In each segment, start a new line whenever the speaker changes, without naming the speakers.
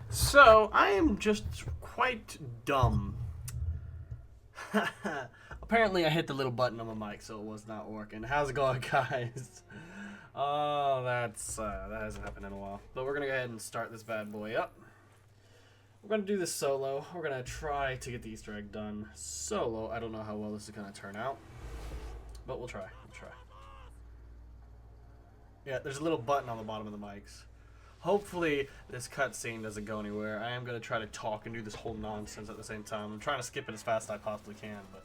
So, I am just quite dumb. Apparently, I hit the little button on my mic, so it was not working. How's it going, guys? Oh, that hasn't happened in a while. But we're gonna go ahead and start this bad boy up. We're gonna do this solo. We're gonna try to get the Easter egg done solo. I don't know how well this is gonna turn out, but we'll try. Yeah, there's a little button on the bottom of the mics. Hopefully this cutscene doesn't go anywhere. I am going to try to talk and do this whole nonsense at the same time. I'm trying to skip it as fast as I possibly can, but...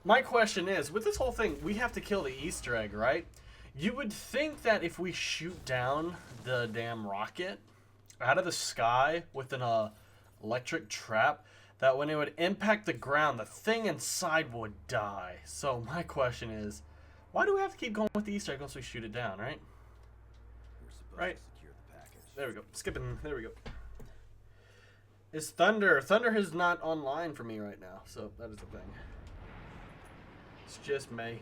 My question is, with this whole thing, we have to kill the Easter egg, right? You would think that if we shoot down the damn rocket out of the sky with an electric trap, that when it would impact the ground, the thing inside would die. So my question is, why do we have to keep going with the Easter egg once we shoot it down, right? Right. There we go. Skipping. There we go. Is Thunder. Thunder is not online for me right now, so that is the thing. It's just me.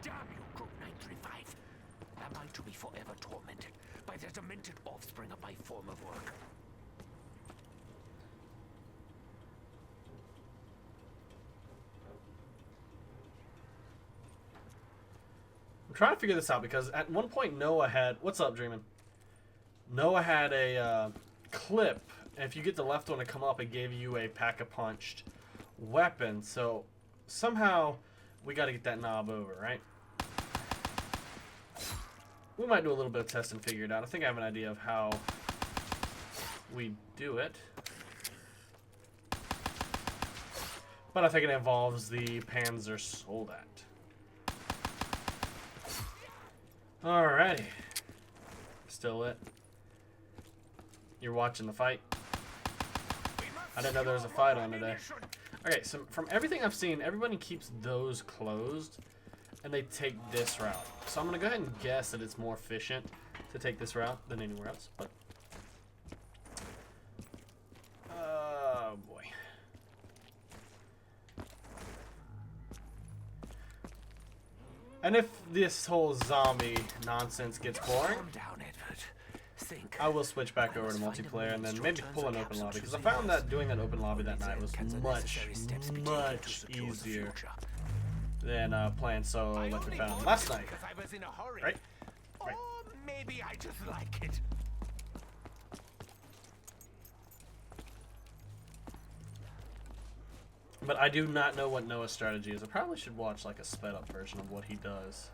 Damn you, Group 935. Am I to be forever tormented by the demented offspring of my former work?
I'm trying to figure this out because at one point Noah had... What's up, Dreamin'? Noah had a clip, and if you get the left one to come up, it gave you a pack-a-punched weapon. So somehow we got to get that knob over, right? We might do a little bit of test and figure it out. I think I have an idea of how we do it. But I think it involves the Panzer Soldat. Alrighty. Still lit. You're watching the fight? I didn't know there was a fight on today. Okay, so from everything I've seen, everybody keeps those closed, and they take this route. So I'm going to go ahead and guess that it's more efficient to take this route than anywhere else, but... Oh, boy. And if this whole zombie nonsense gets boring, I will switch back over to multiplayer and then maybe pull an open lobby. Because I found that doing an open lobby that night was much easier than playing solo like we found last night. Right?
Or maybe I just like it.
But I do not know what Noah's strategy is. I probably should watch like a sped up version of what he does.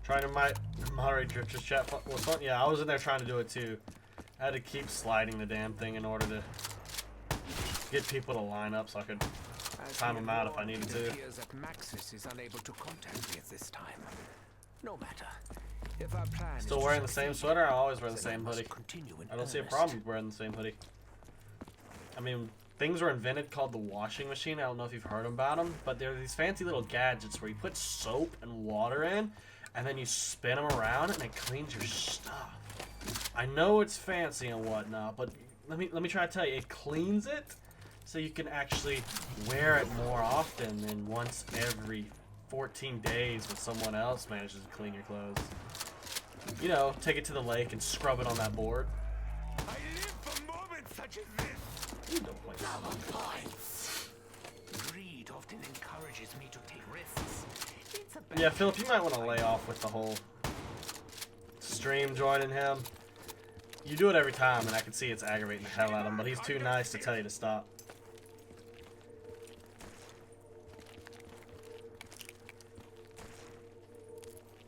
Trying to moderate Drifter's chat was fun. Yeah, I was in there trying to do it too. I had to keep sliding the damn thing in order to get people to line up so I could time them out if I needed to.
It appears that Maxis is unable to contact me at this time. No matter. If our plan
Still wearing the same sweater? I always wear the same hoodie. I don't see a problem with wearing the same hoodie. I mean, things were invented called the washing machine. I don't know if you've heard about them, but they're these fancy little gadgets where you put soap and water in, and then you spin them around, and it cleans your stuff. I know it's fancy and whatnot, but let me try to tell you, it cleans it so you can actually wear it more often than once every 14 days when someone else manages to clean your clothes. You know, take it to the lake and scrub it on that board.
I live for moments such as this.
You don't play.
Greed often encourages me to take risks. It's a bad
Yeah, Philip, you might want to lay off with the whole stream joining him. You do it every time, and I can see it's aggravating the hell out of him, but he's too nice to tell you to stop.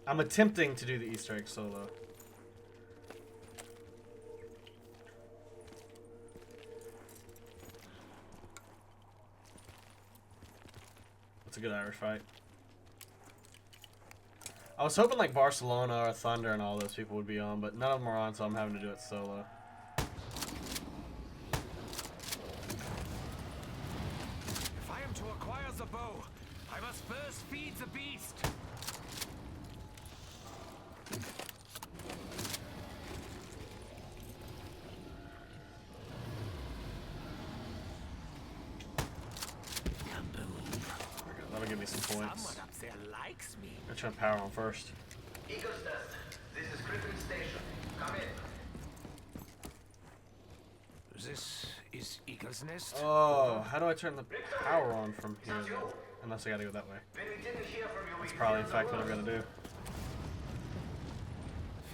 I'm attempting to do the Easter egg solo. It's a good Irish fight. I was hoping like Barcelona or Thunder and all those people would be on, but none of them are on, so I'm having to do it solo.
If I am to acquire the bow, I must first feed the beast.
me some points.
Someone up there likes me.
I'm trying to power on first.
Eagles Nest, this is Griffin Station. Come in.
This is Eagle's Nest.
Oh, how do I turn the power on from here? Unless I gotta go that way.
When we didn't hear from you,
That's probably in fact what I'm gonna do.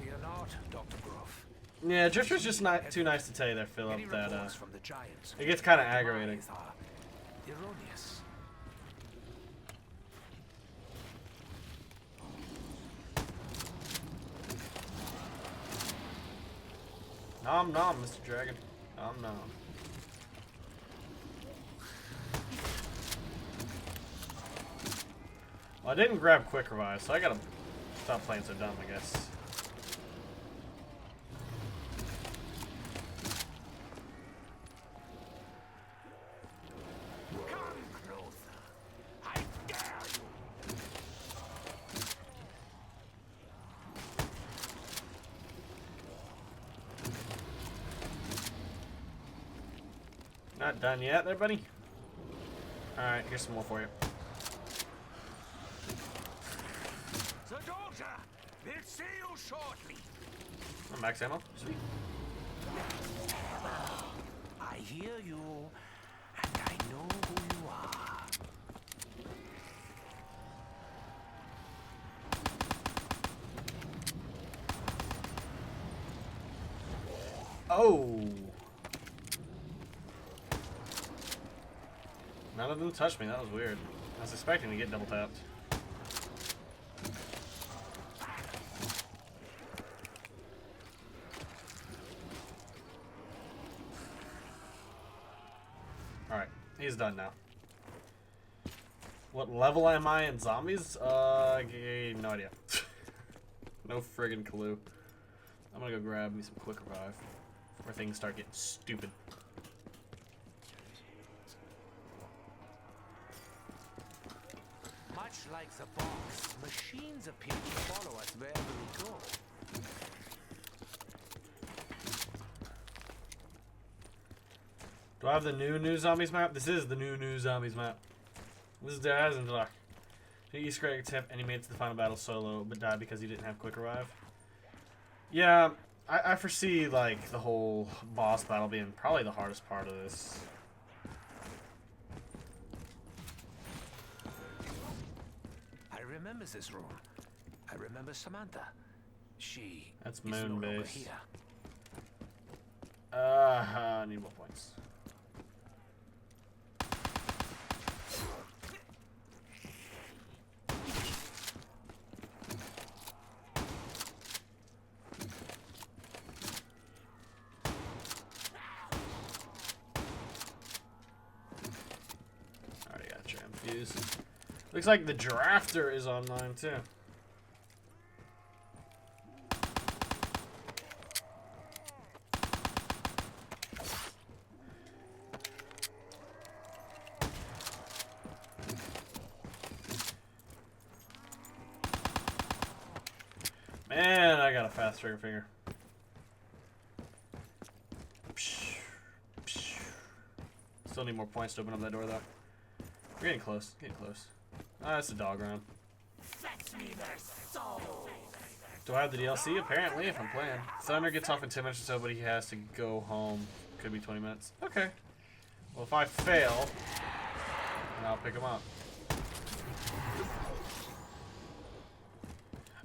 Fear not, Dr. Grove.
Yeah, Drifter's just not too nice to tell you there, Philip,
Any
that
reports from the Giants
it gets kind of aggravating.
lies are erroneous.
Nom nom, Mr. Dragon. Nom nom. Well, I didn't grab Quick Revive, so I gotta stop playing so dumb, I guess.
Come closer. I dare you.
Not done yet there, buddy? Alright, here's some more for you.
The daughter will see you shortly.
Oh, max ammo? Sweet.
I hear you, and I know who you are.
Oh! None of them touched me, that was weird. I was expecting to get double tapped. Alright, he's done now. What level am I in zombies? No idea. No friggin' clue. I'm gonna go grab me some Quick Revive before things start getting stupid.
Much like the box, machines appear to follow us wherever we go.
Do I have the new zombies map? This is the new zombies map. This is Der Eisendrache. The Easter egg tip, and he made it to the final battle solo, but died because he didn't have Quick Revive. Yeah, I foresee like the whole boss battle being probably the hardest part of this.
I remember this room. I remember Samantha. She
That's
is no
moon
longer
base.
here.
I need more points. Already got Tram Fuse. Looks like the Drafter is online too. Man, I got a fast trigger finger. Still need more points to open up that door, though. We're getting close. Getting close. Ah, that's a dog round.
Fetch me their soul.
Do I have the DLC? Apparently, if I'm playing. Thunder gets off in 10 minutes or so, but he has to go home. Could be 20 minutes. Okay. Well, if I fail, then I'll pick him up.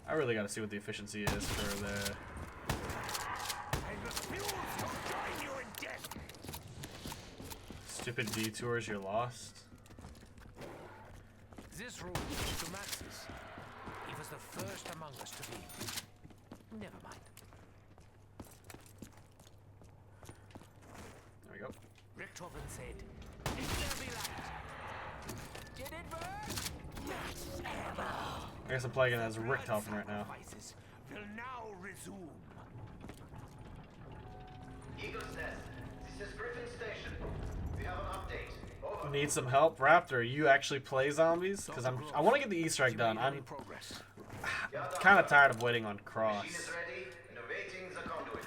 I really gotta see what the efficiency is for the...
I refuse to join you in death.
Stupid detours, you're lost.
This room is to Max's. He was the first among us to be. Never mind.
There we go.
Richthofen said, "It will be light." Did it burn? Yes, ever.
I guess I'm playing as Richthofen right now.
Sacrifices will now resume.
Eagles Nest, this is Griffin Station. We have an update. Over.
Need some help, Raptor? You actually play zombies? Because I want to get the Easter egg done. I'm
Progress.
kind of tired of waiting on
Machine
Cross
is ready and awaiting the conduit.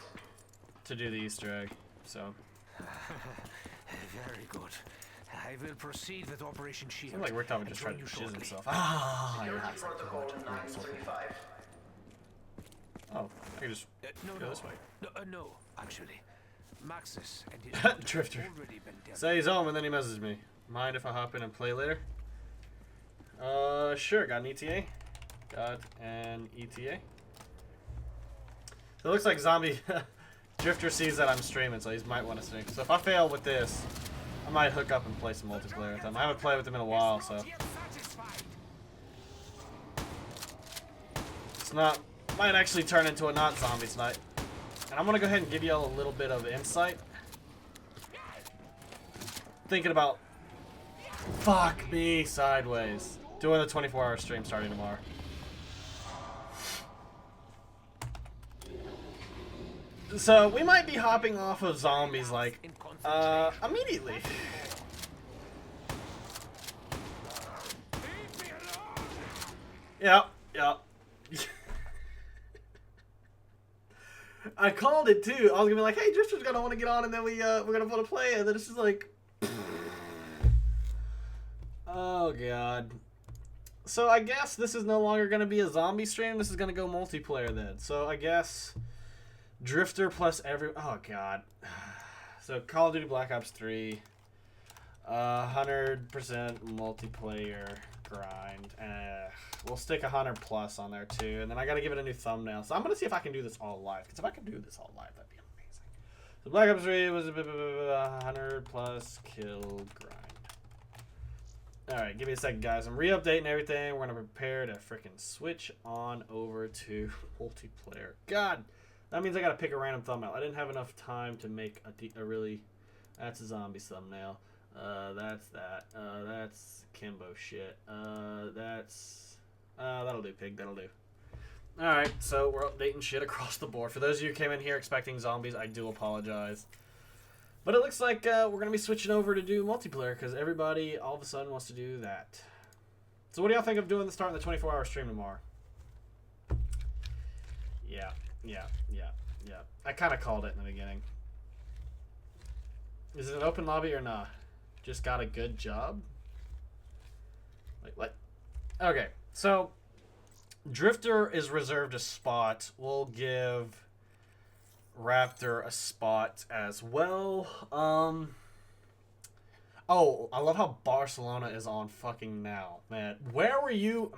to do the Easter egg. So
Very good. I will proceed with Operation Shield.
Seems like Richthofen
and
just
join
tried to
you
shiz
shortly.
himself. Ah,
Security
yeah, it's like too
protocol
much. I'm so
935.
Oh, I can just
No,
go
no.
this way.
No, actually. Maxis and his
Drifter.
have already been dealt.
Say he's home and then he messages me. Mind if I hop in and play later? Sure. Got an ETA. Got an ETA. So it looks like Zombie Drifter sees that I'm streaming, so he might want to stream. So if I fail with this, I might hook up and play some multiplayer with him. I haven't played with him in a while, so it's not. Might actually turn into a not zombies night. And I'm gonna go ahead and give you all a little bit of insight. Thinking about fuck me sideways. Doing the 24-hour stream starting tomorrow. So we might be hopping off of zombies like immediately. Yep. I called it too. I was gonna be like, "Hey, Drifter's gonna want to get on, and then we're gonna want to play." And then it's just like, oh god. So I guess this is no longer gonna be a zombie stream. This is gonna go multiplayer then. So I guess Drifter plus oh god. So Call of Duty Black Ops 3, 100% multiplayer grind. We'll stick 100 plus on there too, and then I gotta give it a new thumbnail. So I'm gonna see if I can do this all live, because if I can do this all live, that'd be amazing. So Black Ops 3 was a 100 plus kill grind. All right, give me a second, guys. I'm re-updating everything. We're gonna prepare to freaking switch on over to multiplayer. God, that means I gotta pick a random thumbnail. I didn't have enough time to make a really. That's a zombie thumbnail. That's that. That's Kimbo shit. That'll do, pig. That'll do. Alright, so we're updating shit across the board. For those of you who came in here expecting zombies, I do apologize. But it looks like we're going to be switching over to do multiplayer because everybody all of a sudden wants to do that. So what do y'all think of doing the starting the 24-hour stream tomorrow? Yeah. I kind of called it in the beginning. Is it an open lobby or not? Just got a good job? Like what? Okay, so Drifter is reserved a spot. We'll give Raptor a spot as well. Oh, I love how Barcelona is on fucking now, man. Where were you?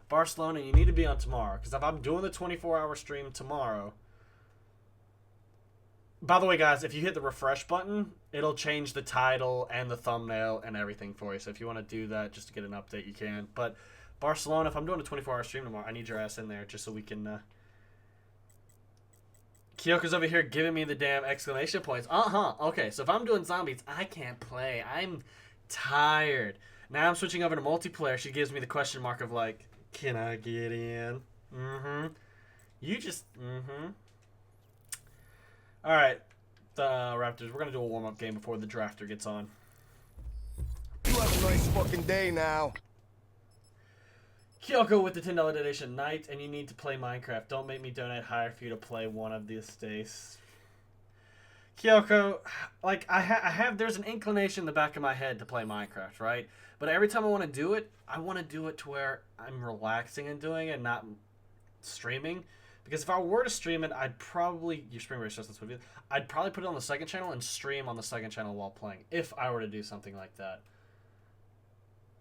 Barcelona, you need to be on tomorrow, because if I'm doing the 24-hour stream tomorrow. By the way, guys, if you hit the refresh button, it'll change the title and the thumbnail and everything for you. So if you want to do that just to get an update, you can. But Barcelona, if I'm doing a 24-hour stream tomorrow, I need your ass in there just so we can... Kyoko's over here giving me the damn exclamation points. Okay, so if I'm doing zombies, I can't play. I'm tired. Now I'm switching over to multiplayer. She gives me the question mark of like, can I get in? You just... Alright, Raptors, we're going to do a warm-up game before the drafter gets on.
You have a nice fucking day now.
Kyoko with the $10 donation night, and you need to play Minecraft. Don't make me donate higher for you to play one of these days. Kyoko, like, I have, there's an inclination in the back of my head to play Minecraft, right? But every time I want to do it, I want to do it to where I'm relaxing and doing it, not streaming. Because if I were to stream it, I'd probably... Your stream rate just with you. I'd probably put it on the second channel and stream on the second channel while playing. If I were to do something like that.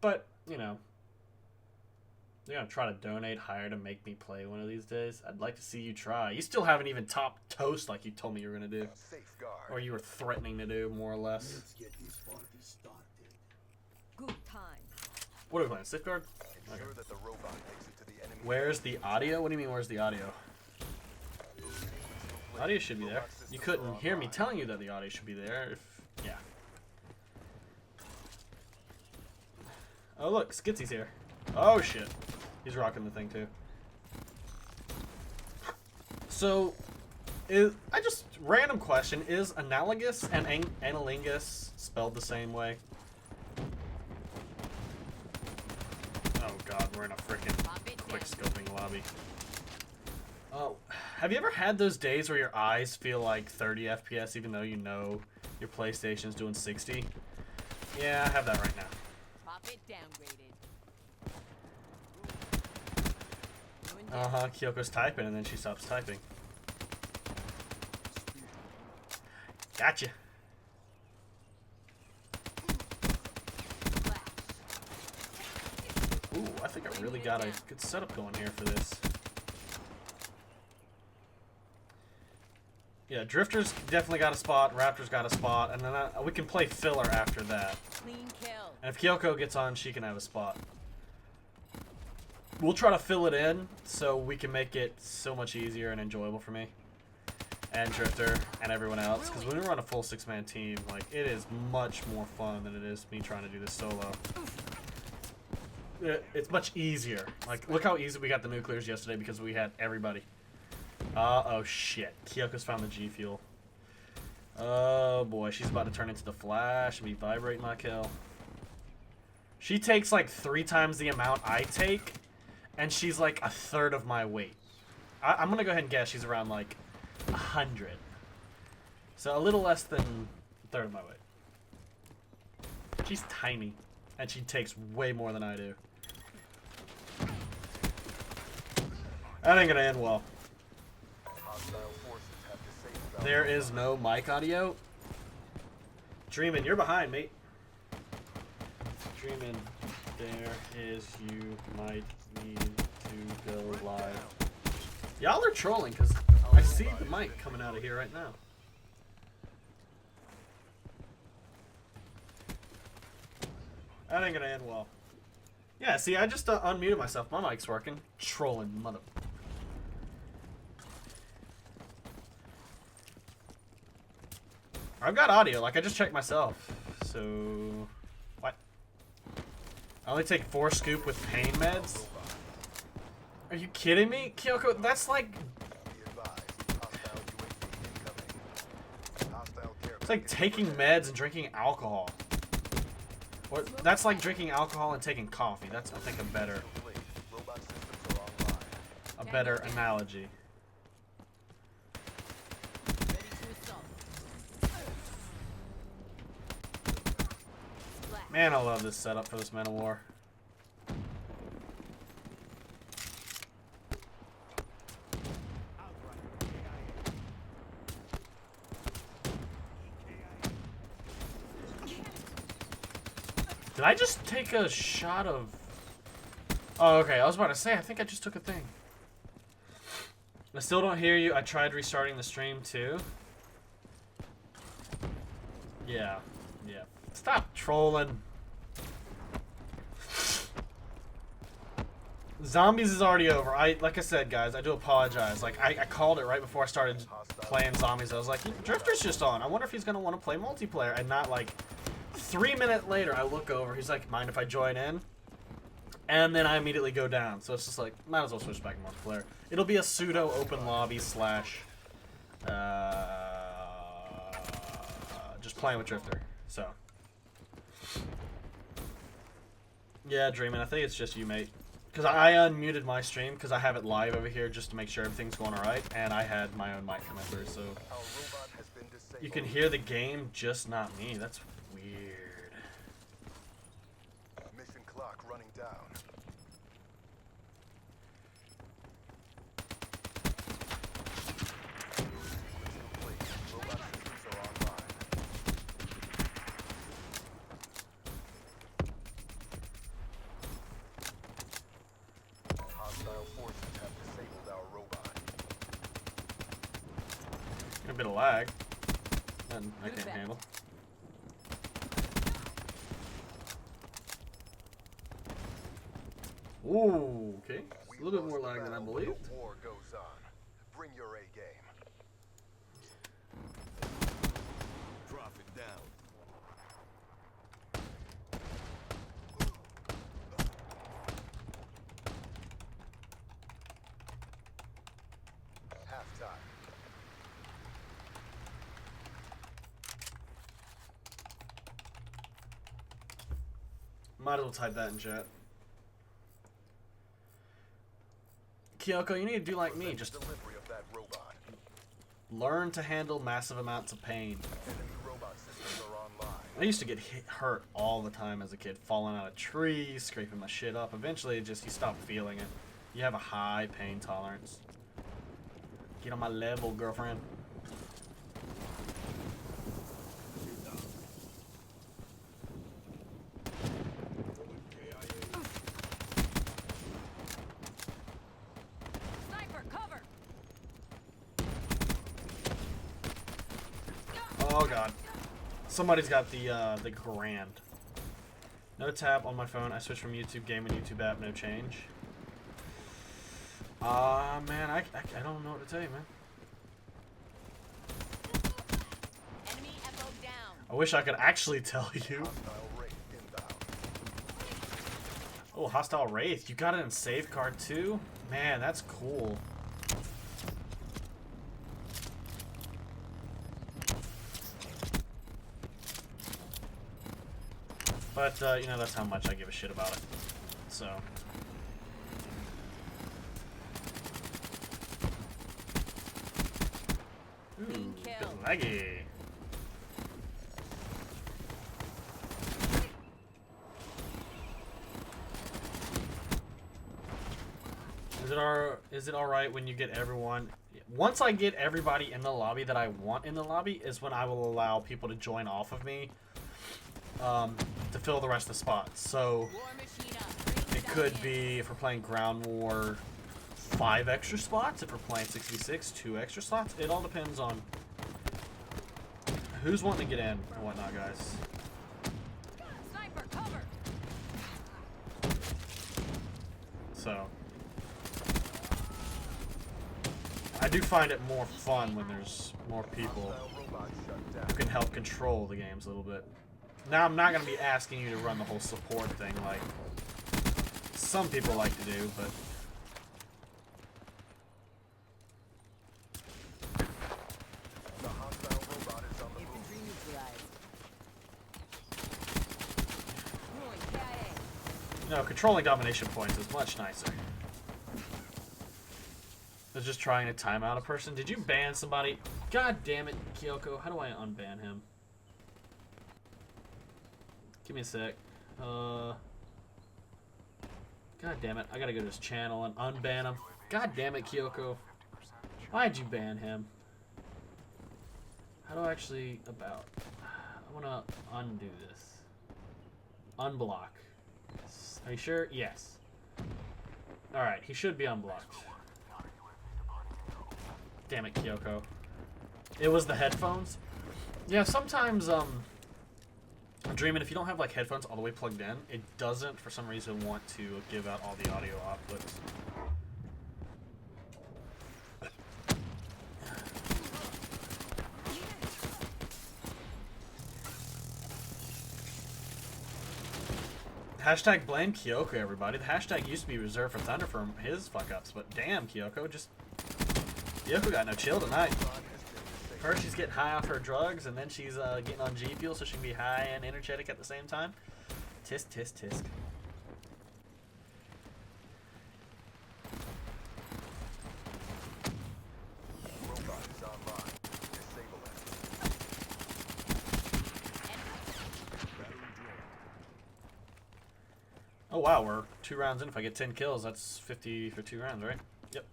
But, you know. You're going to try to donate higher to make me play one of these days? I'd like to see you try. You still haven't even topped Toast like you told me you were going to do. Or you were threatening to do, more or less.
Let's get this party started.
Good time.
What are we playing? Safeguard? Okay. Where's the audio? What do you mean, where's the audio? Audio should be there. You couldn't hear me telling you that the audio should be there. Yeah. Oh, look. Skitsy's here. Oh, shit. He's rocking the thing, too. So, random question. Is analogous and analingus spelled the same way? Oh, God. We're in a freaking quick scoping lobby. Oh, have you ever had those days where your eyes feel like 30 FPS even though you know your PlayStation's doing 60? Yeah, I have that right now.
Pop it downgraded.
Kyoko's typing and then she stops typing. Gotcha. Ooh, I think I really got a good setup going here for this. Yeah, Drifter's definitely got a spot, Raptor's got a spot, and then we can play filler after that.
Clean kill.
And if Kyoko gets on, she can have a spot. We'll try to fill it in so we can make it so much easier and enjoyable for me. And Drifter and everyone else. Because when we run a full 6-man team, like, it is much more fun than it is me trying to do this solo. It's much easier. Like, look how easy we got the nuclears yesterday because we had everybody. Oh shit. Kyoko's found the G Fuel. Oh boy, she's about to turn into the Flash and be vibrating my kill. She takes like 3 times the amount I take, and she's like 1/3 of my weight. I'm gonna go ahead and guess she's around like 100. So a little less than 1/3 of my weight. She's tiny, and she takes way more than I do. That ain't gonna end well. There is no mic audio. Dreamin', you're behind, mate. Dreamin', there is, you might need to go live. Y'all are trolling, because I see the mic coming out of here right now. That ain't gonna end well. Yeah, see, I just unmuted myself. My mic's working. Trolling, mother... I've got audio, like I just checked myself. So, what? I only take 4 scoop with pain meds? Are you kidding me? Kyoko, that's like... It's like taking meds and drinking alcohol. Or, that's like drinking alcohol and taking coffee. That's, I think, a better analogy. Man, I love this setup for this Man of War. Did I just take a shot of... Oh, okay. I was about to say, I think I just took a thing. I still don't hear you. I tried restarting the stream, too. Yeah. Yeah. Stop trolling. Zombies is already over. Like I said, guys, I do apologize. Like, I called it right before I started playing Zombies. I was like, Drifter's just on. I wonder if he's going to want to play multiplayer. And not, like, 3 minutes later, I look over. He's like, mind if I join in? And then I immediately go down. So it's just like, might as well switch back to multiplayer. It'll be a pseudo open lobby slash... just playing with Drifter. So... Yeah, Dreamin', I think it's just you, mate. Because I unmuted my stream because I have it live over here just to make sure everything's going alright, and I had my own mic connector, so... You can hear the game, just not me. That's weird.
Mission clock running down.
A bit of lag. Nothing I can't handle. Ooh, okay. A little bit more lag than I believed.
War goes on. Bring your A game. Drop it down. Halftime.
Might as well type that in chat. Kyoko, you need to do like me. Just
Delivery of that robot.
learn to handle massive amounts of pain.
Enemy robot systems are online.
I used to get hurt all the time as a kid, falling out of trees, scraping my shit up. Eventually, it just, you stop feeling it. You have a high pain tolerance. Get on my level, girlfriend.
Sniper, cover.
Oh god. Somebody's got the grand. No tab on my phone. I switched from YouTube game and YouTube app. No change. Man, I don't know what to tell you, man.
Enemy FO down.
I wish I could actually tell you. Oh, hostile wraith. You got it in safeguard too? Man, that's cool. But, you know, that's how much I give a shit about it. So. Ooh, bit laggy. Is it alright when you get everyone? Once I get everybody in the lobby that I want in the lobby is when I will allow people to join off of me. To fill the rest of the spots. So it could be, if we're playing ground war, 5 extra spots. If we're playing 6v6, 2 extra slots. It all depends on who's wanting to get in and whatnot, guys.
Sniper, cover.
So I do find it more fun when there's more people who can help control the games a little bit. Now, I'm not going to be asking you to run the whole support thing like some people like to do, but...
Infantry neutralized. Ruin KIA.
No, controlling domination points is much nicer. I was just trying to time out a person. Did you ban somebody? God damn it, Kyoko. How do I unban him? Give me a sec. God damn it. I gotta go to his channel and unban him. God damn it, Kyoko. Why'd you ban him? How do I actually about? I wanna undo this. Unblock. Are you sure? Yes. Alright, he should be unblocked. Damn it, Kyoko. It was the headphones? Yeah, sometimes, Dreamin', if you don't have like headphones all the way plugged in, it doesn't for some reason want to give out all the audio outputs. Hashtag blame Kyoko, everybody. The hashtag used to be reserved for Thunder for his fuck ups, but damn, Kyoko, just Kyoko got no chill tonight. First, she's getting high off her drugs, and then she's getting on G Fuel so she can be high and energetic at the same time. Tisk, tisk, tisk.
Robot is online. Disable it.
Oh wow, we're 2 rounds in. If I get 10 kills, that's 50 for 2 rounds, right? Yep.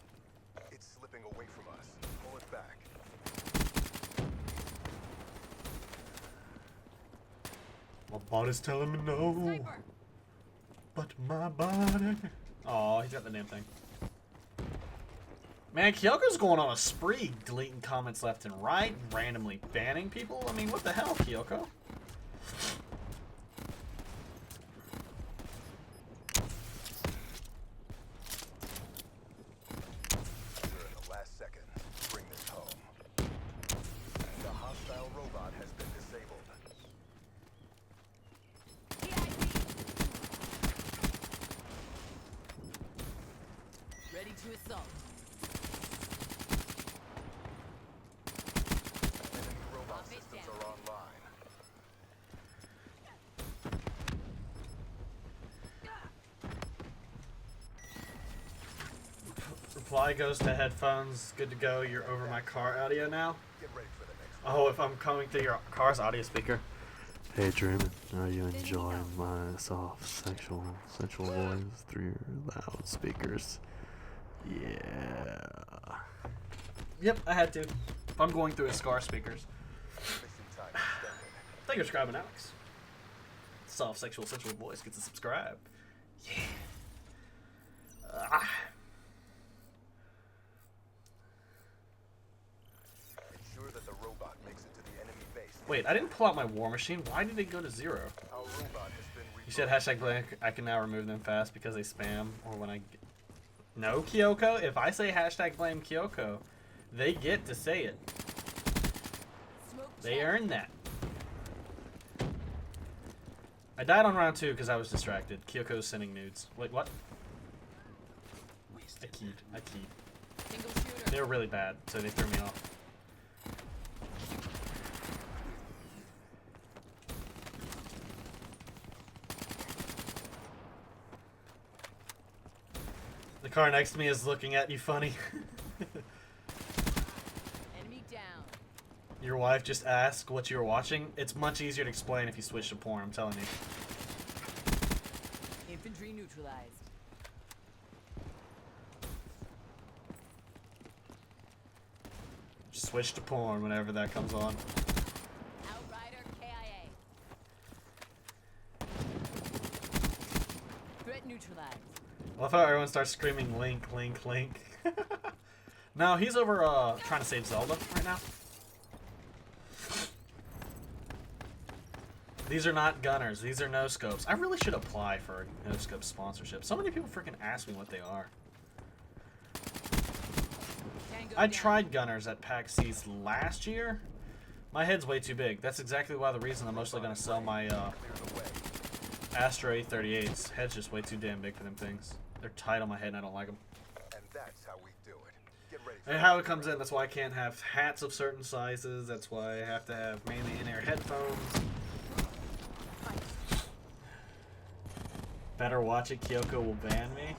It's slipping away from us. Pull it back.
My body's telling me no,
Sniper.
but my body... Oh, he's got the damn thing. Man, Kyoko's going on a spree, deleting comments left and right, randomly banning people. I mean, what the hell, Kyoko?
You're in the last second. Bring this home. The hostile robot has been disabled.
Ready to assault.
Enemy robot
Drop it
systems
down.
are online.
Reply goes to headphones. Good to go. You're over my car audio now.
Get ready for the next
Oh, if I'm coming through your car's audio speaker. Hey Truman, are you enjoying my soft sexual voice through your loudspeakers? Yeah. Yep, I had to. If I'm going through his Scar speakers.
Mission time extended.
Thank you for subscribing, Alex. Soft sexual voice gets to subscribe. Yeah.
Ensure that the robot makes it to the enemy base.
Wait, I didn't pull out my war machine. Why did it go to 0?
Our robot has been
You said hashtag blank. I can now remove them fast because they spam or when I. No, Kyoko. If I say hashtag blame Kyoko, they get to say it.
Smoke
They
check.
earn that. I died on round 2 because I was distracted. Kyoko's sending nudes. Wait, what? I keyed.
Single shooter.
They were really bad, so they threw me off. The car next to me is looking at you funny.
Enemy down.
Your wife just asked what you were watching. It's much easier to explain if you switch to porn, I'm telling you.
Infantry neutralized.
Just switch to porn whenever that comes on.
Outrider KIA. Threat neutralized.
I love how everyone starts screaming Link, Link, Link. No, he's over trying to save Zelda right now. These are not gunners. These are no scopes. I really should apply for a no scope sponsorship. So many people freaking ask me what they are.
Tango
I
down.
tried gunners at PAX East last year. My head's way too big. That's exactly why the reason I'm mostly gonna sell my
clear the way.
Astro 838s. Head's just way too damn big for them things. They're tight on my head and I don't like them.
And that's how we do it. Get ready for
And how it comes in, that's why I can't have hats of certain sizes. That's why I have to have mainly in-ear headphones. Better watch it, Kyoko will ban me.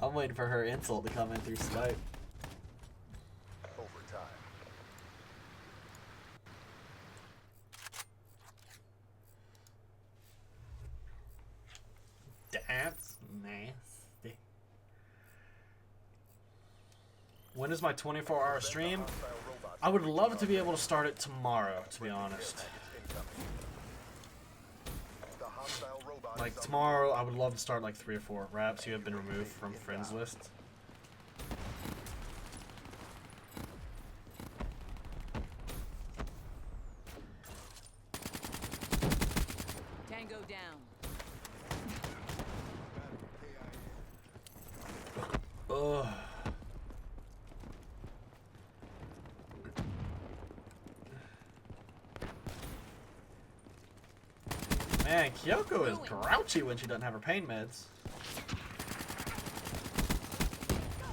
I'm waiting for her insult to come in through Skype.
overtime.
That's nasty. When is my 24-hour stream?
Hostile robots
I would love to be able to start it tomorrow, to be honest.
incoming. The hostile robot
Like
is on
tomorrow, I would love to start like 3 or 4 raps who have been removed from friends list.
Tango down.
Ugh. Man, Kyoko is grouchy when she doesn't have her pain meds.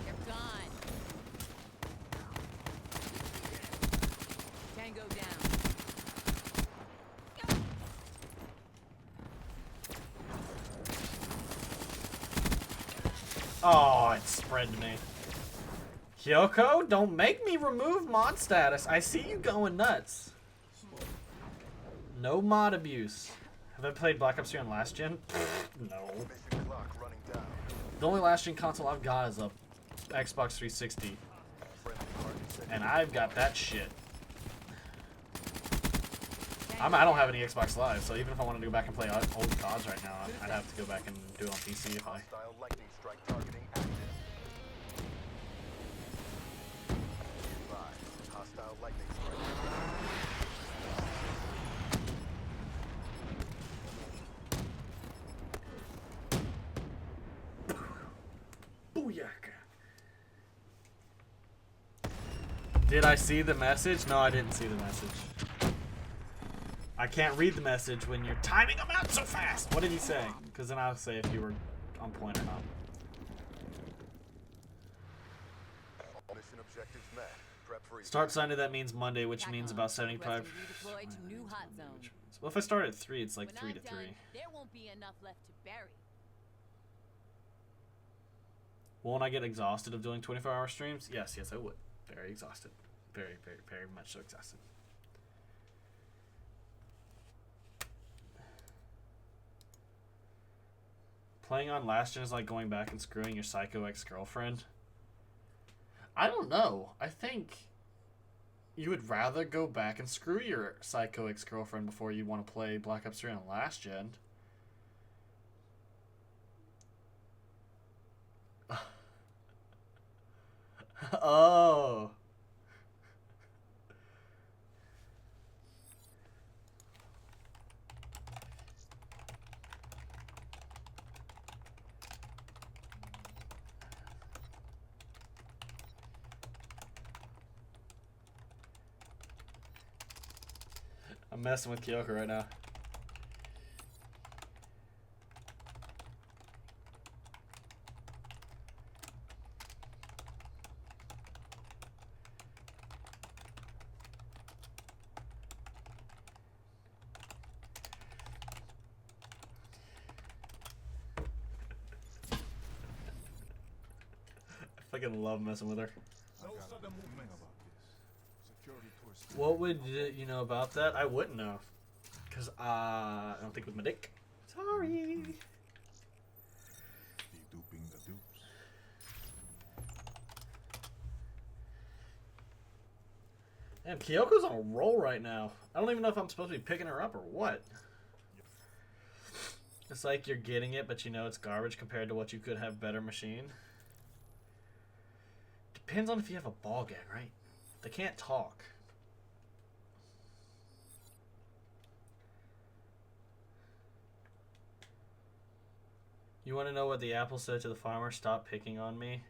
They're gone. Tango down.
Oh, it spread to me. Kyoko, don't make me remove mod status. I see you going nuts. No mod abuse. Have I played Black Ops 3 on last gen? No.
mission clock running down.
The only last gen console I've got is a Xbox 360,
Friendly party set.
and I've got that shit. I don't have any Xbox Live, so even if I wanted to go back and play old CODs right now, I'd have to go back and do it on PC if I...
Hostile lightning strike targeting active. Live. Hostile lightning strike.
Booyaka. Did I see the message? No, I didn't see the message. I can't read the message when you're timing them out so fast. What did he say? Because then I'll say if you were on point or not.
Mission objectives met. Prep for
Start Sunday, that means Monday, which
Attack
means
on.
about 75.
Requesting redeploy to new hot zone.
Well, if I start at 3, it's like
When
3
I'm
to 3.
done, there won't be enough left to bury.
Won't I get exhausted of doing 24-hour streams? Yes, yes, I would. Very exhausted. Very, very, very much so exhausted. Playing on last gen is like going back and screwing your psycho ex-girlfriend. I don't know. I think you would rather go back and screw your psycho ex-girlfriend before you want to play Black Ops 3 on last gen. Oh. I'm messing with Kyoko right now. I fucking love messing with her. What would you know about that? I wouldn't know. Because I don't think with my dick. Sorry. Damn, Kyoko's on a roll right now. I don't even know if I'm supposed to be picking her up or what. It's like you're getting it, but you know it's garbage compared to what you could have better machine. Depends on if you have a ball gag, right? They can't talk. You want to know what the apple said to the farmer? Stop picking on me.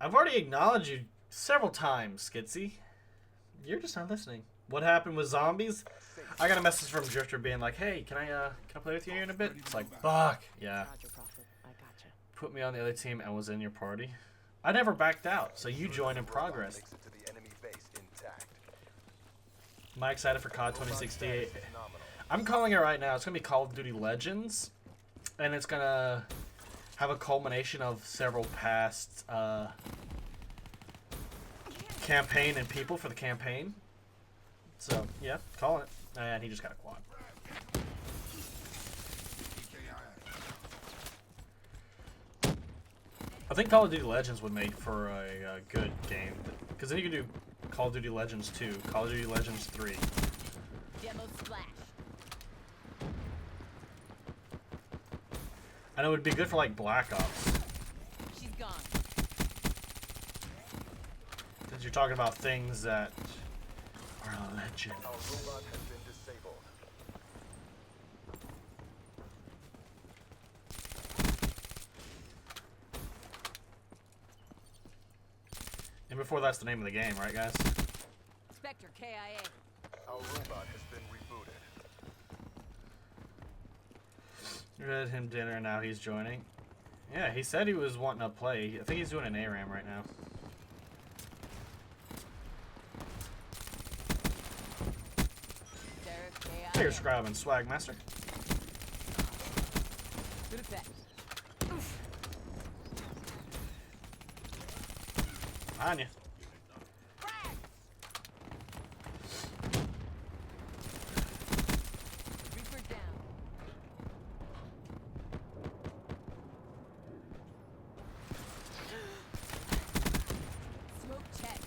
I've already acknowledged you several times, Skitsy. You're just not listening. What happened with zombies? I got a message from Drifter being like, "Hey, can I play with you in a bit?" It's like, fuck, yeah.
Roger, Prophet. I gotcha.
Put me on the other team and was in your party. I never backed out, so you joined in progress.
Makes it to the enemy base intact.
Am I excited for COD 2068? I'm calling it right now. It's going to be Call of Duty Legends. And it's going to have a culmination of several past campaign and people for the campaign. So, yeah, call it. And he just got a quad. I think Call of Duty Legends would make for a good game. Because then you can do Call of Duty Legends 2, Call of Duty Legends 3.
Demo splash.
And it would be good for like Black Ops.
She's gone.
Because you're talking about things that are a legend.
Our robot has been disabled.
And before that's the name of the game, right guys?
Spectre KIA.
Our robot has been rebooted.
We had him dinner and now he's joining. Yeah, he said he was wanting to play. I think he's doing an ARAM right now.
Derek KIA.
Here's Scribe and Swag Master.
Good effect.
On you.
Reaper down. Smoke check.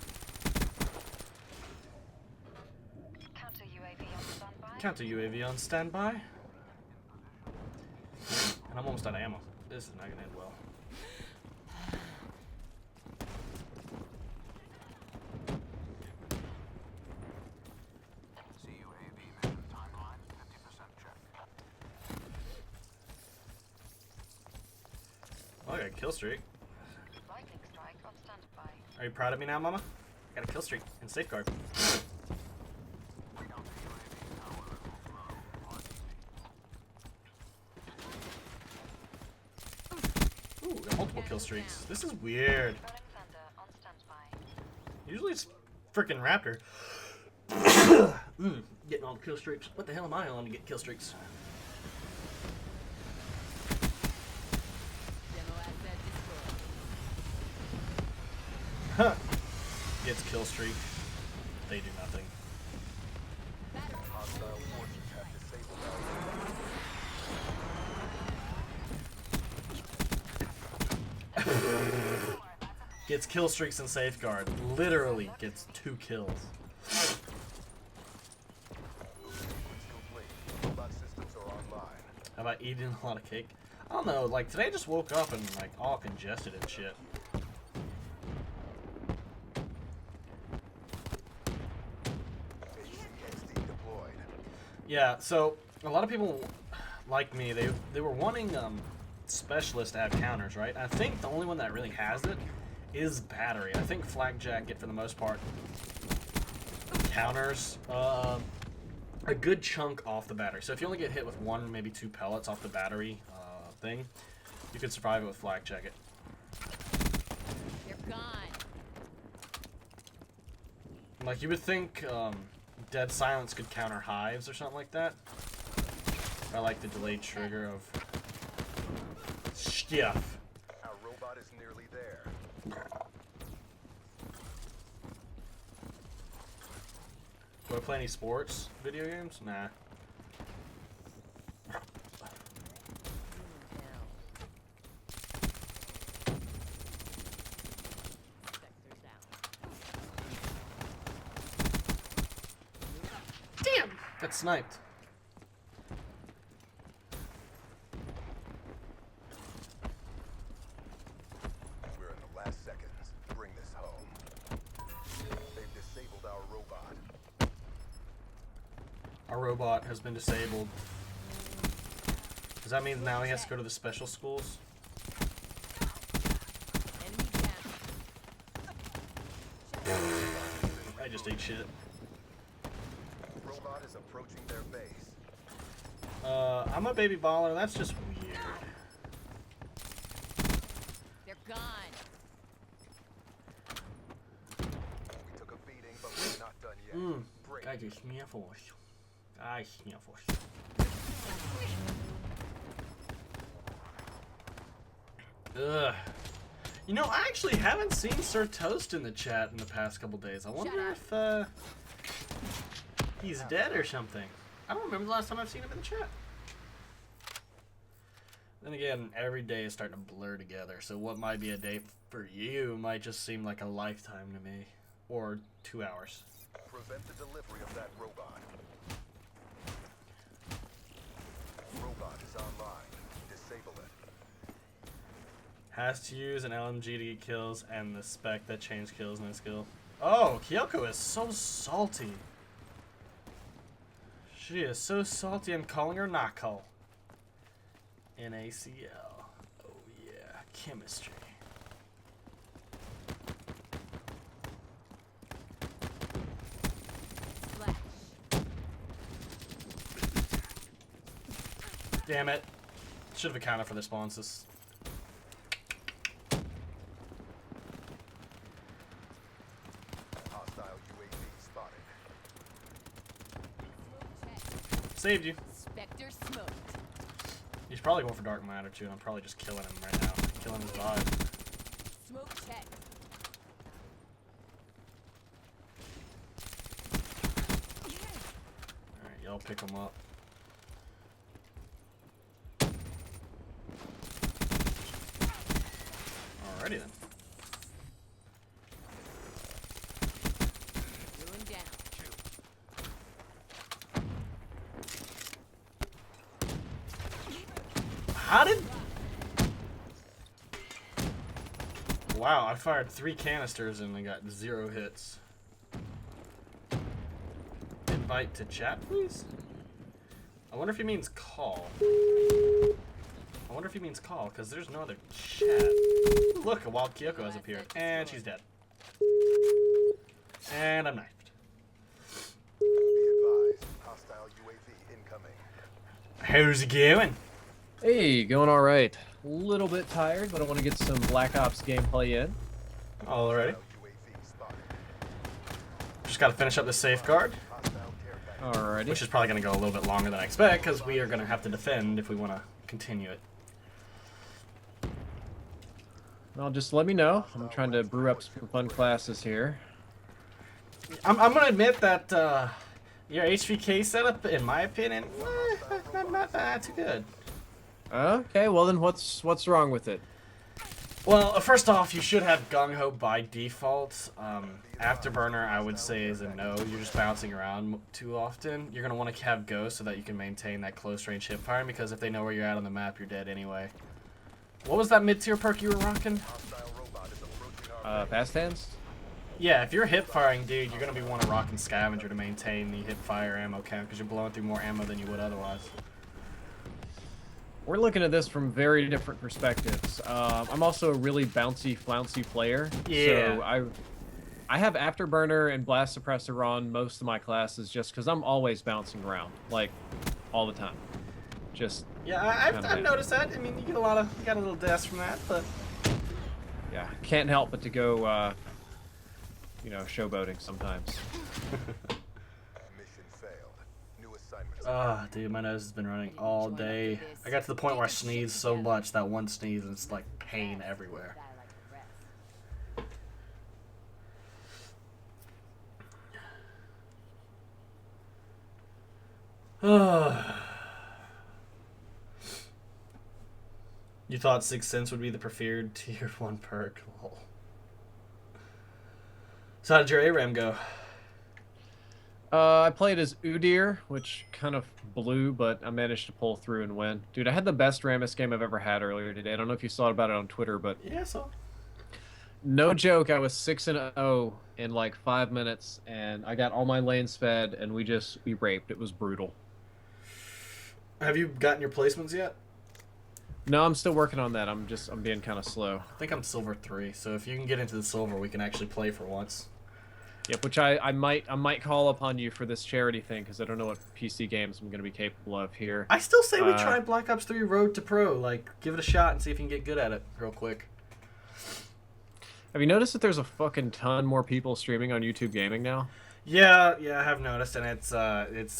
Counter UAV on standby.
Counter UAV on standby. And I'm almost out of ammo. This is not gonna end well. Oh, I got a kill streak.
Lightning strike on standby.
Are you proud of me now, Mama? I got a kill streak in Safeguard. Ooh, got multiple kill streaks. This is weird.
Rolling thunder on standby.
Usually it's freaking Raptor. Getting all the kill streaks. What the hell am I on to get kill streaks?
Demo asset destroyed.
Gets kill streak. They do nothing.
Battery.
Hostile forces have disabled our
Gets kill streaks and safeguard. Literally gets 2 kills.
complete. Robot systems are online.
How about eating a lot of cake? I don't know, like today I just woke up and like all congested and shit.
HCXD deployed.
Yeah, so a lot of people like me, they were wanting specialists to have counters, right? I think the only one that really has it is battery. I think Flak Jacket for the most part counters a good chunk off the battery. So if you only get hit with 1, maybe 2 pellets off the battery thing, you could survive it with Flak Jacket.
You're gone.
Like you would think Dead Silence could counter hives or something like that. I like the delayed trigger of stuff.
Our robot is nearly there.
Do I play any sports video games? Nah.
Spectre's down.
Damn! Got sniped.
We're in the last seconds. Bring this home. They've disabled our robot.
Our robot has been disabled. Does that mean now he has to go to the special schools?
Enemy down.
I just ate shit.
Robot is approaching their base.
I'm a baby baller. That's just weird.
They're gone.
We took a beating, but we're not done yet. Bring
I just sniffles. I sniffles. Ugh. You know, I actually haven't seen Sir Toast in the chat in the past couple days. I wonder if he's dead or something. I don't remember the last time I've seen him in the chat. Then again, every day is starting to blur together, so what might be a day for you might just seem like a lifetime to me. Or 2 hours.
prevent the delivery of that robot. Robot is online. Disable it.
Has to use an LMG to get kills, and the spec that changed kills no skill. Oh, Kyoko is so salty. She is so salty, I'm calling her Nako. NaCl. Oh yeah, chemistry.
Flash.
Damn it. Should have accounted for the responses.
Hostile UAV spotted.
Check.
Saved you.
Spectre smoked.
He's probably going for Dark Matter too, and I'm probably just killing him right now. Killing his vibe.
Smoke check.
Alright, y'all pick him up. Alrighty then.
Ruin down.
How did... Wow, I fired 3 canisters and I got 0 hits. Invite to chat, please? I wonder if he means call. I wonder if he means call, because there's no other chat. Look, a wild Kyoko has appeared, and she's dead. And I'm knifed.
Be advised. Hostile UAV incoming.
How's it going?
Hey, going all right. A little bit tired, but I want to get some Black Ops gameplay in.
Alrighty.
Hostile UAV spotted.
Just gotta finish up the safeguard,
Hostile care package.
Alrighty.
which is probably gonna go a little bit longer than I expect, because we are gonna have to defend if we want to continue it.
Well, just let me know. I'm trying to brew up some fun classes here.
I'm gonna admit that Your HVK setup, in my opinion, not too good.
Okay, well then what's wrong with it?
Well, first off, you should have Gung Ho by default. Afterburner, I would say, is a no. You're just bouncing around too often. You're going to want to have Ghost so that you can maintain that close range hip firing, because if they know where you're at on the map, you're dead anyway. What was that mid-tier perk you were rocking?
Fast hands?
Yeah, if you're hip firing, dude, you're going to be wanting rocking Scavenger to maintain the hip fire ammo count, because you're blowing through more ammo than you would otherwise.
We're looking at this from very different perspectives. I'm also a really bouncy, flouncy player.
Yeah.
So I have Afterburner and Blast Suppressor on most of my classes just because I'm always bouncing around, like, all the time. Just
Yeah, I've noticed that. I mean, you got a little deaths from that, but
yeah, can't help but to go, showboating sometimes.
Mission failed. New assignment.
ah, dude, my nose has been running all day. I got to the point where I sneeze so much that one sneeze and it's like pain everywhere. You thought Sixth Sense would be the preferred tier 1 perk? Lol. So how did your ARAM go?
I played as Udyr, which kind of blew, but I managed to pull through and win. Dude, I had the best Rammus game I've ever had earlier today. I don't know if you saw about it on Twitter, but
Yeah, so.
no joke, I was 6-0 in like 5 minutes, and I got all my lanes fed, and we raped. It was brutal.
Have you gotten your placements yet?
No, I'm still working on that. I'm being kind of slow.
I think I'm silver 3, so if you can get into the silver, we can actually play for once.
Yep, which I might call upon you for this charity thing, because I don't know what PC games I'm going to be capable of here.
I still say we try Black Ops 3 Road to Pro. Like, give it a shot and see if you can get good at it real quick.
Have you noticed that there's a fucking ton more people streaming on YouTube Gaming now?
Yeah, I have noticed, and it's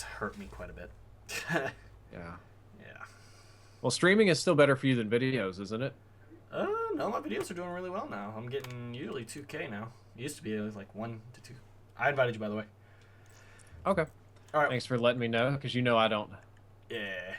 hurt me quite a bit.
Yeah.
Yeah.
Well, streaming is still better for you than videos, isn't it?
No, my videos are doing really well now. I'm getting usually 2K now. It used to be like 1 to 2. I invited you, by the way.
Okay.
All right.
Thanks for letting me know, because you know I don't.
Yeah.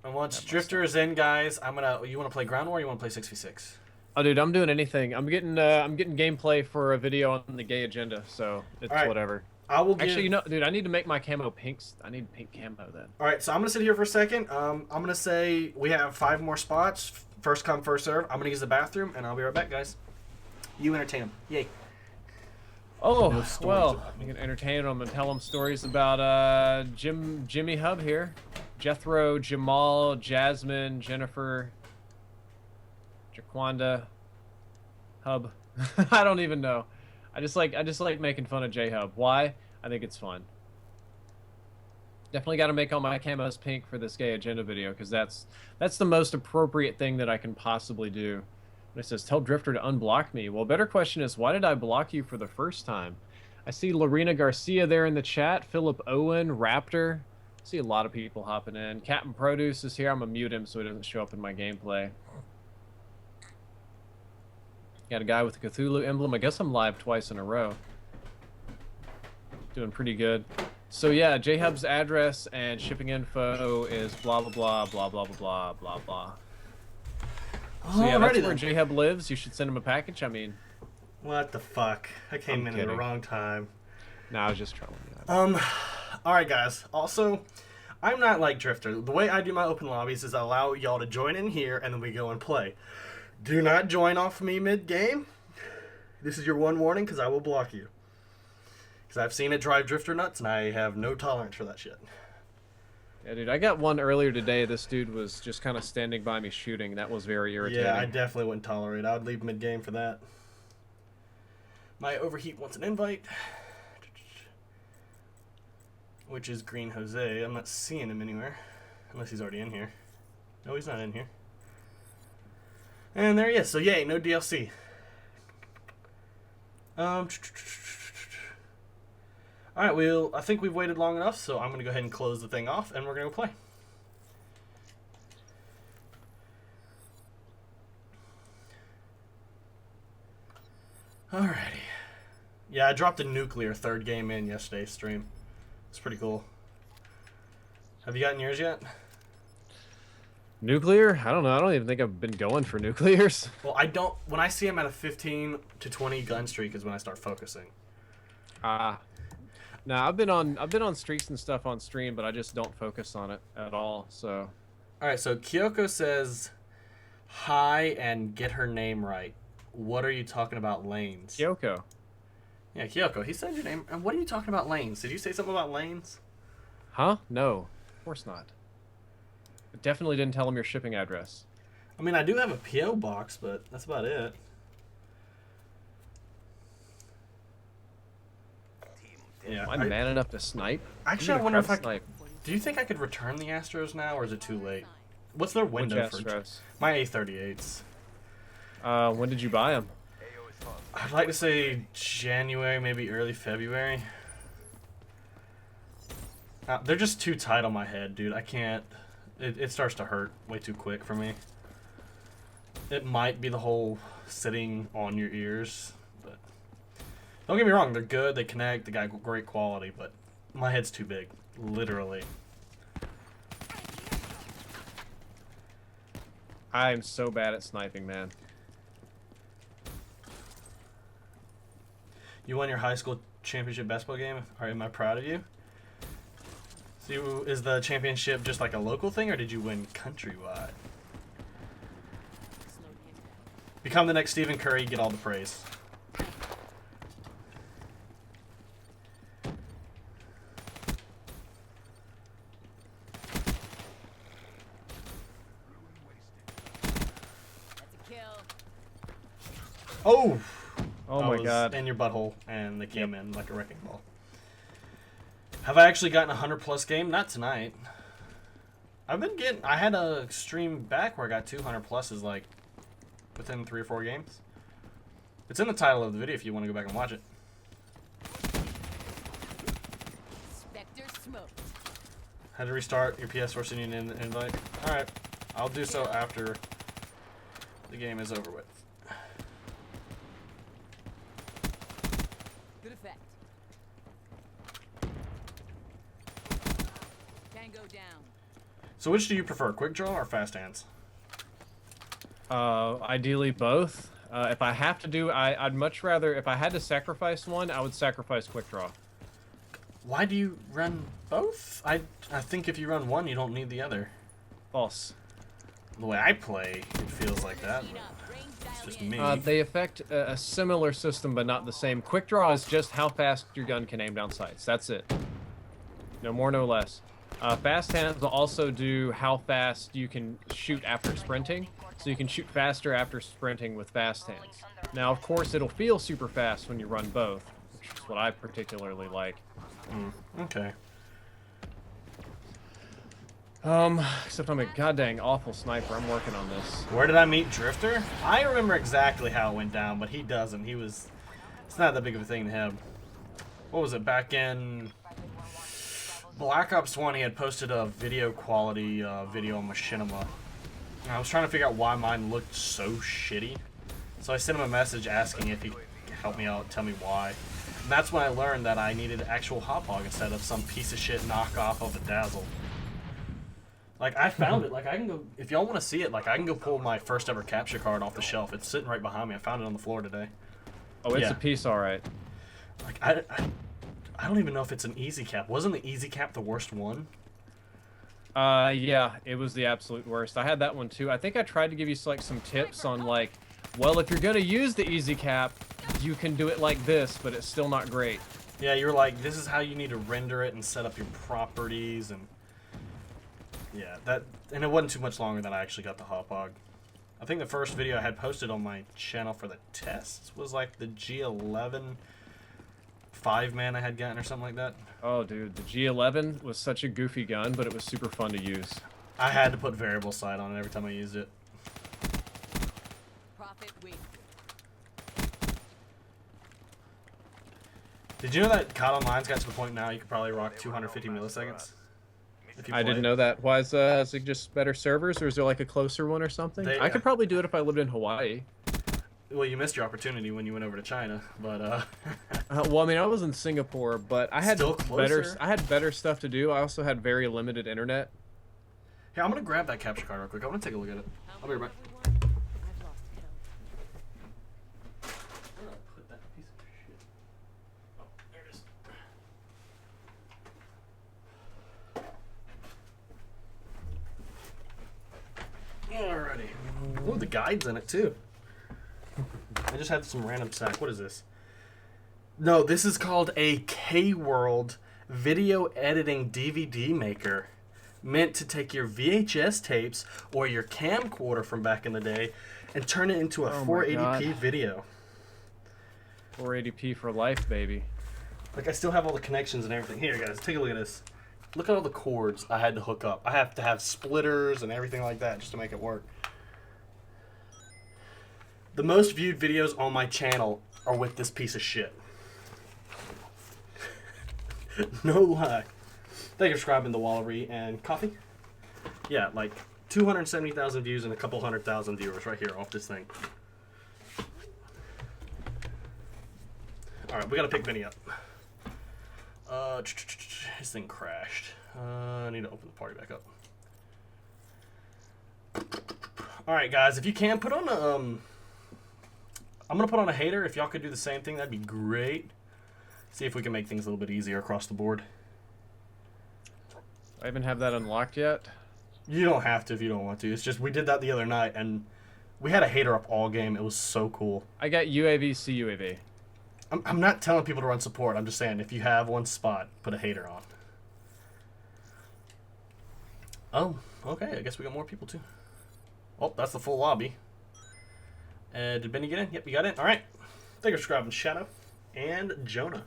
And once Drifter is in, guys, you want to play Ground War or you want to play 6v6?
Oh, dude, I'm doing anything. I'm getting gameplay for a video on the gay agenda, so it's
All right.
whatever.
I will give...
Actually, dude, I need to make my camo pinks. I need pink camo then.
All right, so I'm going to sit here for a second. I'm going to say we have 5 more spots. First come, first serve. I'm going to use the bathroom, and I'll be right back, guys. You entertain them. Yay.
Oh,
No stories
well,
about me.
you can entertain them and tell them stories about Jimmy Hub here. Jethro, Jamal, Jasmine, Jennifer, Jaquanda, Hub. I don't even know. I just like making fun of J-Hub. Why? I think it's fun. Definitely got to make all my camos pink for this gay agenda video, because that's the most appropriate thing that I can possibly do. And it says, tell Drifter to unblock me. Well, better question is, why did I block you for the first time? I see Lorena Garcia there in the chat, Philip Owen, Raptor. I see a lot of people hopping in. Captain Produce is here. I'm going to mute him so he doesn't show up in my gameplay. Got a guy with a Cthulhu emblem. I guess I'm live twice in a row. Doing pretty good. So yeah, J-Hub's address and shipping info is blah blah blah blah blah blah blah blah. So yeah, that's where J-Hub lives. You should send him a package. I mean,
What the fuck? I came in at the
kidding.
wrong time.
no, I was just trolling you.
Alright, guys. Also, I'm not like Drifter. The way I do my open lobbies is I allow y'all to join in here, and then we go and play. Do not join off me mid-game. This is your one warning, because I will block you. Because I've seen it drive Drifter nuts, and I have no tolerance for that shit.
Yeah, dude, I got one earlier today. This dude was just kind of standing by me shooting. That was very irritating.
Yeah, I definitely wouldn't tolerate it. I would leave mid-game for that. My Overheat wants an invite. Which is Green Jose. I'm not seeing him anywhere. Unless he's already in here. No, he's not in here. And there he is. So yay, no DLC. Alright, I think we've waited long enough, so I'm going to go ahead and close the thing off, and we're going to play. Alrighty. Yeah, I dropped a nuclear third game in yesterday's stream. It's pretty cool. Have you gotten yours yet?
Nuclear? I don't know. I don't even think I've been going for nuclears.
Well, I don't. When I see him at a 15 to 20 gun streak is when I start focusing.
No, I've been on streaks and stuff on stream, but I just don't focus on it at all. So.
All right. So Kyoko says, "Hi and get her name right." What are you talking about, lanes?
Kyoko.
Yeah, Kyoko. He said your name. And what are you talking about, lanes? Did you say something about lanes?
Huh? No, of course not. I definitely didn't tell him your shipping address.
I mean, I do have a PO box, but that's about it. Yeah.
Am I man enough to snipe?
Actually, I wonder if I could,
snipe.
do you think I could return the Astros now, or is it too late? What's their
Which
window for
Astros?
my A38s?
When did you buy them?
I'd like to say January, maybe early February. They're just too tight on my head, dude. I can't. It starts to hurt way too quick for me. It might be the whole sitting on your ears, but don't get me wrong. They're good. They connect. They got great quality, but my head's too big, literally.
I am so bad at sniping, man.
You won your high school championship basketball game. Am I proud of you? So is the championship just like a local thing, or did you win countrywide? Become the next Stephen Curry, get all the praise.
That's a kill.
Oh!
Oh
I
my
was
god.
in your butthole, and they came in like a wrecking ball. Have I actually gotten a 100+ game? Not tonight. I've been getting. I had a stream back where I got 200+s like within 3 or 4 games. It's in the title of the video if you want to go back and watch it.
Spectre smoked.
Had to restart your PS4 sending an invite. All right, I'll do so after the game is over with.
Good effect. Tango down.
So which do you prefer, quick draw or fast hands?
Ideally both. If I have to do, I'd much rather, if I had to sacrifice one, I would sacrifice quick draw.
Why do you run both? I think if you run one, you don't need the other.
False.
The way I play, it feels like that, but
Range
it's
dialed
just
in.
me.
They affect a similar system, but not the same. Quick draw is just how fast your gun can aim down sights. That's it. No more, no less. Fast hands will also do how fast you can shoot after sprinting. So you can shoot faster after sprinting with fast hands. Now, of course, it'll feel super fast when you run both, which is what I particularly like.
Okay.
Except I'm a goddamn awful sniper. I'm working on this.
Where did I meet Drifter? I remember exactly how it went down, but he doesn't. It's not that big of a thing to him. What was it, back in Black Ops 1, he had posted a video quality video on Machinima. And I was trying to figure out why mine looked so shitty. So I sent him a message asking if he could help me out, tell me why. And that's when I learned that I needed actual Hop Hog instead of some piece of shit knockoff of a Dazzle. Like, I found it. Like, I can go, if y'all want to see it, like, I can go pull my first ever capture card off the shelf. It's sitting right behind me. I found it on the floor today.
Oh, it's
Yeah.
a piece, all right.
Like, I don't even know if it's an easy cap. Wasn't the easy cap the worst one?
Yeah, it was the absolute worst. I had that one too. I think I tried to give you like some tips on like, well, if you're gonna use the easy cap, you can do it like this, but it's still not great.
Yeah, you were like, this is how you need to render it and set up your properties, and yeah, and it wasn't too much longer than I actually got the Hop Hog. I think the first video I had posted on my channel for the tests was like the G11 5-man I had gotten or something like that.
Oh, dude, the G11 was such a goofy gun, but it was super fun to use.
I had to put variable sight on it every time I used it.
Profit wasted.
Did you know that COD Online's got to the point now you could probably rock 250 milliseconds? If you
I didn't
play?
know that. Why is it just better servers, or is there like a closer one or something? I could probably do it if I lived in Hawaii.
Well, you missed your opportunity when you went over to China, but
Well, I mean, I was in Singapore, but I had
Still
better.
closer.
I had better stuff to do. I also had very limited internet.
here, I'm gonna grab that capture card real quick. I want to take a look at it. I'll be right back.
I've lost count.
Where did I put that piece of shit? Oh, there it is. Alrighty. Ooh, the guide's in it too. I just had some random sack. What is this? No, this is called a K-World video editing DVD maker. Meant to take your VHS tapes or your camcorder from back in the day and turn it into a
Oh my
480p
God.
video.
480p for life, baby.
Like, I still have all the connections and everything. Here, guys, take a look at this. Look at all the cords I had to hook up. I have to have splitters and everything like that just to make it work. The most viewed videos on my channel are with this piece of shit. No lie. Thank you for subscribing to Wallery and Coffee. Yeah, like 270,000 views and a couple 100,000 viewers right here off this thing. Alright, we gotta pick Vinny up. His thing crashed. I need to open the party back up. Alright, guys, if you can put on a, I'm gonna put on a hater. If y'all could do the same thing, that'd be great. See if we can make things a little bit easier across the board.
I even have that unlocked yet.
You don't have to if you don't want to. It's just we did that the other night, and we had a hater up all game. It was so cool.
I got UAV, CUAV.
I'm not telling people to run support. I'm just saying if you have one spot, put a hater on. Oh, okay. I guess we got more people too. Oh, that's the full lobby. Did Benny get in? Yep, you got in. All right. Thank you for subscribing, Shadow and Jonah.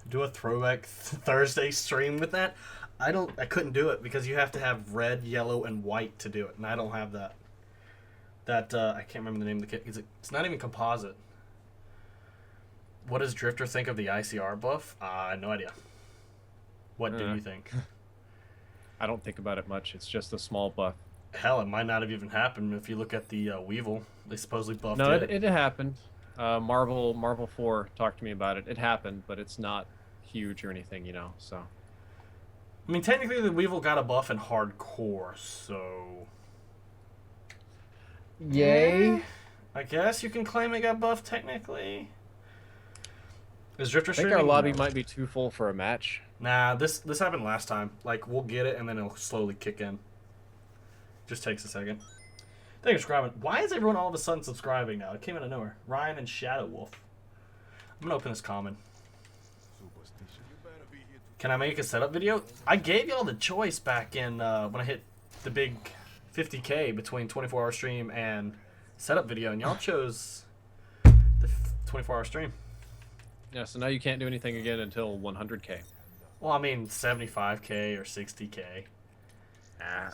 Do a throwback Thursday stream with that. I couldn't do it because you have to have red, yellow, and white to do it, and I don't have that. I can't remember the name of the kit. It's not even composite. What does Drifter think of the ICR buff? No idea. What do you think?
I don't think about it much. It's just a small buff.
Hell, it might not have even happened if you look at the Weevil. They supposedly buffed
No,
it.
it happened. Marvel 4 talked to me about it. It happened, but it's not huge or anything, you know. So.
I mean, technically, the Weevil got a buff in hardcore, so.
Yay!
I guess you can claim it got buffed technically. Is Drifter
I think
streaming?
our lobby
No.
might be too full for a match.
Nah, this happened last time. Like, we'll get it and then it'll slowly kick in. Just takes a second. Thank you for subscribing. Why is everyone all of a sudden subscribing now? It came out of nowhere. Ryan and Shadow Wolf. I'm gonna open this common. Can I make a setup video? I gave y'all the choice back in when I hit the big 50K between 24-hour stream and setup video, and y'all chose the 24-hour stream.
Yeah, so now you can't do anything again until 100K.
Well, I mean 75K or 60K.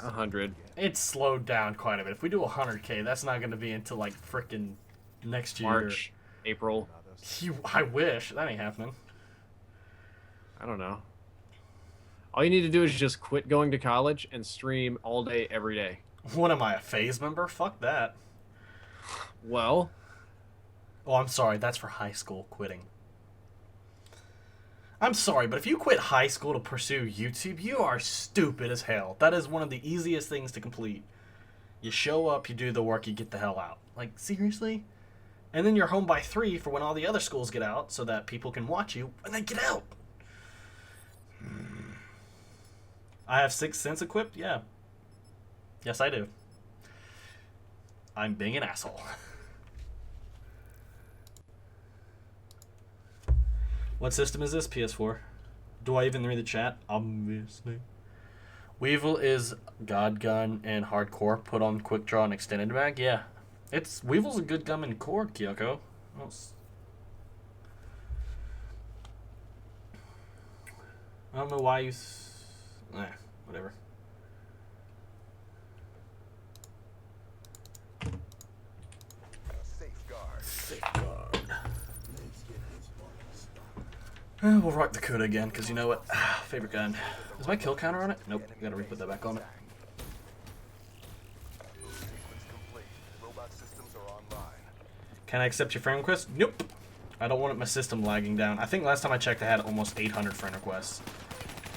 100.
It's slowed down quite a bit. If we do 100K, that's not going to be until like frickin' next year.
March, April.
I wish. That ain't happening.
I don't know. All you need to do is just quit going to college and stream all day, every day.
What am I, a phase member? Fuck that.
Well,
Oh, I'm sorry. That's for high school quitting. I'm sorry, but if you quit high school to pursue YouTube, you are stupid as hell. That is one of the easiest things to complete. You show up, you do the work, you get the hell out. Like, seriously? And then you're home by 3 for when all the other schools get out so that people can watch you when they get out. I have 6th Sense equipped? Yeah. Yes, I do. I'm being an asshole. What system is this? PS4. Do I even read the chat? Obviously. Weevil is God Gun and Hardcore. Put on Quick Draw and Extended Mag. Yeah. Weevil's a good gun in core, Kyoko. I don't know why you... whatever.
Safeguard.
Safeguard. We'll rock the Kuda again, because you know what? Favorite gun. Is my kill counter on it? Nope. Gotta re-put that back on it.
Sequence complete. Robot
Can I accept your friend request? Nope. I don't want my system lagging down. I think last time I checked I had almost 800 friend requests.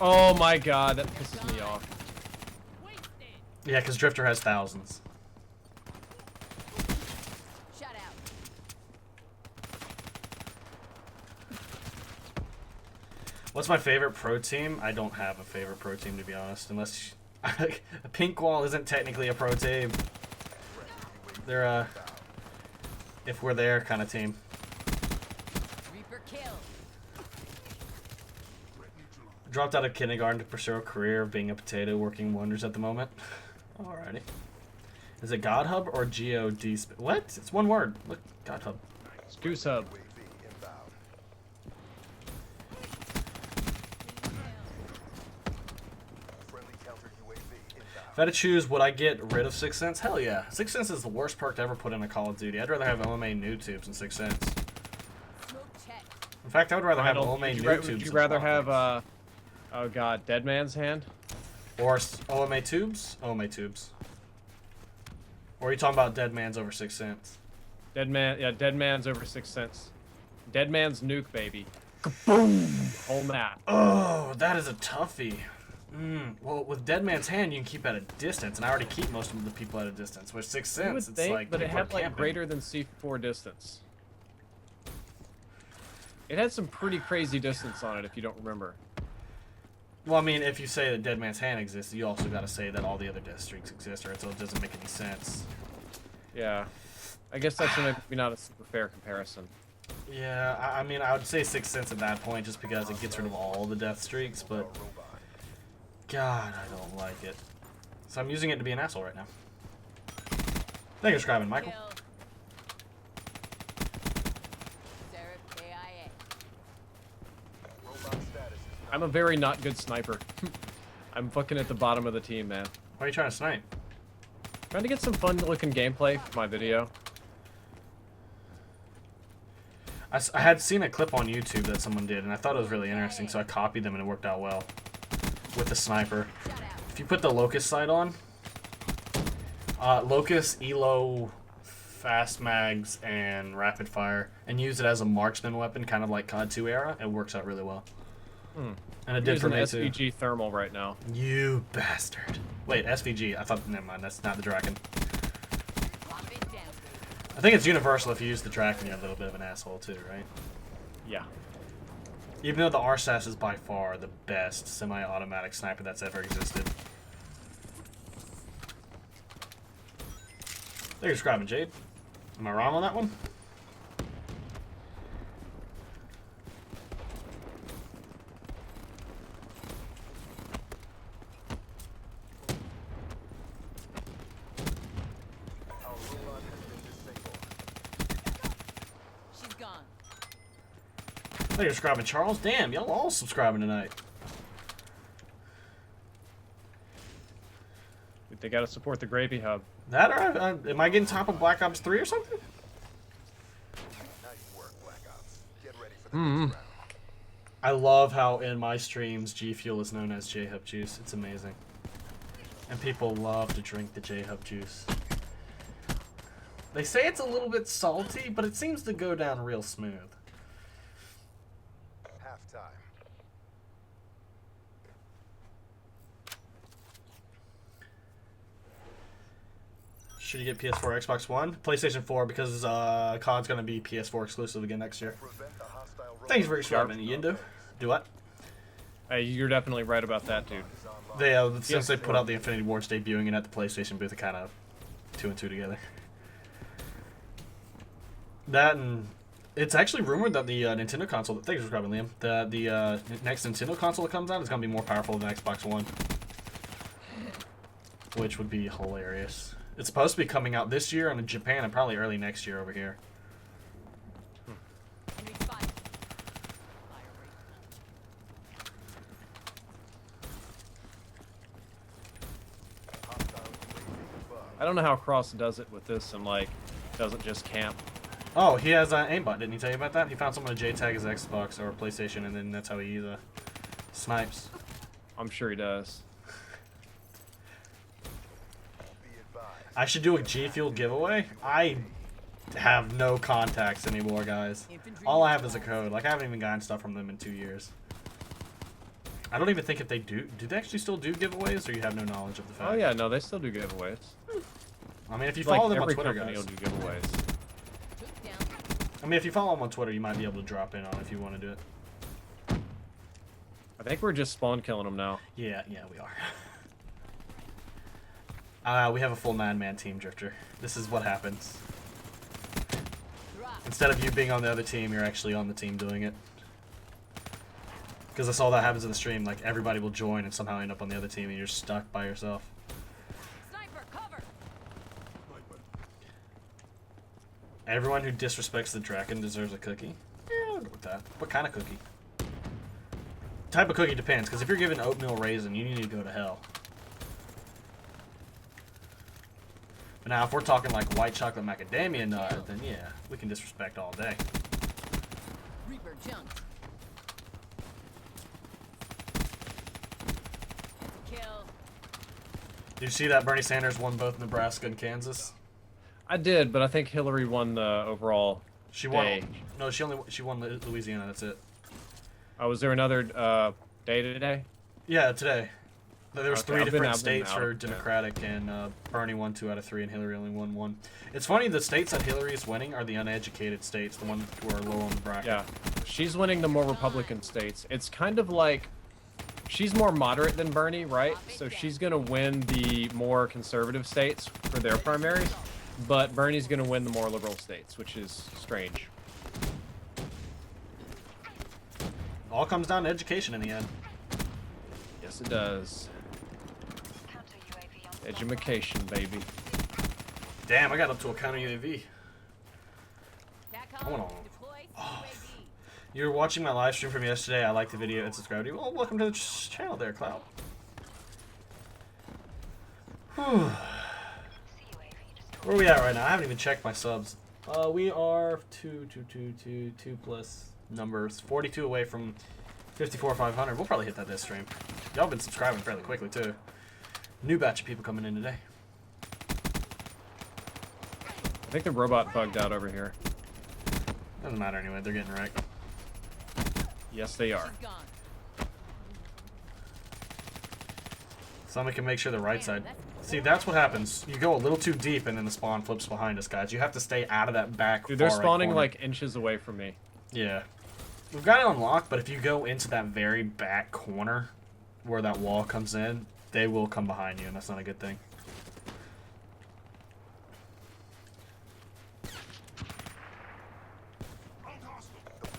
Oh my god, that pisses me off.
Yeah, because Drifter has thousands.
Shut out.
What's my favorite pro team? I don't have a favorite pro team, to be honest. Unless... Pink Wall isn't technically a pro team. They're a... if we're there kind of team.
Reaper kill.
Dropped out of kindergarten to pursue a career of being a potato, working wonders at the moment. Alrighty. Is it God Hub or GOD? What? It's one word. Look, God Hub.
It's Goose Hub.
UAV inbound. Friendly counter UAV inbound.
If I had to choose, would I get rid of Sixth Sense? Hell yeah. Sixth Sense is the worst perk to ever put in a Call of Duty. I'd rather have OMA noob tubes than Sixth Sense.
Smoke check.
In fact, I would rather have
Randall,
OMA
would you,
noob tubes.
would you
than
rather
Spawn
have,
Rings.
oh god, Dead Man's Hand?
Or OMA tubes? OMA tubes. Or are you talking about Dead Man's over Sixth Sense?
Dead Man, yeah, Dead Man's over 6 cents. Dead Man's nuke, baby. Kaboom! Whole map.
Oh, that is a toughie. Well, with Dead Man's Hand, you can keep at a distance, and I already keep most of the people at a distance. With Sixth
You would
Sense, it's
think,
like
but it
people are
had like
camping.
greater than C4 distance. It had some pretty crazy distance on it, if you don't remember.
Well, I mean, if you say that Dead Man's Hand exists, you also got to say that all the other death streaks exist, or else it doesn't make any sense.
Yeah. I guess that's maybe not a super fair comparison.
Yeah, I mean, I would say Sixth Sense at that point, just because it gets rid of all the death streaks, but God, I don't like it. So I'm using it to be an asshole right now. Thank you for subscribing, Michael.
Kill. Seraph KIA.
Robot status is
I'm a very not good sniper. I'm fucking at the bottom of the team, man.
Why are you trying to snipe?
Trying to get some fun looking gameplay for my video.
I had seen a clip on YouTube that someone did, and I thought it was really interesting, so I copied them, and it worked out well. With the sniper.
Shut out.
If you put the Locust sight on, Locust, Elo, Fast Mags, and Rapid Fire, and use it as a marksman weapon, kind of like COD 2 era, it works out really well. And it
I'm
did for
using
me too.
SVG thermal right now.
You bastard. Wait, SVG. I thought, never mind, that's not the Draken.
Pop it down, baby.
I think it's universal if you use the Draken, you're a little bit of an asshole too, right?
Yeah.
Even though the RSAS is by far the best semi-automatic sniper that's ever existed. Thank you for subscribing, Jade. Am I wrong on that one?
our robot has been disabled.
She's gone.
Thank you for subscribing, Charles. Damn, y'all all subscribing tonight.
They gotta support the Gravy Hub.
That or am I getting top of Black Ops 3 or something?
Nice work, Black Ops. Get ready for the next round.
I love how in my streams G Fuel is known as J Hub Juice. It's amazing. And people love to drink the J Hub Juice. They say it's a little bit salty, but it seems to go down real smooth.
Halftime.
Should you get PS4 or Xbox One? PlayStation 4 because COD's going to be PS4 exclusive again next year.
Prevent the hostile robot.
Thanks for subscribing, Yindo. Do what?
Hey, you're definitely right about that, dude.
is online.
They since they put out the Infinity Ward's debuting it at the PlayStation booth, it kind of 2 and 2 together. That and it's actually rumored that the Nintendo console. Thanks for subscribing, Liam. The next Nintendo console that comes out is going to be more powerful than Xbox One, which would be hilarious. It's supposed to be coming out this year in Japan and probably early next year over here.
Enemy spotted. Fire rate.
Hostile UAV above.
I don't know how Cross does it with this and like doesn't just camp.
Oh, he has an aimbot. Didn't he tell you about that? He found someone to JTAG his Xbox or PlayStation, and then that's how he snipes.
I'm sure he does.
Be advised.
I should do a G Fuel giveaway. I have no contacts anymore, guys. All I have is a code. Like, I haven't even gotten stuff from them in 2 years. I don't even think if they do they actually still do giveaways, or you have no knowledge of the fact?
Oh yeah, no, they still do giveaways.
I mean, if you follow them on
every
Twitter,
company
guys.
will do giveaways.
Took down.
I mean, if you follow them on Twitter, you might be able to drop in on if you want to do it.
I think we're just spawn killing them now.
Yeah, we are. We have a full 9-man team, Drifter. This is what happens.
Drop.
Instead of you being on the other team, you're actually on the team doing it. Because that's all that happens in the stream. Like, everybody will join and somehow end up on the other team, and you're stuck by yourself.
Sniper, cover.
Everyone who disrespects the Draken deserves a cookie. Yeah, I'll go with that. What kind of cookie? Type of cookie depends, because if you're given oatmeal raisin, you need to go to hell. But now, if we're talking like white chocolate macadamia nut, then yeah, we can disrespect all day.
Reaper junked. Kill.
Did you see that Bernie Sanders won both Nebraska and Kansas?
I did, but I think Hillary won the overall.
She won.
Day.
No, she won Louisiana. That's it.
Oh, was there another day today?
Yeah, today. There was
Okay,
3
I've been
different
out,
states
yeah.
for Democratic, and Bernie won 2 out of 3, and Hillary only won 1. It's funny, the states that Hillary is winning are the uneducated states, the ones who are low on the bracket.
Yeah, she's winning the more Republican states. It's kind of like she's more moderate than Bernie, right? So she's gonna win the more conservative states for their primaries, but Bernie's gonna win the more liberal states, which is strange.
All comes down to education in the end.
Yes, it does.
Counter UAV on standby.
Education, baby.
Damn, I got up to a counter UAV.
Tac
I wanna-
on. Deploy UAV.
You're watching my live stream from yesterday. I liked the video and subscribed to you. Well, welcome to the channel there, Cloud. Whew.
CUAV destroyed.
Where are we at right now? I haven't even checked my subs. We are 2 plus numbers. 42 away from 54,500. We'll probably hit that this stream. Y'all been subscribing fairly quickly, too. New batch of people coming in today.
I think the robot bugged out over here.
Doesn't matter anyway. They're getting wrecked.
Yes, they are.
She's gone.
Somebody can make sure the right side. See, that's what happens. You go a little too deep, and then the spawn flips behind us, guys. You have to stay out of that back.
Dude, they're
far right
spawning
corner.
like inches away from me.
Yeah. We've got it unlocked, but if you go into that very back corner where that wall comes in, they will come behind you, and that's not a good thing.
The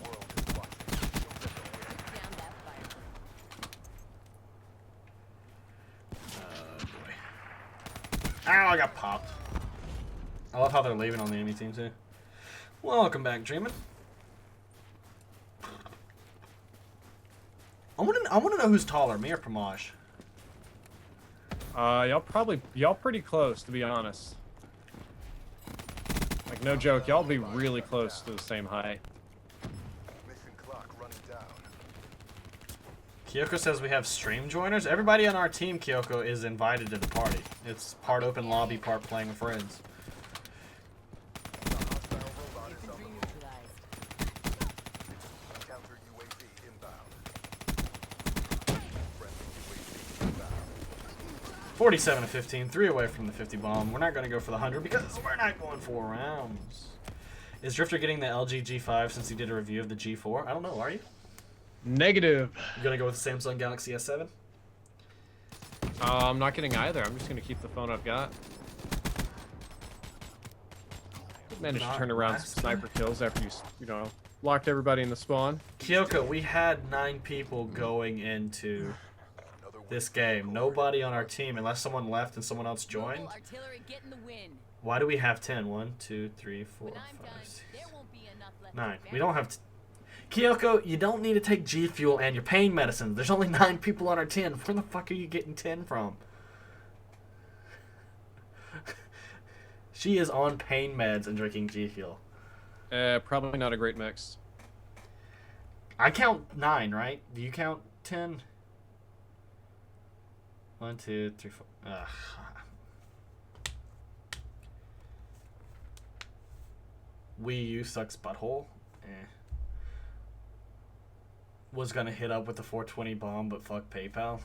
world is watching. Show them the way.
Took down that fire.
Boy. Ow, I got popped. I love how they're leaving on the enemy team, too. Welcome back, Dreamin'. I want to know who's taller, me or Pramaj.
Y'all pretty close, to be honest. Like, no joke, y'all be really close to the same height.
Mission clock running down.
Kyoko says we have stream joiners. Everybody on our team, Kyoko, is invited to the party. It's part open lobby, part playing with friends.
The hostile robot is on
Infantry
the
neutralized.
move. Counter UAV inbound. Friendly UAV inbound.
47 to 15, 3 away from the 50 bomb. We're not going to go for the 100 because we're not going 4 rounds. Is Drifter getting the LG G5 since he did a review of the G4? I don't know, are you?
Negative.
You going to go with the Samsung Galaxy S7?
I'm not getting either. I'm just gonna keep the phone I've got. Managed to
Not
turn around
last
some sniper kills after you know, locked everybody in the spawn.
Kyoko, we had 9 people going into
Another win.
this game. Nobody on our team, unless someone left and someone else joined.
Mobile artillery getting the win.
Why do we have 10? 1, 2, 3, 4,
When I'm
5,
done,
6,
there won't be enough left.
9.
to
We don't have... Kyoko, you don't need to take G Fuel and your pain medicine. There's only 9 people on our 10. Where the fuck are you getting 10 from? She is on pain meds and drinking G Fuel.
Probably not a great mix.
I count 9, right? Do you count 10? 1, 2, 3, 4. Ugh. Wii U sucks butthole. Was gonna hit up with the 420 bomb, but fuck PayPal.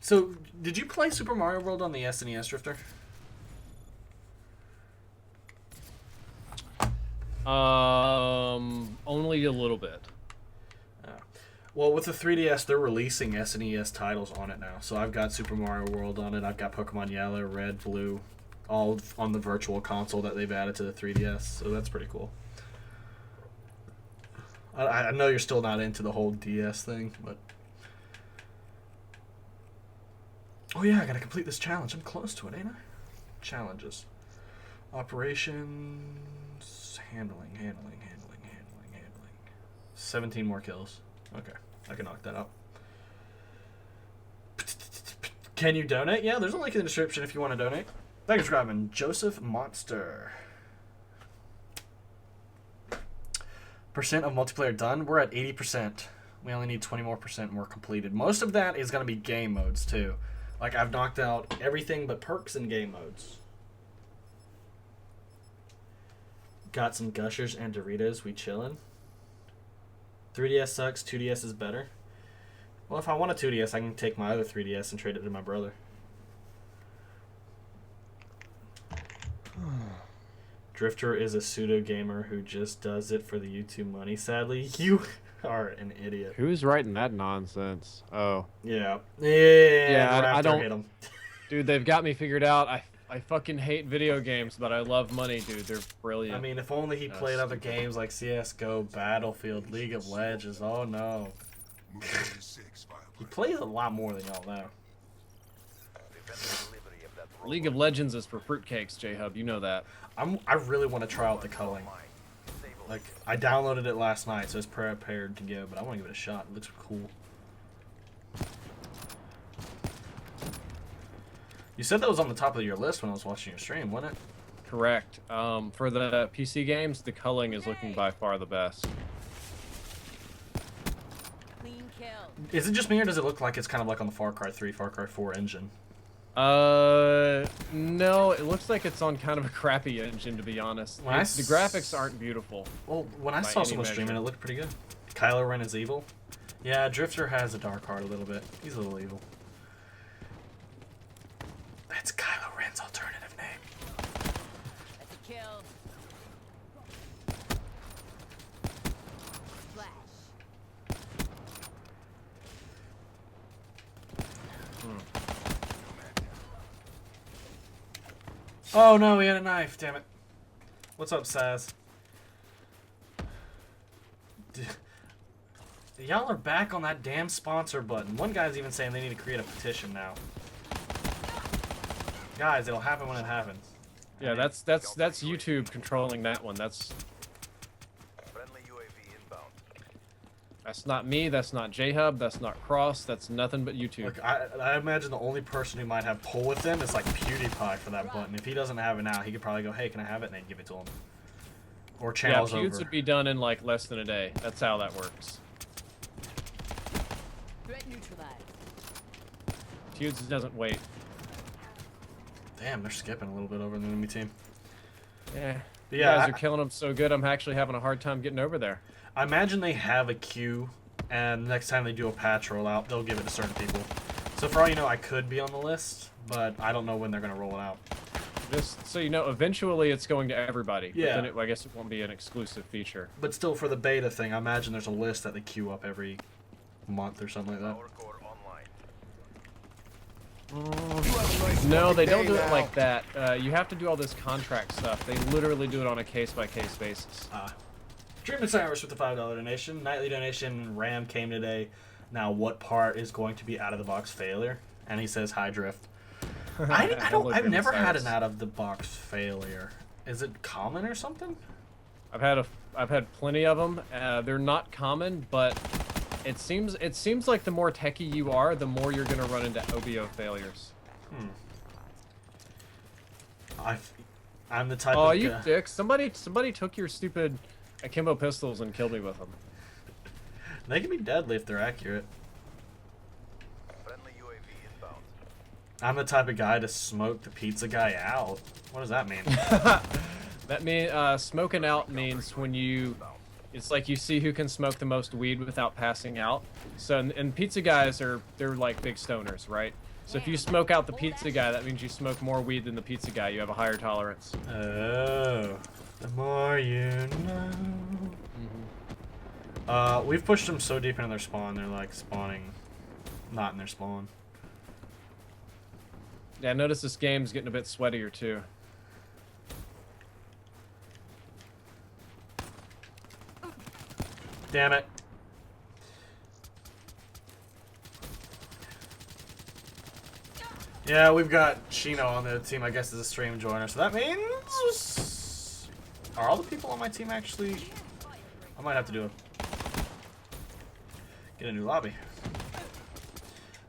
So, did you play Super Mario World on the SNES, Drifter?
Only a little bit.
Well, with the 3DS, they're releasing SNES titles on it now. So I've got Super Mario World on it. I've got Pokemon Yellow, Red, Blue, all on the virtual console that they've added to the 3DS. So that's pretty cool. I know you're still not into the whole DS thing, but... Oh yeah, I gotta complete this challenge. I'm close to it, ain't I? Challenges. Operations... Handling. 17 more kills. Okay, I can knock that out. Can you donate? Yeah, there's a link in the description if you want to donate. Thanks for grabbing Joseph Monster. Percent of multiplayer done. We're at 80%. We only need 20 more percent more completed. Most of that is going to be game modes too. Like I've knocked out everything but perks and game modes. Got some Gushers and Doritos. We chillin'. 3DS sucks. 2DS is better. Well, if I want a 2DS, I can take my other 3DS and trade it to my brother. Drifter is a pseudo gamer who just does it for the YouTube money. Sadly, you are an idiot.
Who's writing that nonsense? Oh.
Yeah.
I don't.
Hate 'em.
Dude, they've got me figured out. I fucking hate video games, but I love money, dude. They're brilliant.
I mean, if only he played other games like CS:GO, Battlefield, League of Legends. Oh no. He plays a lot more than y'all know.
League of Legends is for fruitcakes, J-Hub. You know that.
I really want to try out the culling. Like, I downloaded it last night, so it's prepared to go, but I want to give it a shot. It looks cool. You said that was on the top of your list when I was watching your stream, wasn't it?
Correct. For the PC games, the culling is looking by far the best.
Clean kill.
Is it just me, or does it look like it's kind of like on the Far Cry 3, Far Cry 4 engine?
No, it looks like it's on kind of a crappy engine, to be honest. The graphics aren't beautiful.
Well, when I saw someone streaming, it looked pretty good. Kylo Ren is evil. Yeah, Drifter has a dark heart a little bit. He's a little evil. That's Kylo Ren's alternative name.
That's a kill. Flash.
Oh no, he had a knife, damn it. What's up, Saz? Y'all are back on that damn sponsor button. One guy's even saying they need to create a petition now. Guys, it'll happen when it happens.
Yeah, that's YouTube controlling that one. That's not me, that's not J-Hub, that's not Cross, that's nothing but YouTube.
Look, I imagine the only person who might have pull with him is like PewDiePie for that button. If he doesn't have it now, he could probably go, hey, can I have it? And they'd give it to him. Or channels over.
Yeah, Pewds would be done in like less than a day. That's how that works.
Threat neutralized.
Pewds doesn't wait.
Damn, they're skipping a little bit over the enemy team.
Yeah.
But
You
yeah,
guys are killing them so good, I'm actually having a hard time getting over there.
I imagine they have a queue, and next time they do a patch rollout, they'll give it to certain people. So for all you know, I could be on the list, but I don't know when they're going to roll it out.
Just so you know, eventually it's going to everybody.
Yeah.
But then I guess it won't be an exclusive feature.
But still, for the beta thing, I imagine there's a list that they queue up every month or something like that.
No, they don't do it like that. You have to do all this contract stuff. They literally do it on a case-by-case basis.
Treatment Cyrus with the $5 donation. Nightly donation. Ram came today. Now, what part is going to be out-of-the-box failure? And he says, hi, Drift. I've never had an out-of-the-box failure. Is it common or something?
I've had plenty of them. They're not common, but it seems like the more techie you are, the more you're gonna run into OBO failures.
I'm the type of
Oh, you dick! Somebody took your stupid akimbo pistols and killed me with them.
They can be deadly if they're accurate. I'm the type of guy to smoke the pizza guy out. What does that mean?
That mean smoking out means when you, it's like you see who can smoke the most weed without passing out. So and pizza guys they're like big stoners, right? So if you smoke out the pizza guy, that means you smoke more weed than the pizza guy. You have a higher tolerance.
Oh, the more you know. We've pushed them so deep into their spawn, they're like spawning not in their spawn.
Yeah, notice this game's getting a bit sweatier too.
Damn it. Yeah, we've got Chino on the team, I guess, as a stream joiner. So that means... Are all the people on my team actually... I might have to do a... Get a new lobby.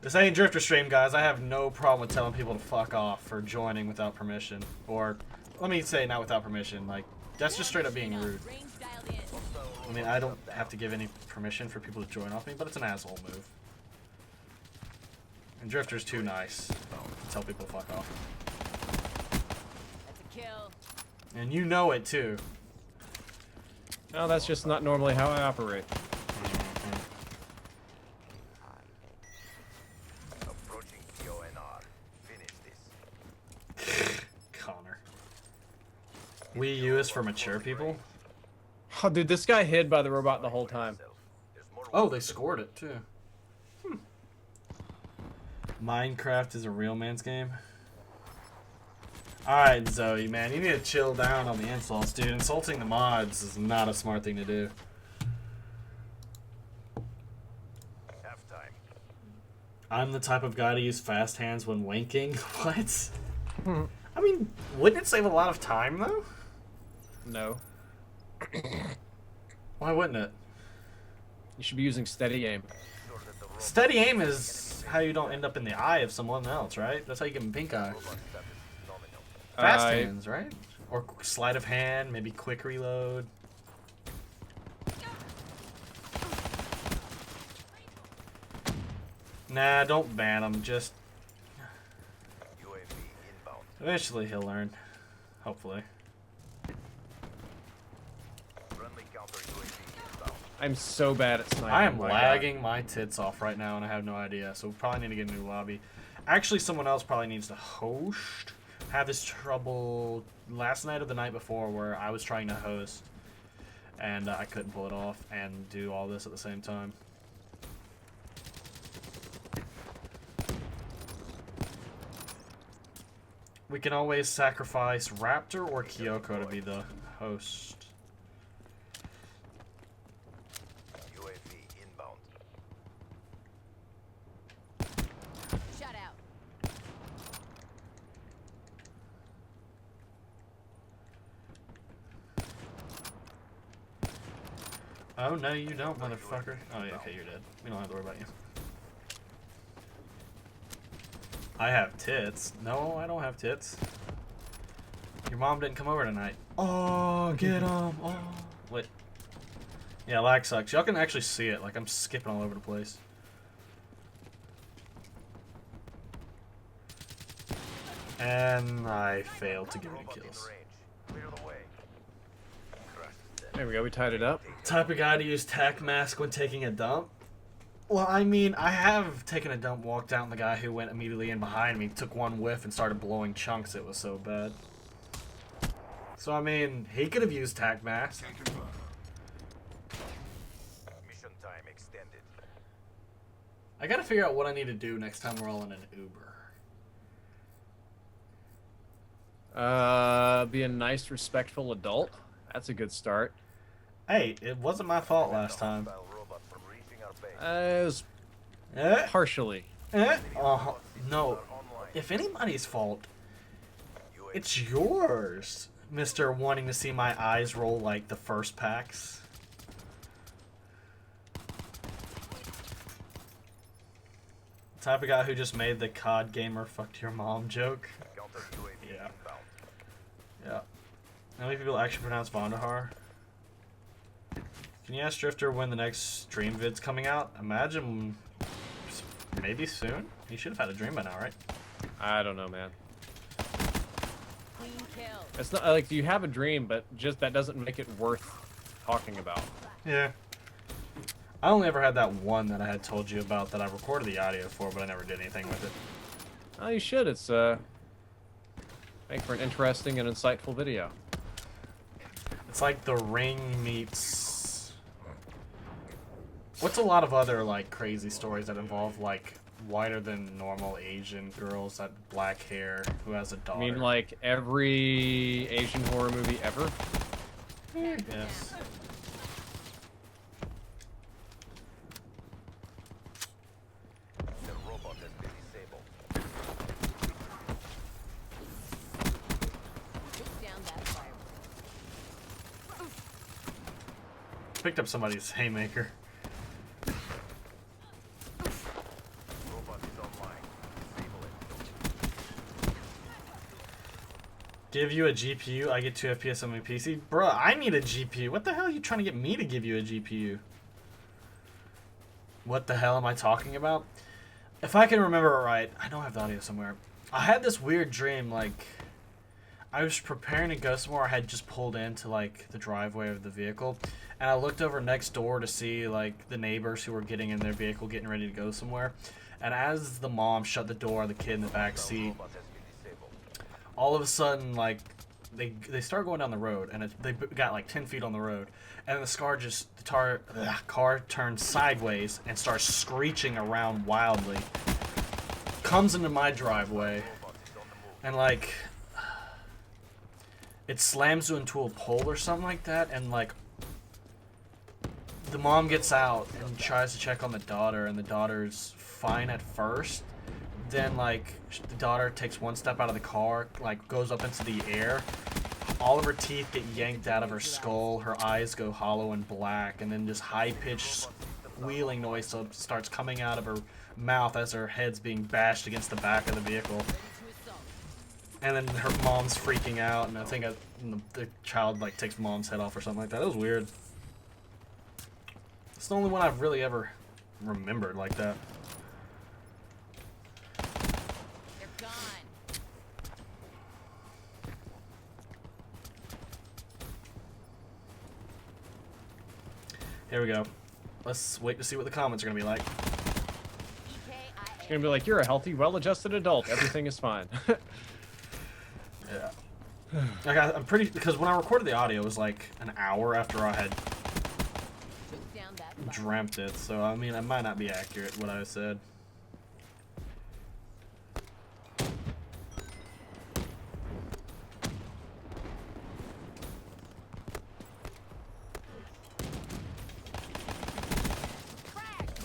This ain't Drifter stream, guys. I have no problem with telling people to fuck off for joining without permission. Or, let me say not without permission. Like, that's just straight up being rude.
Range dialed in.
I mean, I don't have to give any permission for people to join off me, but it's an asshole move. And Drifter's too nice to tell people to fuck off.
That's a kill.
And you know it, too.
No, that's just not normally how I operate.
Approaching PONR. Finish this.
Connor. Wii U is for mature people?
Oh, dude, this guy hid by the robot the whole time.
There's more
Oh, they scored it, too. Minecraft is a real man's game. Alright, Zoe, man, you need to chill down on the insults, dude. Insulting the mods is not a smart thing to do.
halftime.
I'm the type of guy to use fast hands when winking. What? I mean, wouldn't it save a lot of time, though?
No.
Why wouldn't it?
You should be using steady aim.
Sure that the robot
Steady aim is how you don't end up in the eye of someone else, right? That's how you give them pink eye.
stuff is nominal.
Fast
I-
hands, right? Or sleight of hand, maybe quick reload. Nah, don't ban him. Just
UAV inbound.
eventually he'll learn. Hopefully.
Friendly counter UAV inbound.
I'm so bad at sniping.
I am
my God.
lagging my tits off right now and I have no idea. So we probably need to get a new lobby. Actually, someone else probably needs to host. I had this trouble last night or the night before where I was trying to host and I couldn't pull it off and do all this at the same time. We can always sacrifice Raptor or Kyoko to be the host.
UAV inbound.
Shut out.
Oh, no, you don't, motherfucker. Oh, yeah, okay, you're dead. We don't have to worry about you. I have tits. No, I don't have tits. Your mom didn't come over tonight. Oh, get 'em. Oh. Wait. Yeah, lag sucks. Y'all can actually see it. Like, I'm skipping all over the place. And I failed to get any
Robot in
kills.
range. Clear the way. Crash is dead.
There we go. We tied it up.
Type of guy to use tac mask when taking a dump? Well, I mean, I have taken a dump, walked out, and the guy who went immediately in behind me took one whiff and started blowing chunks. It was so bad. So, I mean, he could have used tac mask.
Mission time extended.
I gotta figure out what I need to do next time we're all in an Uber.
Be a nice, respectful adult. That's a good start.
Hey, it wasn't my fault last
The
time.
hostile robot from reaching our base.
It was
Eh?
partially.
Eh? No.
Are online.
If anybody's fault,
UAV
it's yours, Mr. Wanting to see my eyes roll like the first packs. Type of guy who just made the COD gamer fucked your mom joke.
counter UAV
Yeah.
inbound.
Yeah. How many people actually pronounce Vandahar? Can you ask Drifter when the next stream vid's coming out? Imagine maybe soon? He should have had a dream by now, right?
I don't know, man.
Clean kill.
It's not like you have a dream, but just that doesn't make it worth talking about.
Yeah. I only ever had that one that I had told you about that I recorded the audio for, but I never did anything with it.
Oh, you should. It's make for an interesting and insightful video.
It's like The Ring meets... What's a lot of other, like, crazy stories that involve, like, whiter than normal Asian girls that black hair who has a daughter?
I mean, like every Asian horror movie ever.
Yes.
The robot has been disabled.
Take down that fire.
Picked up somebody's haymaker.
Robot is online. Disable it.
Give you a GPU, I get 2 FPS on my PC. Bruh, I need a GPU. What the hell are you trying to get me to give you a GPU? What the hell am I talking about? If I can remember it right, I don't have the audio somewhere. I had this weird dream, like, I was preparing to go somewhere. I had just pulled into, like, the driveway of the vehicle, and I looked over next door to see, like, the neighbors who were getting in their vehicle, getting ready to go somewhere. And as the mom shut the door, the kid in the back seat,
Robot has been disabled.
all of a sudden, like, they start going down the road, and they got like 10 feet on the road, and the car turns sideways and starts screeching around wildly. Comes into my driveway,
Robot is on the move.
and like, it slams into a pole or something like that, and like, the mom gets out and tries to check on the daughter, and the daughter's fine at first. Then, like, the daughter takes one step out of the car, like, goes up into the air. All of her teeth get yanked out of her skull. Her eyes go hollow and black. And then this high-pitched squealing noise starts coming out of her mouth as her head's being bashed against the back of the vehicle.
Ready to assault.
And then her mom's freaking out, and I think the child, like, takes mom's head off or something like that. It was weird. It's the only one I've really ever remembered like that.
They're gone.
Here we go. Let's wait to see what the comments are going to be like.
It's gonna be like, you're a healthy, well-adjusted adult. Everything is fine.
Yeah. Like, I'm pretty... Because when I recorded the audio, it was like an hour after I had
Took down that fire.
dreamt it. So, I mean, it might not be accurate, what I said.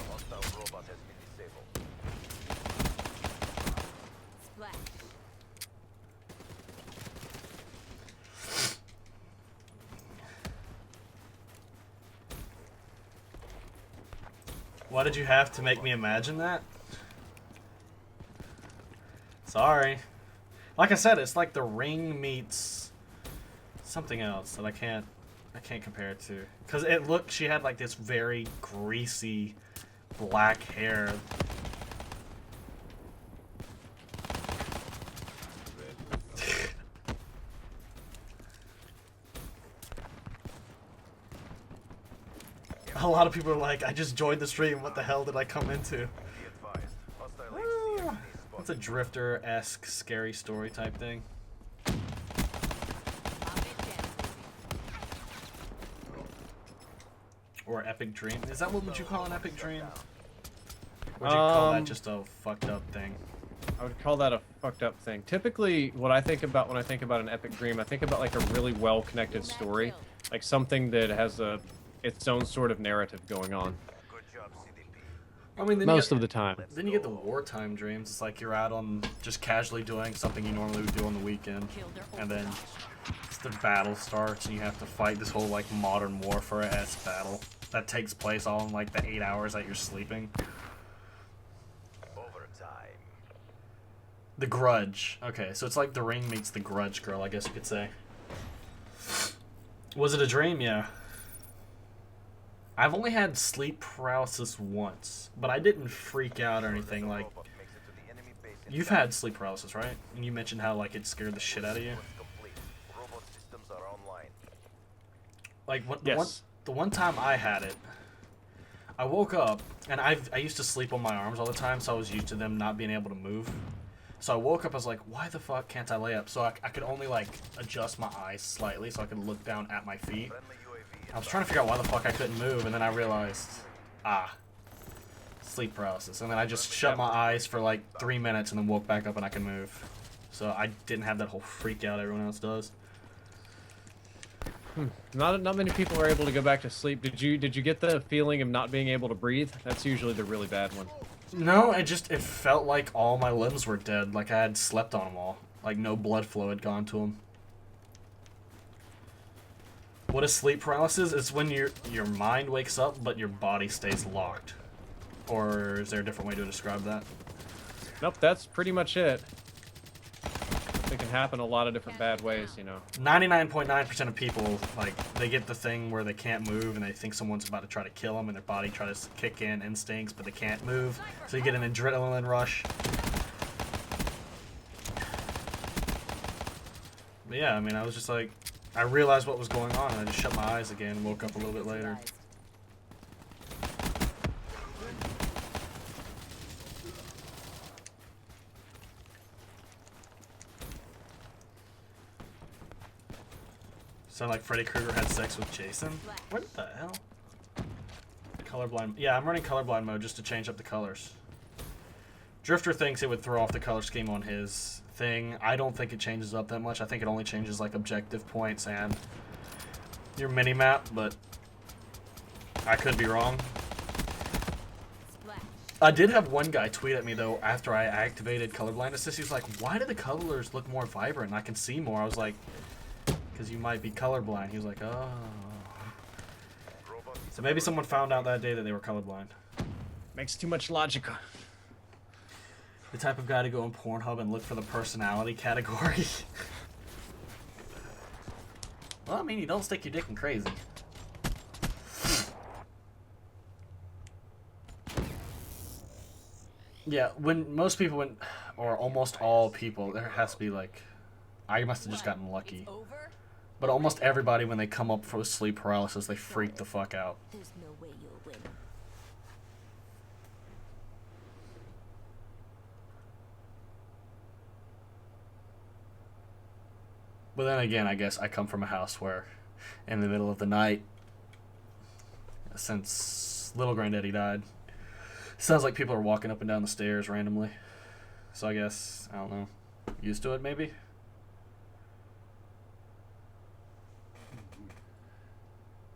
Hostile robot has been disabled.
Splash.
Why did you have to make me imagine that? Sorry. Like I said, it's like The Ring meets something else that I can't compare it to. Cause she had like this very greasy black hair. A lot of people are like, I just joined the stream, what the hell did I come into?
Be advised. Hostile HCXD spotted.
It's a Drifter-esque scary story type thing.
Pop it down.
Or epic dream. Is that what would you call an epic dream? Or would you call that just a fucked up thing?
I would call that a fucked up thing. Typically, what I think about when I think about an epic dream, I think about like a really well-connected story, like something that has its own sort of narrative going on.
Good job, CDP.
I mean, then
Most of the time.
Then you get the wartime dreams. It's like you're out on just casually doing something you normally would do on the weekend,
Killed their
and then
ultimate.
the battle starts, and you have to fight this whole like modern warfare-esque battle that takes place all in like the 8 hours that you're sleeping.
Overtime.
The Grudge. Okay, so it's like The Ring meets The Grudge Girl, I guess you could say. Was it a dream? Yeah. I've only had sleep paralysis once, but I didn't freak out or anything like...
Robot makes it to the enemy base
You've had sleep paralysis, right? And you mentioned how like it scared the shit out of you.
Complete. Robot systems are online.
Like
Yes.
the one time I had it, I woke up and I used to sleep on my arms all the time, so I was used to them not being able to move. So I woke up, I was like, why the fuck can't I lay up? So I could only like adjust my eyes slightly so I could look down at my feet.
Friendly UAV
I was trying to figure out why the fuck I couldn't move, and then I realized, sleep paralysis. And then I just shut my eyes for like 3 minutes and then woke back up and I can move. So I didn't have that whole freak out everyone else does.
Not many people are able to go back to sleep. Did you get the feeling of not being able to breathe? That's usually the really bad one.
No, it felt like all my limbs were dead, like I had slept on them all. Like no blood flow had gone to them. What is sleep paralysis? It's when your mind wakes up, but your body stays locked. Or is there a different way to describe that?
Nope, that's pretty much it. It can happen a lot of different bad ways, you know.
99.9% of people, like, they get the thing where they can't move and they think someone's about to try to kill them and their body tries to kick in instincts, but they can't move. So you get an adrenaline rush. But yeah, I mean, I was just like, I realized what was going on and I just shut my eyes again and woke up a little bit later. Sound like Freddy Krueger had sex with Jason? What the hell? Colorblind. Yeah, I'm running colorblind mode just to change up the colors. Drifter thinks it would throw off the color scheme on his thing. I don't think it changes up that much. I think it only changes like objective points and your mini map, but I could be wrong.
Splash.
I did have one guy tweet at me though after I activated colorblind assist. He was like, "Why do the colors look more vibrant? I can see more." I was like, "Because you might be colorblind." He was like, "Oh." So maybe someone found out that day that they were colorblind.
Makes too much logic.
The type of guy to go on Pornhub and look for the personality category. Well, I mean, you don't stick your dick in crazy. Yeah, when most people, or almost all people, there has to be like, I must have just gotten lucky.
It's over?
But almost everybody, when they come up for sleep paralysis, they freak the fuck out.
There's no way you'll win.
But then again, I guess I come from a house where, in the middle of the night, since little granddaddy died, sounds like people are walking up and down the stairs randomly. So I guess, I don't know, used to it maybe?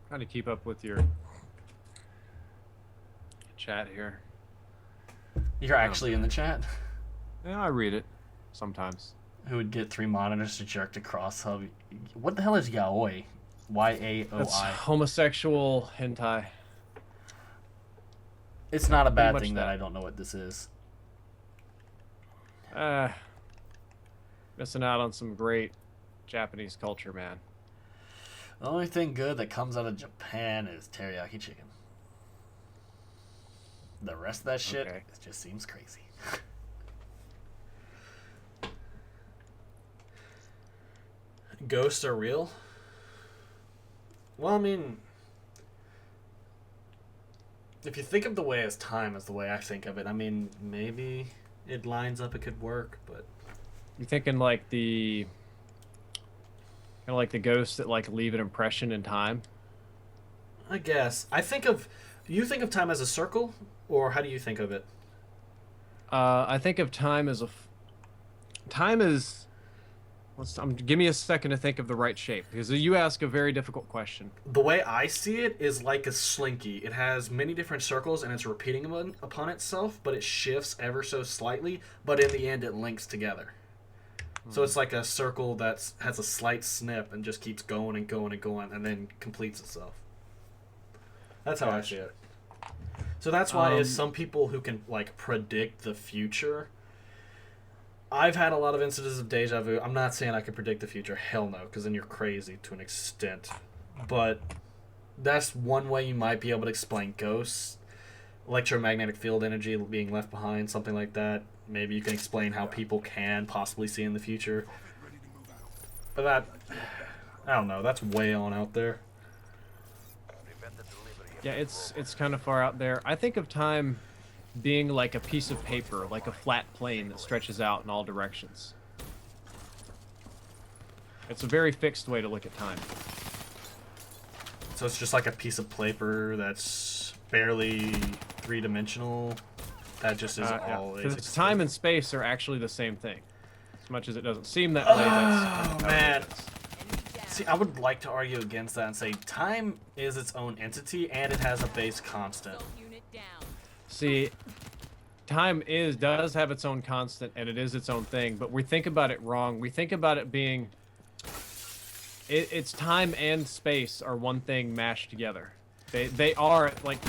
Trying to keep up with your chat here.
You're actually in the chat?
Yeah, I read it sometimes.
Who would get 3 monitors to jerk to cross hub? What the hell is yaoi? Y-A-O-I.
That's homosexual hentai.
It's not a bad
much
thing that
that.
I don't know what this is.
Missing out on some great Japanese culture, man.
The only thing good that comes out of Japan is teriyaki chicken. The rest of that shit,
Okay.
it just seems crazy. Ghosts are real? Well, I mean, if you think of the way as time as the way I think of it, I mean, maybe it lines up, it could work, but
You thinking like the kind of like the ghosts that like leave an impression in time?
I guess. You think of time as a circle, or how do you think of it?
I think of time as time is. Give me a second to think of the right shape, because you ask a very difficult question.
The way I see it is like a slinky. It has many different circles and it's repeating upon itself, but it shifts ever so slightly, but in the end it links together. So it's like a circle that has a slight snip and just keeps going and going and going and then completes itself. That's how I see it. So that's why as some people who can like predict the future, I've had a lot of instances of deja vu. I'm not saying I can predict the future. Hell no, because then you're crazy to an extent. But that's one way you might be able to explain ghosts. electromagnetic field energy being left behind, something like that. Maybe you can explain how people can possibly see in the future. But that, I don't know, that's way on out there.
Yeah, it's kind of far out there. I think of time being like a piece of paper, like a flat plane that stretches out in all directions. It's a very fixed way to look at time.
So it's just like a piece of paper that's barely three-dimensional. That just is all.
Yeah. 'Cause time and space are actually the same thing. As much as it doesn't seem that way, that's
Oh man. See, I would like to argue against that and say time is its own entity and it has a base constant.
Unit down.
See, time does have its own constant and it is its own thing, but we think about it wrong. We think about it being it's time and space are one thing mashed together. They are like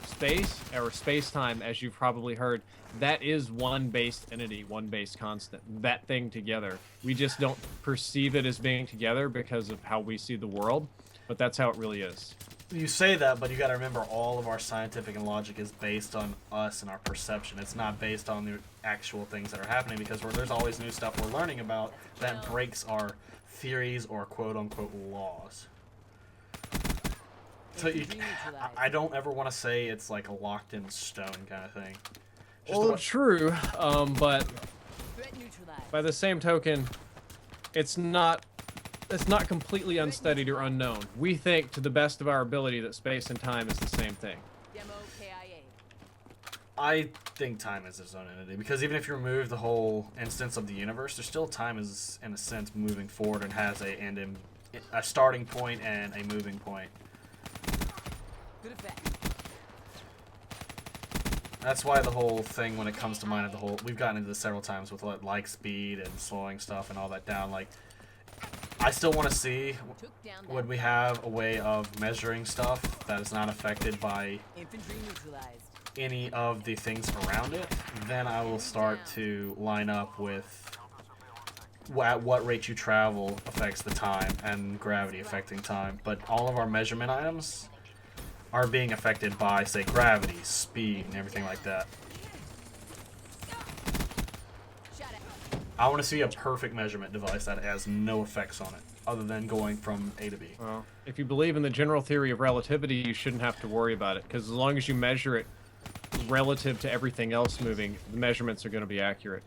space or space-time, as you've probably heard. That is one base entity, one base constant. That thing together. We just don't perceive it as being together because of how we see the world, but that's how it really is.
You say that, but you got to remember all of our scientific and logic is based on us and our perception. It's not based on the actual things that are happening because there's always new stuff we're learning about that breaks our theories or quote-unquote laws. So I don't ever want to say it's like a locked in stone kind of thing.
Well, true, but
Threat neutralized.
by the same token, it's not completely unstudied or unknown. We think, to the best of our ability, that space and time is the same thing.
Demo KIA.
I think time is its own entity because even if you remove the whole instance of the universe, there's still time is in a sense moving forward and has a starting point and a moving point.
Good effect.
That's why the whole thing when it comes to mind of the whole we've gotten into this several times with like speed and slowing stuff and all that down. Like I still want to see would we have a way of measuring stuff that is not affected by
Infantry neutralized.
any of the things around it. Then I will start to line up with at what rate you travel affects the time and gravity affecting time. But all of our measurement items are being affected by, say, gravity, speed, and everything like that. I want to see a perfect measurement device that has no effects on it, other than going from A to B.
Well, if you believe in the general theory of relativity, you shouldn't have to worry about it, because as long as you measure it relative to everything else moving, the measurements are going to be accurate.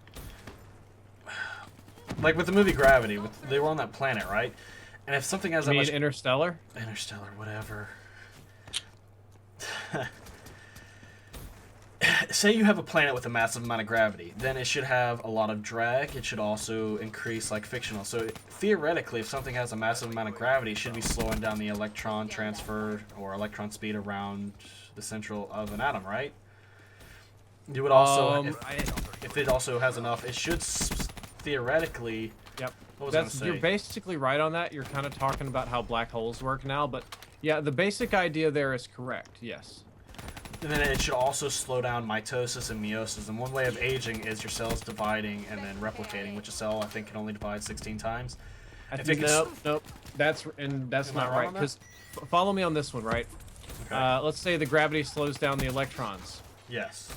Like with the movie Gravity, they were on that planet, right? And if something has that much...
Interstellar?
Interstellar, whatever. Say you have a planet with a massive amount of gravity, then it should have a lot of drag. It should also increase like fictional. So theoretically, if something has a massive amount of gravity, it should be slowing down the electron transfer or electron speed around the central of an atom, right? You would also, if it also has enough, it should theoretically.
Yep.
What was I gonna say?
You're basically right on that. You're kind of talking about how black holes work now, but yeah, the basic idea there is correct. Yes.
And then it should also slow down mitosis and meiosis. And one way of aging is your cells dividing and then replicating, which a cell I think can only divide 16 times.
Nope. That's not right. Because follow me on this one, right? Okay. Let's say the gravity slows down the electrons.
Yes.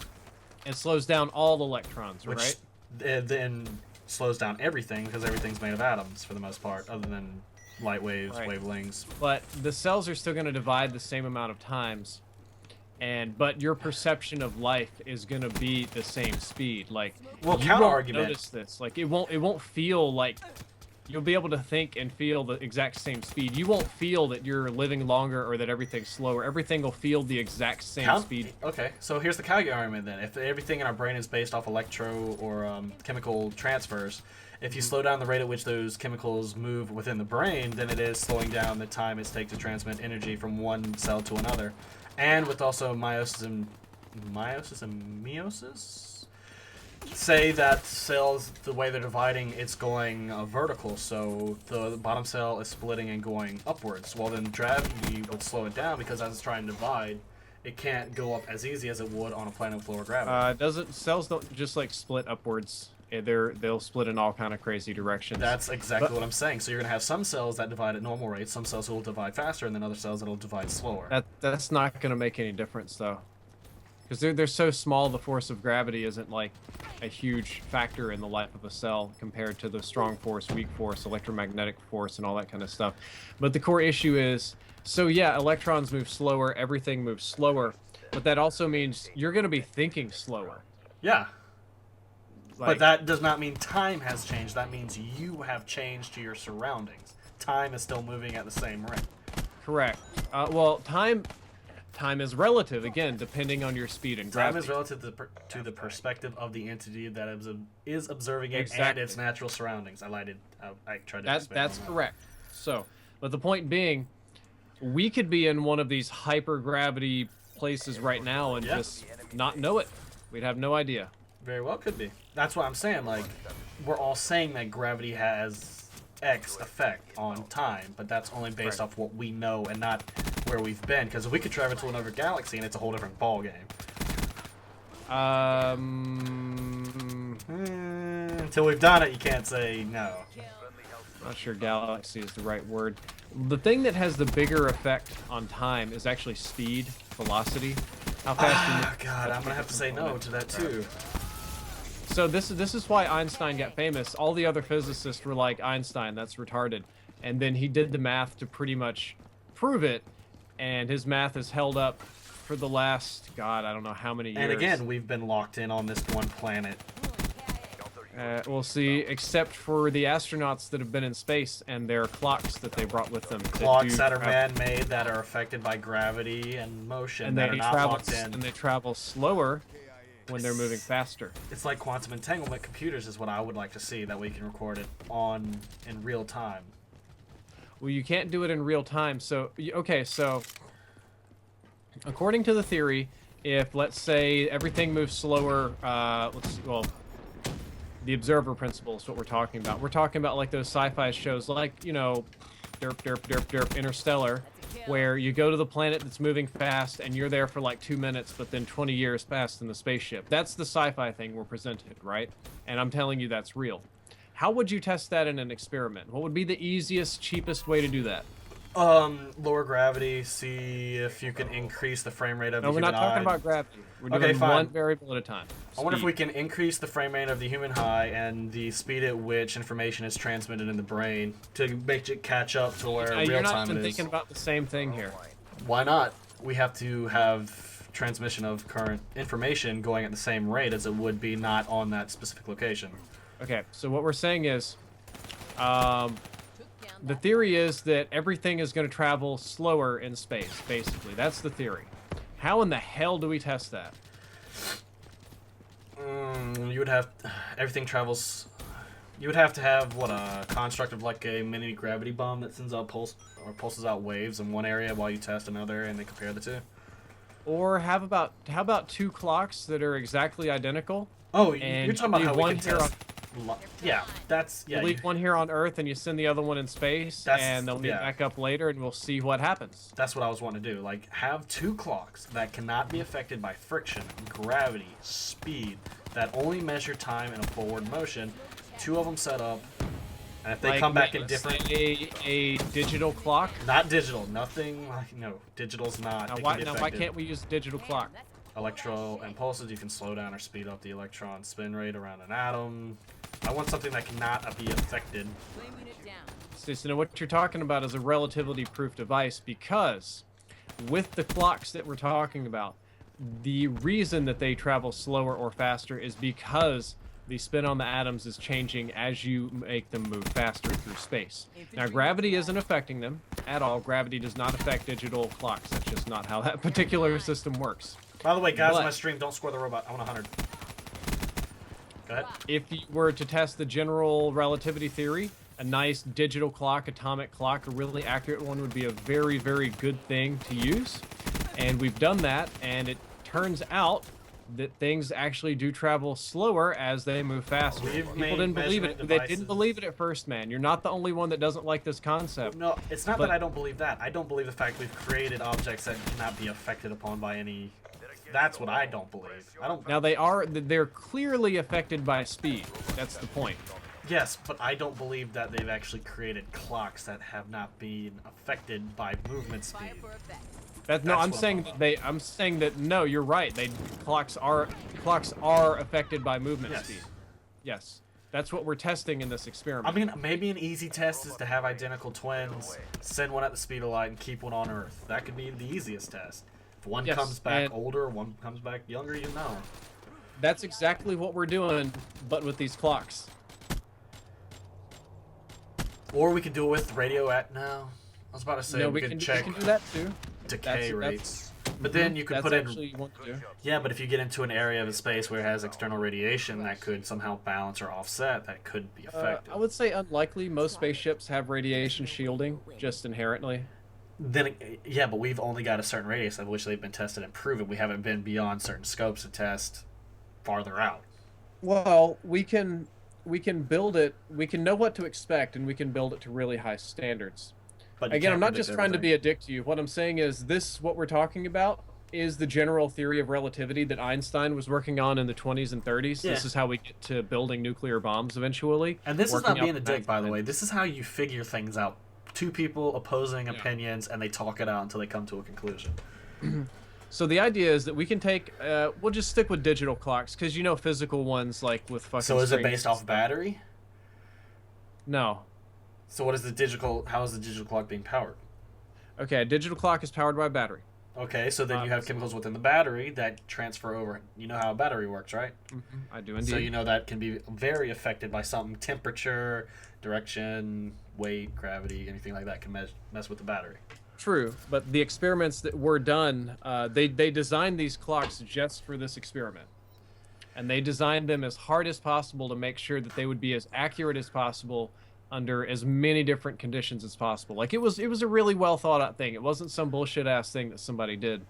It slows down all the electrons,
which
right?
Then slows down everything because everything's made of atoms for the most part, other than light waves, wavelengths.
But the cells are still going to divide the same amount of times. But your perception of life is gonna be the same speed. Like,
well,
you
counter
won't
argument.
notice this. Like, it won't feel like you'll be able to think and feel the exact same speed. You won't feel that you're living longer or that everything's slower. Everything will feel the exact same speed.
Okay, so here's the counter argument then. If everything in our brain is based off electro or chemical transfers, if you slow down the rate at which those chemicals move within the brain, then it is slowing down the time it takes to transmit energy from one cell to another. And with also meiosis and meiosis, say that cells, the way they're dividing, it's going vertical, so the bottom cell is splitting and going upwards. Well, then gravity would slow it down because as it's trying to divide, it can't go up as easy as it would on a planet with lower gravity.
Cells don't just like split upwards. They'll split in all kind of crazy directions.
That's exactly what I'm saying. So you're gonna have some cells that divide at normal rates, some cells that will divide faster, and then other cells that will divide slower.
That's not gonna make any difference though. because they're so small. The force of gravity isn't like a huge factor in the life of a cell compared to the strong force, weak force, electromagnetic force, and all that kind of stuff. But the core issue is, so yeah, electrons move slower, everything moves slower, but that also means you're going to be thinking slower.
Yeah.
Like,
But that does not mean time has changed. That means you have changed to your surroundings. Time is still moving at the same rate.
correct. Well, time is relative, again, depending on your speed and
Time
gravity.
is relative to the perspective of the entity that is observing it and
Exactly.
its natural surroundings. I lied. I tried to
That's
expand on that.
correct. So, but the point being, we could be in one of these hypergravity places right now and
Yeah.
just not know it. We'd have no idea.
Very well could be. That's what I'm saying. Like, we're all saying that gravity has X effect on time, but that's only based off what we know and not where we've been. Because if we could travel to another galaxy, and it's a whole different ball game. Until we've done it, you can't say no.
Not sure galaxy is the right word. The thing that has the bigger effect on time is actually speed, velocity, how fast you
Ah,
move.
God, I'm gonna have to say no to that too.
So this is why Einstein got famous. All the other physicists were like, Einstein, that's retarded. And then he did the math to pretty much prove it, and his math has held up for the last, God, I don't know how many years.
And again, we've been locked in on this one planet.
We'll see, except for the astronauts that have been in space and their clocks that they brought with them.
Clocks that are
travel-
man-made, that are affected by gravity and motion,
and
that
they
are not
travel
locked in.
and they travel slower when they're moving faster.
It's like quantum entanglement computers is what I would like to see, that we can record it in real time.
Well, you can't do it in real time. So, okay, so according to the theory, if let's say everything moves slower, the observer principle is what we're talking about. We're talking about like those sci-fi shows, like, you know, derp, derp, derp, derp, Interstellar, where you go to the planet that's moving fast and you're there for like 2 minutes, but then 20 years passed in the spaceship. That's the sci-fi thing we're presented, right? And I'm telling you that's real. How would you test that in an experiment? What would be the easiest, cheapest way to do that?
Lower gravity, see if you can increase the frame rate of
No,
the
we're
human
not talking
eye.
about gravity. We're
Okay,
doing
fine.
one variable at a time.
I wonder if
Speed.
we can increase the frame rate of the human eye and the speed at which information is transmitted in the brain to make it catch up to where
You're
real
not
time
even
it is.
thinking about the same thing here.
Why not? We have to have transmission of current information going at the same rate as it would be not on that specific location.
Okay, so what we're saying is, the theory is that everything is going to travel slower in space, basically. That's the theory. How in the hell do we test that?
You would have everything travels. You would have to have what, a construct of like a mini gravity bomb that sends out pulses out waves in one area while you test another area and then compare the two.
Or how about 2 clocks that are exactly identical?
Oh,
And
you're talking about
leave
how we
one
can
here
test. Yeah, that's
You
yeah.
leave one here on Earth and you send the other one in space,
That's-
and they'll meet
yeah.
back up later, and we'll see what happens.
That's what I was wanting to do. Like, have 2 clocks that cannot be affected by friction, gravity, speed, that only measure time in a forward motion. 2 of them set up, and if they come back in different,
a digital clock.
not digital, nothing like no, digital's not.
Now
it
why,
can be
now why
affected.
can't we use a digital clock?
Electro impulses, you can slow down or speed up the electron spin rate around an atom. I want something that cannot be affected.
Flame unit down.
So now what you're talking about is a relativity-proof device, because with the clocks that we're talking about, the reason that they travel slower or faster is because the spin on the atoms is changing as you make them move faster through space. Now, gravity isn't affecting them at all. Gravity does not affect digital clocks. That's just not how that particular system works.
By the way, guys, on
But-
my stream, don't score the robot. I want 100. Go ahead.
If you were to test the general relativity theory, a nice digital clock, atomic clock, a really accurate one would be a very, very good thing to use. And we've done that, and it turns out that things actually do travel slower as they move faster.
We've
People
made
didn't believe it.
measurement
They
devices.
didn't believe it at first, man. You're not the only one that doesn't like this concept.
No, it's not
But-
that I don't believe that. I don't believe the fact we've created objects that cannot be affected upon by any. That's what I don't believe. I don't.
Now they're clearly affected by speed. That's the point.
Yes, but I don't believe that they've actually created clocks that have not been affected by movement
Fire
speed.
for effect.
That, no,
That's
I'm
what I'm
saying
talking
that they. I'm saying that no, you're right. Clocks are affected by movement
Yes.
speed. Yes, that's what we're testing in this experiment.
I mean, maybe an easy test is to have identical twins, send one at the speed of light, and keep one on Earth. That could be the easiest test. If one
Yes,
comes back
and-
older, one comes back younger, you know.
That's exactly what we're doing, but with these clocks.
Or we could do it with no. I was about to say
No,
we
we
could
can
check
do that too.
decay
That's-
rates. But then you could
That's
put in
actually one to do.
yeah, but if you get into an area of a space where it has external radiation that could somehow balance or offset, that could be effective.
I would say unlikely. Most spaceships have radiation shielding just inherently.
Then yeah, but we've only got a certain radius of which they've been tested and proven. We haven't been beyond certain scopes to test farther out.
Well, we can build it. We can know what to expect, and we can build it to really high standards.
But you
Again,
can't
I'm not
predict
just trying to
everything.
be a dick to you. What I'm saying is this: what we're talking about is the general theory of relativity that Einstein was working on in the 20s and 30s.
Yeah.
This is how we get to building nuclear bombs eventually.
And this is
working
not
out
being a
the
dick, by the
math.
way. This is how you figure things out. Two people opposing opinions, and they talk it out until they come to a conclusion.
So the idea is that we can take. We'll just stick with digital clocks because you know physical ones like with fucking.
So is it
strings
based
and
off
stuff.
battery?
No.
So what is the digital? How is the digital clock being powered?
Okay, a digital clock is powered by battery.
Okay, so then you have chemicals within the battery that transfer over. You know how a battery works, right?
I do indeed.
So you know that can be very affected by something: temperature, direction, weight, gravity, anything like that can mess with the battery.
True, but the experiments that were done, they designed these clocks just for this experiment, and they designed them as hard as possible to make sure that they would be as accurate as possible under as many different conditions as possible. Like it was a really well thought out thing. It wasn't some bullshit ass thing that somebody did.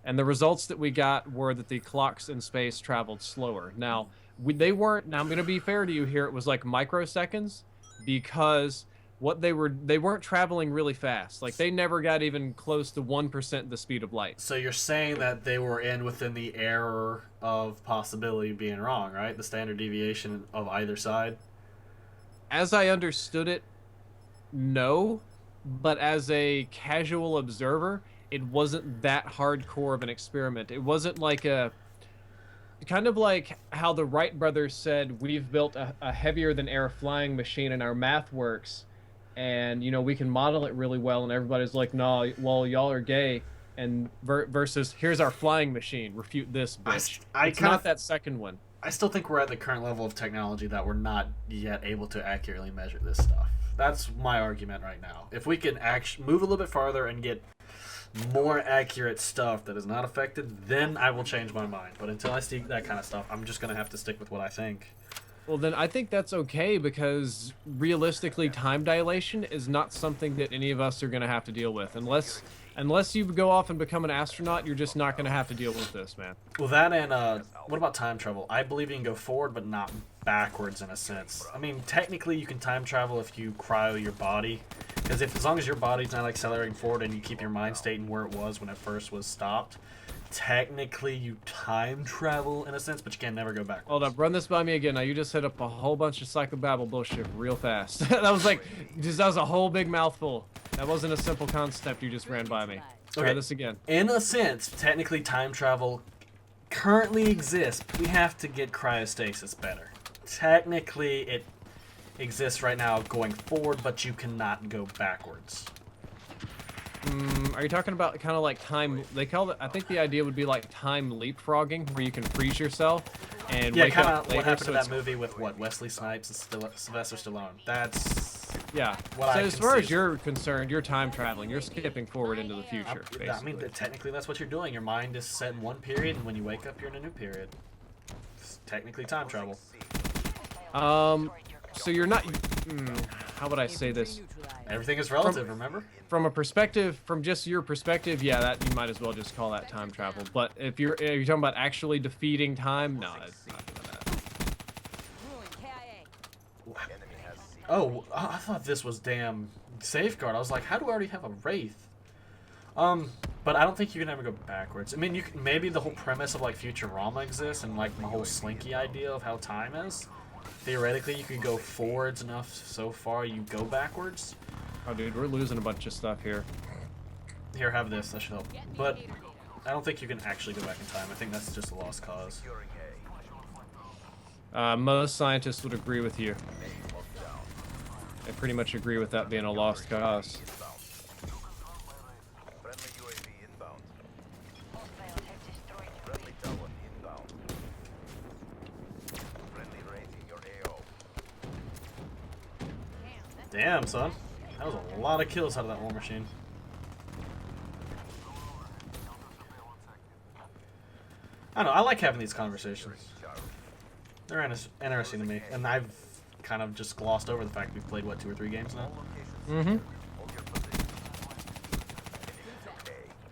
And the results that we got were that the clocks in space traveled slower. Now, they weren't. Now I'm going to be fair to you here. It was like microseconds because they weren't traveling really fast. Like they never got even close to 1% the speed of light.
So you're saying that they were within the error of possibility of being wrong, right? The standard deviation of either side.
As I understood it, no, but as a casual observer, it wasn't that hardcore of an experiment. It wasn't like kind of like how the Wright brothers said, we've built a heavier than air flying machine and our math works, and you know we can model it really well, and everybody's like, no, well y'all are gay, and versus here's our flying machine, refute this bitch. It's not that second one.
I still think we're at the current level of technology that we're not yet able to accurately measure this stuff. That's my argument right now. If we can move a little bit farther and get more accurate stuff that is not affected, then I will change my mind. But until I see that kind of stuff, I'm just going to have to stick with what I think.
Well, then I think that's okay because realistically, time dilation is not something that any of us are going to have to deal with. Unless you go off and become an astronaut, you're just not going to have to deal with this, man.
Well, that and what about time travel? I believe you can go forward, but not backwards in a sense. I mean, technically, you can time travel if you cryo your body, because as long as your body's not accelerating forward and you keep your mind state in where it was when it first was stopped, technically you time travel in a sense, but you can never go backwards.
Hold up, run this by me again. Now you just hit up a whole bunch of psychobabble bullshit real fast. that was a whole big mouthful. That wasn't a simple concept you just ran by me. Try
Okay.
this again.
In a sense, technically time travel currently exists. We have to get cryostasis better. Technically, it exists right now going forward, but you cannot go backwards.
Are you talking about kind of like time? They call it. I think the idea would be like time leapfrogging, where you can freeze yourself and
Yeah,
wake
kind
up
of
later.
what happened
so
to
it's-
that movie with Wesley Snipes and Sylvester Stallone. That's
Yeah.
what
So
I
as
can
far
see.
as you're concerned, you're time traveling. You're skipping forward into the future. Basically.
I mean, technically that's what you're doing. Your mind is set in one period, and when you wake up, you're in a new period. It's technically time travel.
So you're not. How would I say this?
Neutralized.
Everything is relative, remember?
From a perspective, from just your perspective, yeah, that you might as well just call that time travel. But if you're talking about actually defeating time, no, it's not doing that.
Ruin KIA.
Enemy has C.
Oh, I thought this was damn Safeguard. I was like, how do I already have a Wraith? But I don't think you can ever go backwards. I mean, maybe the whole premise of like Futurama exists and like the whole Slinky idea of how time is. theoretically you could go forwards enough so far you go backwards.
Oh, dude, we're losing a bunch of stuff here.
Here, have this. That should help. But I don't think you can actually go back in time. I think that's just a lost cause.
Securing A.
Most scientists would agree with you. I pretty much agree with that being a lost cause.
Friendly UAV inbound.
Hostiles have destroyed
Friendly Talon inbound. Friendly raising your AO.
Damn, son. That was a lot of kills out of that war machine. I don't know. I like having these conversations. They're interesting to me. And I've kind of just glossed over the fact we've played, what, 2 or 3 games now?
Mm-hmm.
Hold your position.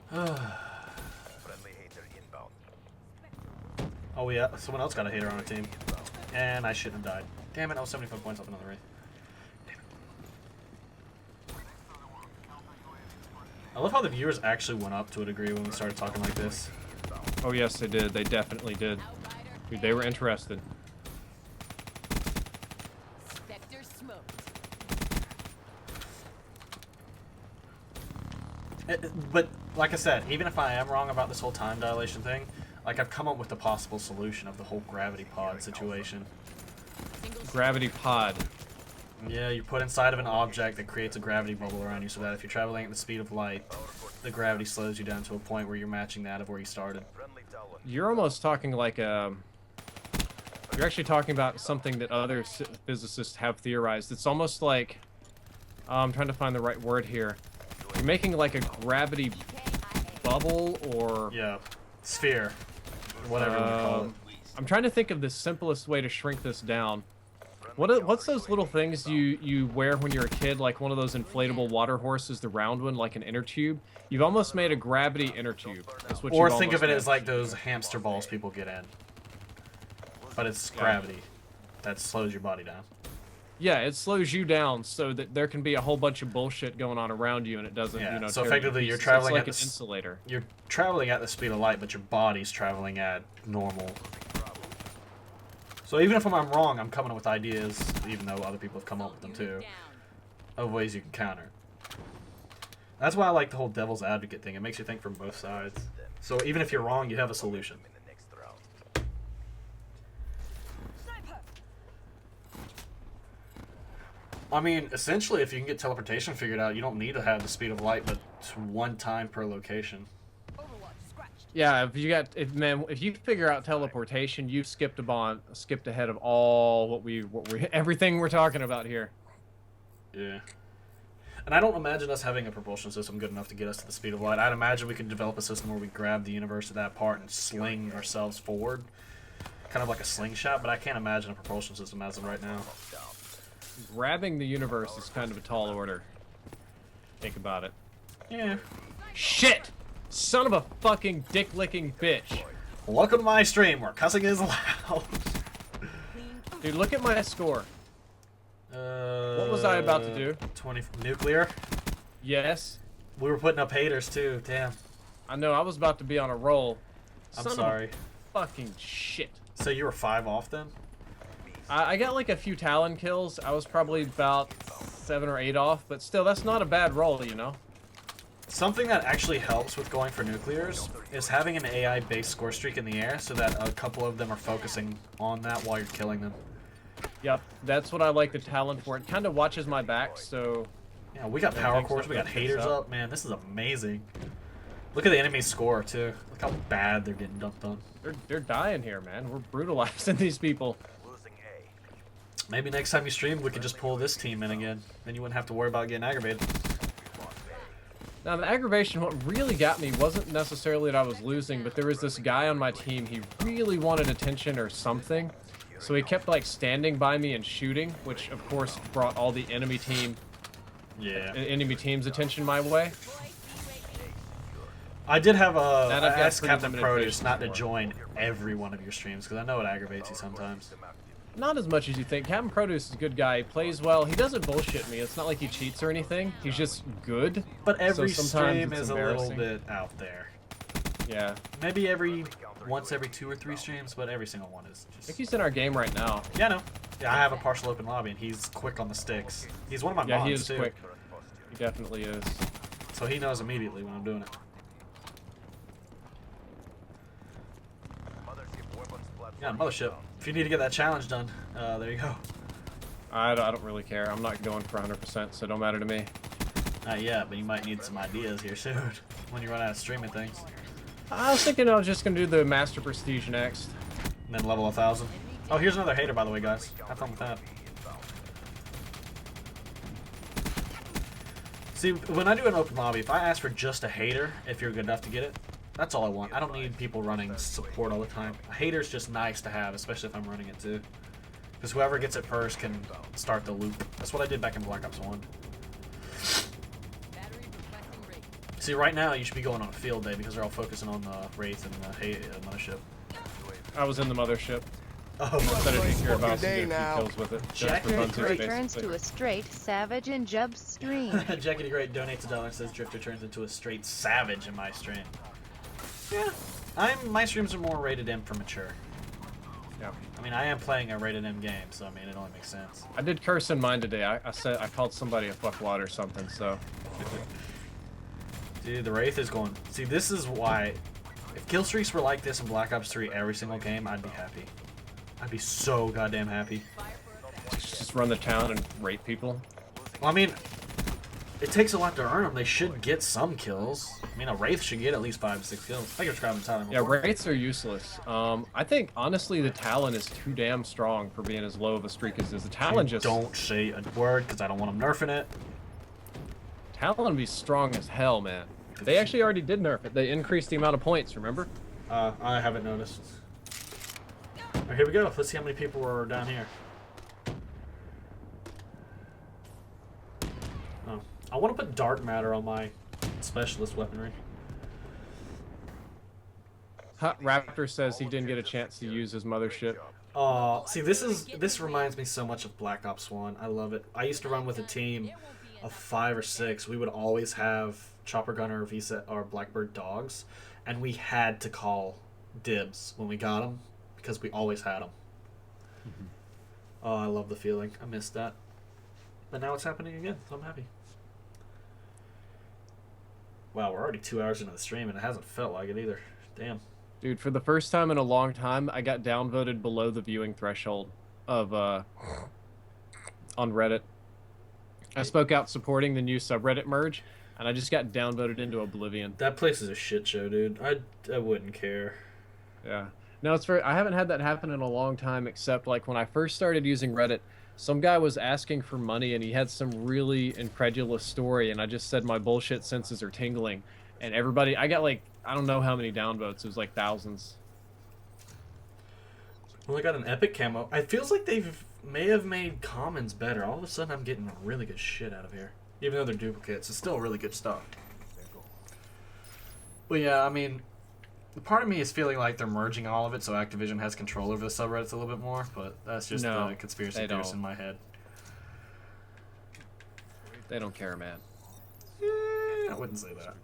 Friendly hater inbound.
Oh, yeah. Someone else got a hater on our team. And I shouldn't have died. Damn it. I was 75 points up another race. I love how the viewers actually went up to a degree when we started talking like this.
Oh, yes, they did. They definitely did. Dude, they were interested.
Spectre smoked.
But like I said, even if I am wrong about this whole time dilation thing, like I've come up with the possible solution of the whole gravity pod situation.
Gravity pod.
Yeah, you put inside of an object that creates a gravity bubble around you so that if you're traveling at the speed of light, the gravity slows you down to a point where you're matching that of where you started.
Friendly Talon.
You're almost talking like a... You're actually talking about something that other physicists have theorized. It's almost like... I'm trying to find the right word here. You're making like a gravity bubble or...
Yeah, sphere, whatever you call it.
I'm trying to think of the simplest way to shrink this down. What's those little things you wear when you're a kid, like one of those inflatable water horses, the round one, like an inner tube? You've almost made a gravity inner tube. That's what
Or
you've
think of it
almost
as like those hamster balls people get in. But it's gravity that slows your body down.
Yeah, it slows you down so that there can be a whole bunch of bullshit going on around you, and it doesn't,
Yeah,
you know.
so
tear you to
effectively you're
pieces.
traveling
It's
at
like
the
an insulator.
You're traveling at the speed of light, but your body's traveling at normal. So even if I'm wrong, I'm coming up with ideas, even though other people have come up with them too, of ways you can counter. That's why I like the whole devil's advocate thing. It makes you think from both sides. So even if you're wrong, you have a solution.
In the next round.
I mean, essentially, if you can get teleportation figured out, you don't need to have the speed of light, but 1 time per location.
Yeah, if you figure out teleportation, you've skipped ahead of all everything we're talking about here.
Yeah. And I don't imagine us having a propulsion system good enough to get us to the speed of light. I'd imagine we could develop a system where we grab the universe at that part and sling ourselves forward. Kind of like a slingshot, but I can't imagine a propulsion system as of right now.
Grabbing the universe is kind of a tall order. Think about it.
Yeah.
Shit! Son of a fucking dick-licking bitch.
Welcome to my stream where cussing is allowed.
Dude, look at my score. What was I about to do?
20 nuclear.
Yes.
We were putting up haters too. Damn.
I know, I was about to be on a roll.
I'm
Son of
sorry.
a fucking shit.
So you were 5 off then?
I got like a few Talon kills. I was probably about 7 or 8 off, but still, that's not a bad roll, you know?
Something that actually helps with going for nuclears is having an AI-based score streak in the air so that a couple of them are focusing on that while you're killing them.
Yep, that's what I like the Talon for. It kind of watches my back, so...
Yeah, we got power cores, we got haters up. Man, this is amazing. Look at the enemy score, too. Look how bad they're getting dumped on.
They're dying here, man. We're brutalizing these people.
Losing A.
Maybe next time you stream, we could just pull this team in again. Then you wouldn't have to worry about getting aggravated.
Now, the aggravation, what really got me wasn't necessarily that I was losing, but there was this guy on my team, he really wanted attention or something. So he kept, like, standing by me and shooting, which, of course, brought all the enemy team's attention my way.
I did have I
That I've got
asked
pretty
Captain
limited
Produce
patience
not to
for.
join every one of your streams, because I know it aggravates you sometimes.
Not as much as you think. Captain Produce is a good guy. He plays well. He doesn't bullshit me. It's not like he cheats or anything. He's just good.
But every
So sometimes
stream
it's
is a little
embarrassing.
bit out there.
Yeah.
Maybe once every 2 or 3 streams, but every single one is
I think
just.
he's in our game right now.
Yeah, no. Yeah, I have a partial open lobby, and he's quick on the sticks. He's one of my
Yeah, he
mods
is
too,
quick. He definitely is.
so he knows immediately when I'm doing it. Yeah, mothership. If you need to get that challenge done, there you go.
I don't really care. I'm not going for 100%, so it don't matter to me.
Not yet, but you might need some ideas here soon when you run out of streaming things.
I was thinking I was just gonna do the Master Prestige next.
And then level 1,000. Oh, here's another hater, by the way, guys. Have fun with that. See, when I do an open lobby, if I ask for just a hater, if you're good enough to get it, that's all I want. I don't need people running support all the time. A hater's just nice to have, especially if I'm running it too. Because whoever gets it first can start the loop. That's what I did back in Black Ops 1.
Battery requesting rate.
See, right now you should be going on a field day because they're all focusing on the Wraith and the Mothership.
I was in the mothership.
Oh,
But I didn't care about
Fucking day
to get a
now.
few kills with it. Just
Jack
for fun too,
Returns to
basically.
a straight savage and Jub stream.
Jackie the Great donates $1 and says Drifter turns into a straight savage in my stream. Yeah, my streams are more rated M for mature.
Yeah.
I mean, I am playing a rated M game, so I mean, it only makes sense.
I did curse in mine today. I said I called somebody a fuckwad or something. So
Dude, the Wraith is going. See, this is why. If kill streaks were like this in Black Ops 3 every single game, I'd be happy. I'd be so goddamn happy.
just run the town and rape people.
Well, I mean, it takes a lot to earn them. They should get some kills. I mean, a Wraith should get at least 5 to 6 kills. I think you're describing Tyler
Yeah,
before.
wraiths are useless. I think honestly the Talon is too damn strong for being as low of a streak as this. The Talon just
Don't say a word because I don't want them nerfing it.
Talon would be strong as hell, man. They actually already did nerf it. They increased the amount of points. Remember?
I haven't noticed. Alright, here we go. Let's see how many people are down here. Oh, I want to put dark matter on my specialist weaponry.
Raptor says he didn't get a chance to use his mothership.
See, this reminds me so much of Black Ops 1. I love it. I used to run with a team of 5 or 6. We would always have Chopper Gunner or Visa or Blackbird dogs, and we had to call dibs when we got them because we always had them. Oh, I love the feeling. I missed that. But now it's happening again, so I'm happy. Wow, we're already 2 hours into the stream, and it hasn't felt like it either. Damn.
Dude, for the first time in a long time, I got downvoted below the viewing threshold of on Reddit. I spoke out supporting the new subreddit merge, and I just got downvoted into oblivion.
That place is a shit show, dude. I wouldn't care.
Yeah. No, it's I haven't had that happen in a long time, except like when I first started using Reddit, some guy was asking for money and he had some really incredulous story, and I just said my bullshit senses are tingling, and everybody, I got like, I don't know how many downvotes, it was like thousands.
Well, I got an epic camo. It feels like may have made commons better. All of a sudden, I'm getting really good shit out of here. Even though they're duplicates, it's still really good stuff. Well, yeah, I mean, part of me is feeling like they're merging all of it so Activision has control over the subreddits a little bit more, but that's just
No,
the conspiracy
they
theorist
don't.
in my head.
They don't care, man.
I wouldn't say that.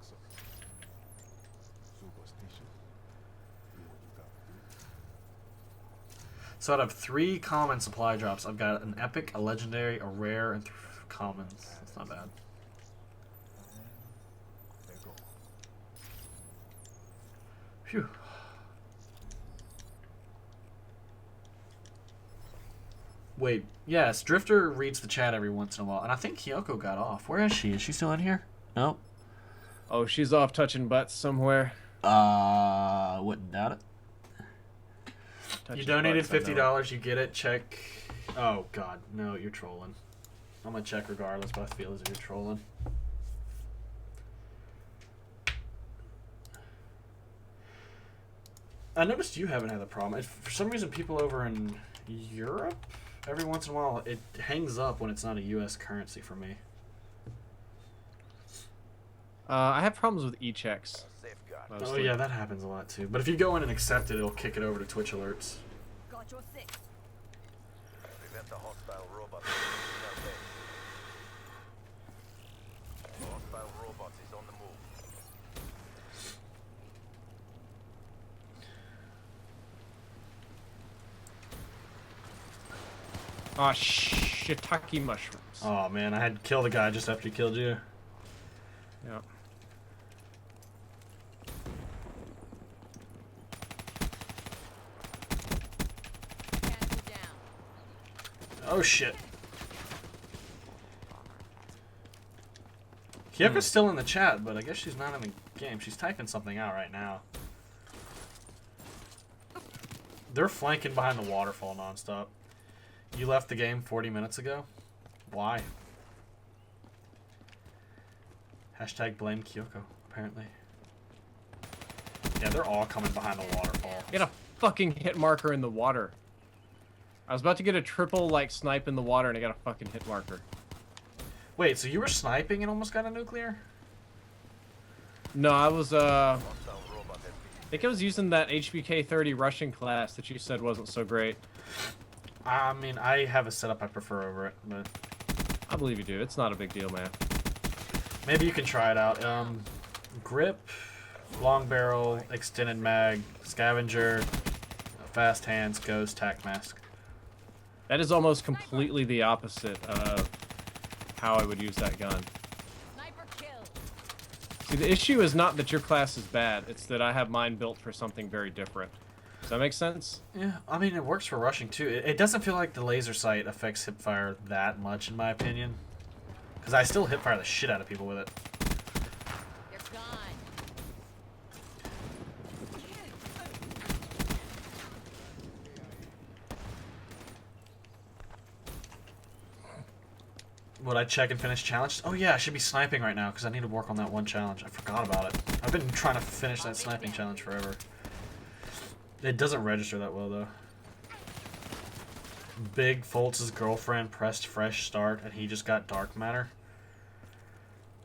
So out of 3 common supply drops, I've got an epic, a legendary, a rare, and 3 commons. That's not bad. Phew. Wait, yes, Drifter reads the chat every once in a while, and I think Kyoko got off. Where is she? Is she still in here? No.
Oh, she's off touching butts somewhere.
Wouldn't doubt it.
Touching
You donated
butts, I know.
$50, you get it, check. Oh, God, no, you're trolling. I'm gonna check regardless, but I feel as if you're trolling. I noticed you haven't had the problem. For some reason, people over in Europe, every once in a while, it hangs up when it's not a U.S. currency for me.
I have problems with e-checks.
Safeguard.
Oh,
mostly.
yeah, that happens a lot, too. But if you go in and accept it, it'll kick it over to Twitch alerts.
Got your 6.
Prevent the hostile robot from reaching our base. The hostile robot is on the move.
Oh, shiitake mushrooms.
Oh man, I had to kill the guy just after he killed you.
Yeah.
Cancel down.
Oh shit. Kyoko's still in the chat, but I guess she's not in the game. She's typing something out right now. They're flanking behind the waterfall nonstop. You left the game 40 minutes ago? Why? Hashtag blame Kyoko, apparently. Yeah, they're all coming behind the waterfall.
Get a fucking hit marker in the water. I was about to get a triple, like, snipe in the water, and I got a fucking hit marker.
Wait, so you were sniping and almost got a nuclear?
No, I was,
Hostile robot
I think I was using that HBK 30 Russian class that you said wasn't so great.
I mean, I have a setup I prefer over it, but
I believe you do. It's not a big deal, man.
maybe you can try it out. Grip, long barrel, extended mag, scavenger, fast hands, ghost, tac mask.
That is almost completely the opposite of how I would use that gun.
Sniper kill.
See, the issue is not that your class is bad. It's that I have mine built for something very different. Does that make sense?
Yeah, I mean, it works for rushing too. It doesn't feel like the laser sight affects hipfire that much, in my opinion. Because I still hipfire the shit out of people with it.
They're gone.
Would I check and finish challenge? Oh yeah, I should be sniping right now because I need to work on that one challenge. I forgot about it. I've been trying to finish that sniping challenge forever. It doesn't register that well though. Big Foltz' girlfriend pressed fresh start and he just got dark matter.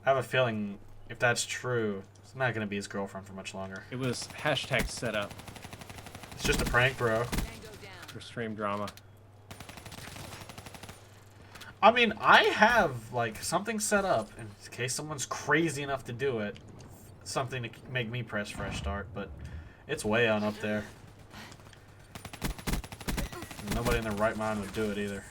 I have a feeling if that's true, it's not going to be his girlfriend for much longer.
It was hashtag setup
It's just a prank, bro.
Tango down.
for stream drama.
I mean, I have like something set up in case someone's crazy enough to do it. Something to make me press fresh start, but it's way on up there. Nobody in their right mind would do it either.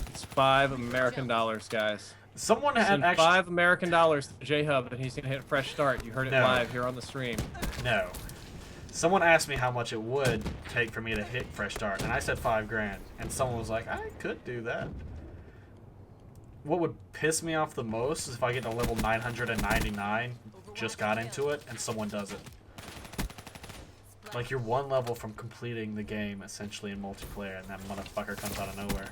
It's $5 American, guys.
Someone had
Send
actually
$5 American to J-Hub, and he's gonna hit fresh start. You heard it
No.
live here on the stream.
no. Someone asked me how much it would take for me to hit fresh start, and I said $5,000. And someone was like, "I could do that." What would piss me off the most is if I get to level 999, just got into it, and someone does it. Like, you're one level from completing the game, essentially, in multiplayer, and that motherfucker comes out of nowhere.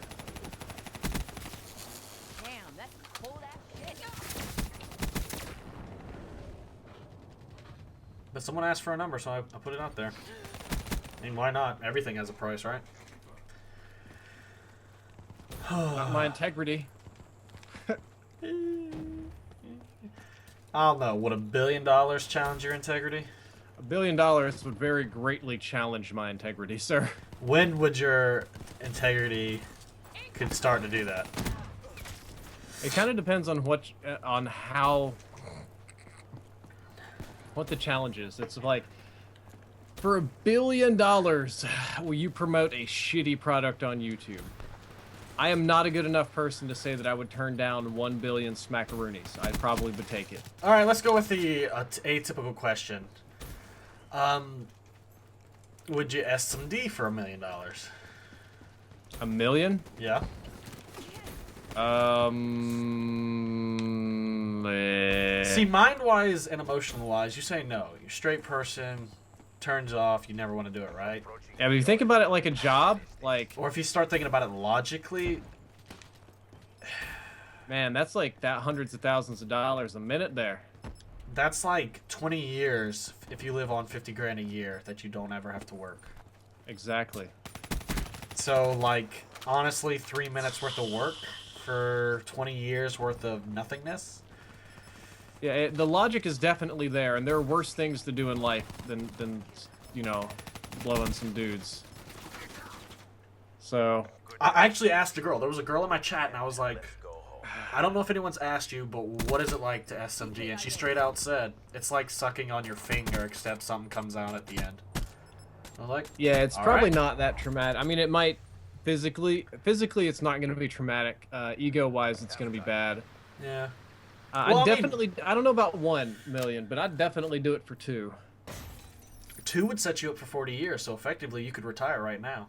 Damn, that's cold ass shit.
But someone asked for a number, so I put it out there. I mean, why not? Everything has a price, right?
Not my integrity.
I don't know. Would $1 billion challenge your integrity?
$1 billion would very greatly challenge my integrity, sir.
When would your integrity could start to do that?
It kind of depends on what the challenge is. It's like, for $1 billion, will you promote a shitty product on YouTube? I am not a good enough person to say that I would turn down 1 billion smackaroonies. I probably would take it.
All right, let's go with the atypical question. Would you SMD for $1 million?
$1 million?
Yeah. See, mind-wise and emotional-wise, you say no. You're a straight person, turns off, you never want to do it, right?
Yeah, but if you think about it like a job, like,
Or if you start thinking about it logically,
man, that's like that hundreds of thousands of dollars a minute there.
that's like 20 years if you live on $50,000 a year that you don't ever have to work.
Exactly.
So, like, honestly, 3 minutes worth of work for 20 years worth of nothingness?
Yeah, the logic is definitely there, and there are worse things to do in life than you know, blowing some dudes. So,
I actually asked a girl. There was a girl in my chat, and I was like, I don't know if anyone's asked you, but what is it like to SMG? And she straight out said, it's like sucking on your finger, except something comes out at the end. I was like,
Yeah, it's
all
probably
right.
not that traumatic. I mean, it might physically it's not going to be traumatic. Ego-wise, it's going to be bad.
Yeah.
I'd
Well, I mean-
definitely, I don't know about 1 million, but I'd definitely do it for 2.
2 would set you up for 40 years, so effectively you could retire right now.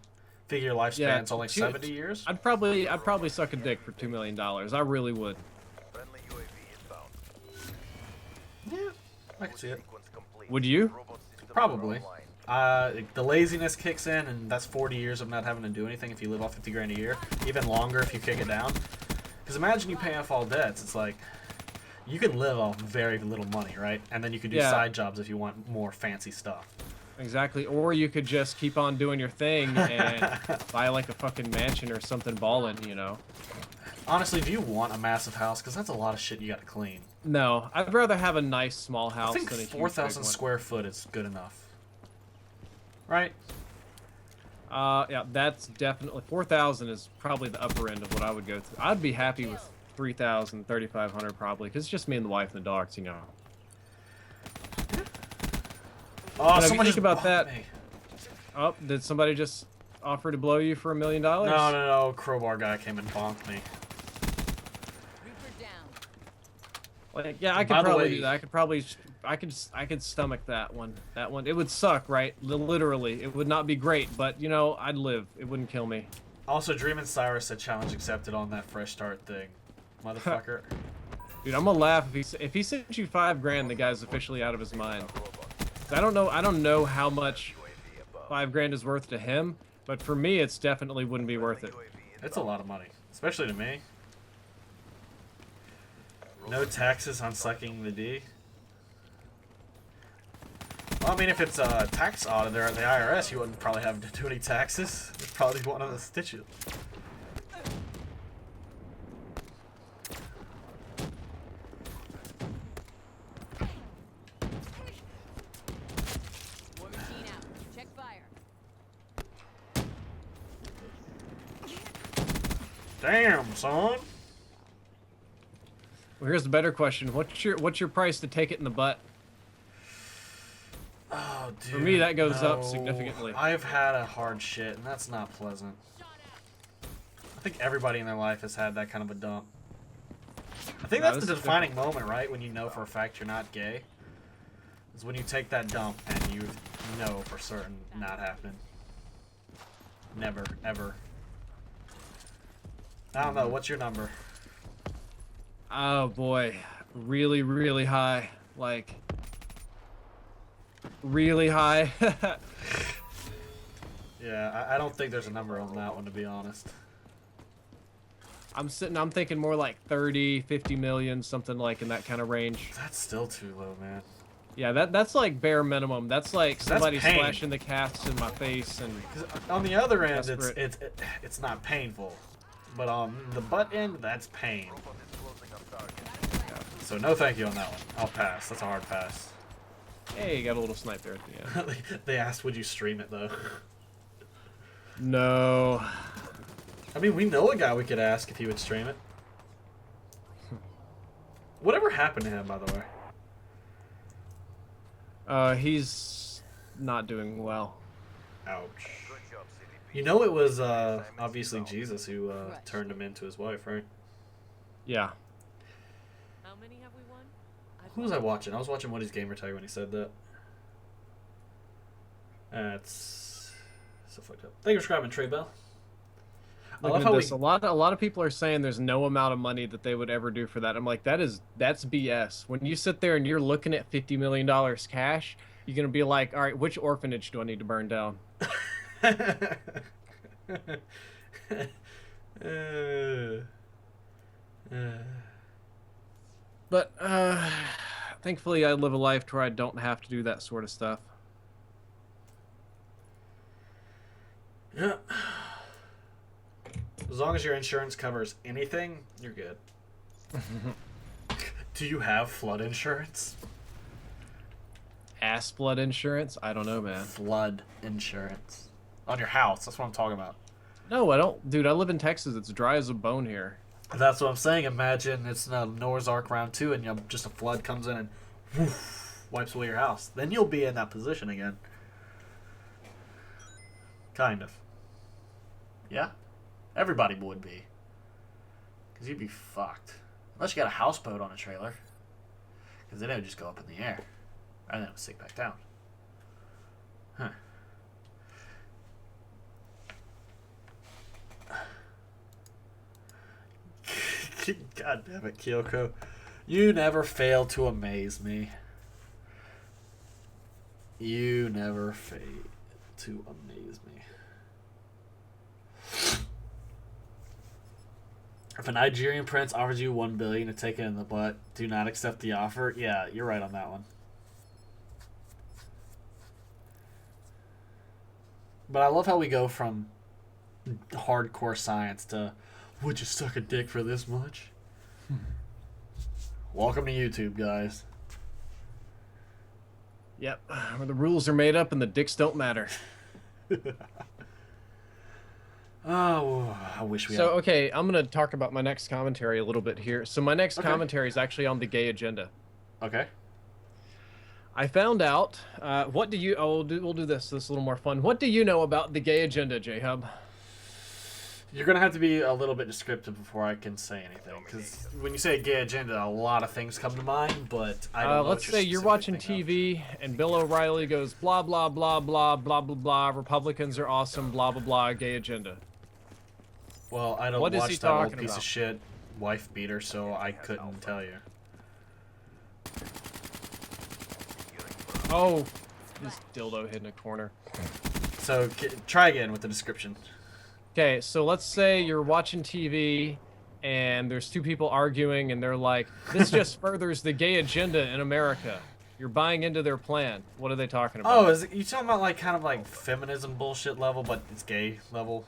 Figure your lifespan's only 70 years.
I'd probably suck a dick for $2 million. I really would.
Friendly UAV inbound.
Yeah, I can see it.
Sequence complete.
Would you?
Robot systems
Probably.
are online.
The laziness kicks in, and that's 40 years of not having to do anything if you live off 50 grand a year. Even longer if you kick it down. Because imagine you pay off all debts. It's like, you can live off very little money, right? And then you can do
Yeah.
side jobs if you want more fancy stuff.
Exactly. Or you could just keep on doing your thing and buy like a fucking mansion or something ballin', you know?
Honestly, do you want a massive house? Because that's a lot of shit you got to clean.
No, I'd rather have a nice small house
I think
than a huge
4,000
big one.
square foot is good enough. Right?
Yeah, that's definitely 4,000 is probably the upper end of what I would go through. I'd be happy with 3,000, 3,500 probably, because it's just me and the wife and the dogs, you know.
Oh,
if you
someone
think
just
about
bonked
that-
me.
Oh, did somebody just offer to blow you for $1 million?
No, no, no. Crowbar guy came and bonked me.
Reaper down.
Like, yeah, I could
By the
probably
way-
do that. I could stomach that one. That one, it would suck, right? Literally, it would not be great, but you know, I'd live. It wouldn't kill me.
Also, Dreamin' Cyrus said challenge accepted on that fresh start thing. Motherfucker.
Dude, I'm gonna laugh if he sent you $5 grand. The guy's officially out of his mind. I don't know how much $5 grand is worth to him, but for me, it's definitely wouldn't be worth it.
It's a lot of money. Especially to me. No taxes on sucking the D. Well, I mean, if it's a tax auditor at the IRS, you wouldn't probably have to do any taxes. You'd probably want to stitch it.
War machine out. Check fire.
Damn, son.
Well, here's the better question: what's your price to take it in the butt?
Oh, dude.
For me, that goes up
no.
significantly.
I've had a hard shit, and that's not pleasant. I think everybody in their life has had that kind of a dump. I think
No,
that's
this
the
is
defining moment, right? When you know for a fact you're not gay. Is when you take that dump and you know for certain not happening. Never, ever. I don't know. What's your number?
Oh boy, really, really high. Like, really high.
Yeah, I don't think there's a number on that one, to be honest.
I'm thinking more like 30, 50 million, something like in that kind of range.
That's still too low, man.
Yeah, that's like bare minimum. That's like somebody
pain.
slashing the casts in my face and
'Cause on the other end,
Desperate.
it's not painful, but on the butt end, that's pain.
Robot is closing up target.
So no, thank you on that one. I'll pass. That's a hard pass.
hey, you got a little snipe there at the end.
They asked, would you stream it though?
No.
I mean, we know a guy we could ask if he would stream it. Whatever happened to him, by the way?
He's not doing well.
Ouch.
Good job, CVP.
You know, it was obviously Jesus who turned him into his wife, right?
Yeah.
How many have we won?
Who was I watching? I was watching Woody's Gamer Tag when he said that. That's so fucked up. Thank you for subscribing, Trey Bell. I love
Looking
how
at
we.
this, a lot of people are saying there's no amount of money that they would ever do for that. I'm like, that's BS. When you sit there and you're looking at $50 million cash, you're gonna be like, all right, which orphanage do I need to burn down? But thankfully, I live a life where I don't have to do that sort of stuff.
Yeah. As long as your insurance covers anything, you're good. Do you have flood insurance?
Ass blood insurance? I don't know, man.
Flood insurance. On your house, that's what I'm talking about.
No, I don't. Dude, I live in Texas. It's dry as a bone here.
That's what I'm saying. Imagine it's Noah's Ark round 2 and just a flood comes in and woof, wipes away your house. Then you'll be in that position again. Kind of. Yeah? Everybody would be. Because you'd be fucked. Unless you got a houseboat on a trailer. Because then it would just go up in the air. And then it would sink back down. Huh. God damn it, Kyoko. You never fail to amaze me. You never fail to amaze me. If a Nigerian prince offers you $1 billion to take it in the butt, do not accept the offer. Yeah, you're right on that one. But I love how we go from hardcore science to, would you suck a dick for this much? Welcome to YouTube, guys.
Yep, where the rules are made up and the dicks don't matter.
Oh, I wish we
So,
had...
okay, I'm going to talk about my next commentary a little bit here. So my next commentary is actually on the gay agenda.
Okay.
I found out, what do you... Oh, we'll do this. This is a little more fun. What do you know about the gay agenda, J-Hub?
You're going to have to be a little bit descriptive before I can say anything. Because when you say gay agenda, a lot of things come to mind, but I don't know.
Let's say you're watching TV, and Bill O'Reilly goes, blah, blah, blah, blah, blah, blah, blah, Republicans are awesome, blah, blah, blah, gay agenda.
Well, I don't
What is he
watch that old
talking
piece
about?
of shit wife beater, so I couldn't tell you.
Oh, this dildo hid in a corner.
So try again with the description.
Okay, so let's say you're watching TV and there's two people arguing and they're like, this just furthers the gay agenda in America. You're buying into their plan. What are they talking about?
Oh, is it, you talking about like kind of like feminism bullshit level, but it's gay level?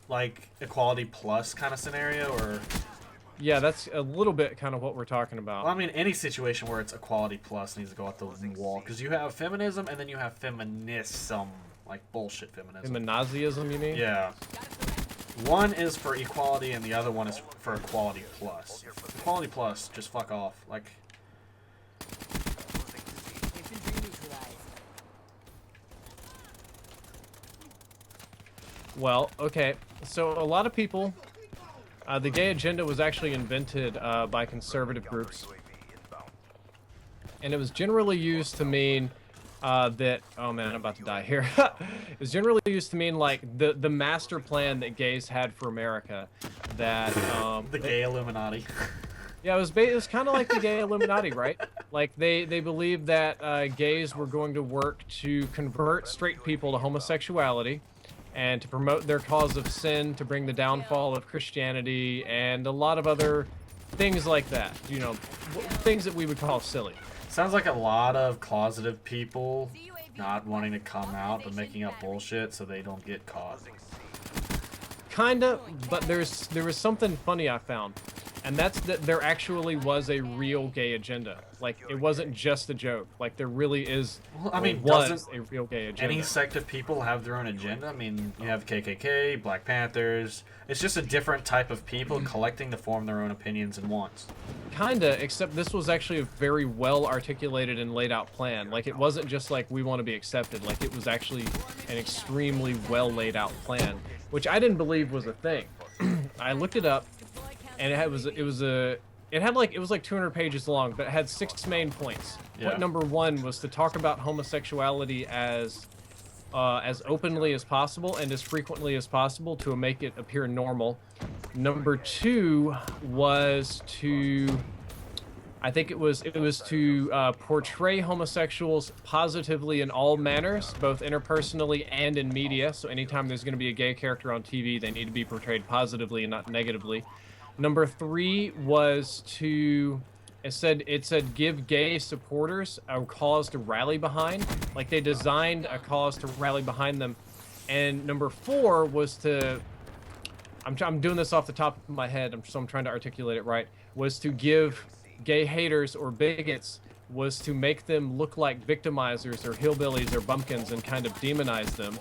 Like equality plus kind of scenario, or?
Yeah, that's a little bit kind of what we're talking about.
Well, I mean, any situation where it's equality plus needs to go out the wall, because you have feminism and then you have feminism, like bullshit feminism.
Feminazism, you mean?
Yeah. One is for equality and the other one is for equality plus. Equality plus, just fuck off. Like,
Well, okay. So a lot of people, the gay agenda was actually invented by conservative groups. And it was generally used to mean that, oh man, I'm about to die here. It was generally used to mean like the master plan that gays had for America. That
the gay Illuminati.
yeah, it was kind of like the gay Illuminati, right? Like they believed that gays were going to work to convert straight people to homosexuality, and to promote their cause of sin, to bring the downfall of Christianity, and a lot of other things like that. You know, things that we would call silly.
Sounds like a lot of closeted people not wanting to come out but making up bullshit so they don't get caught.
Kinda, but there was something funny I found, and that's that there actually was a real gay agenda. Like, it wasn't just a joke. Like, there really is.
Well, I mean,
was
doesn't
a real gay agenda.
any sect of people have their own agenda? I mean, you have KKK, Black Panthers. It's just a different type of people collecting to form their own opinions and wants.
Kinda, except this was actually a very well articulated and laid out plan. Like, it wasn't just like, we want to be accepted. Like, it was actually an extremely well laid out plan, which I didn't believe was a thing. I looked it up, and it was like 200 pages long, but it had 6 main points.
Yeah.
Point number 1 was to talk about homosexuality as openly as possible and as frequently as possible to make it appear normal. Number 2 was to, I think it was to portray homosexuals positively in all manners, both interpersonally and in media. So anytime there's going to be a gay character on TV, they need to be portrayed positively and not negatively. Number 3 was to, it said give gay supporters a cause to rally behind. Like, they designed a cause to rally behind them. And number 4 was to, I'm doing this off the top of my head, so I'm trying to articulate it right, was to give gay haters or bigots, was to make them look like victimizers or hillbillies or bumpkins and kind of demonize them.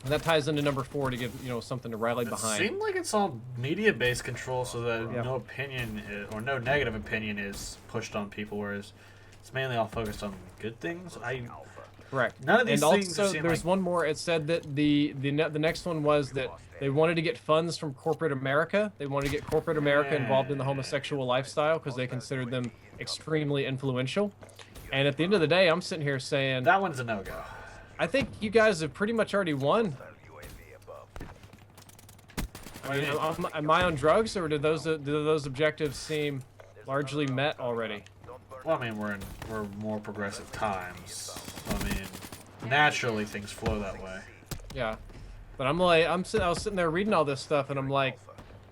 And that ties into number 4 to give, something to rally behind.
It seemed like it's all media-based control so that
Yeah.
no opinion or no negative opinion is pushed on people, whereas it's mainly all focused on good things.
Correct.
None of these
and
things
also,
seem
there's
like-
one more. It said that the next one was that they wanted to get funds from corporate America. They wanted to get corporate America involved in the homosexual lifestyle because they considered them extremely influential. And at the end of the day, I'm sitting here saying,
That one's a no-go.
I think you guys have pretty much already won.
UAV above.
I mean, am I on drugs, or do those objectives seem largely met already?
Well, I mean, we're more progressive times. I mean, naturally things flow that way.
Yeah, but I was sitting there reading all this stuff, and I'm like,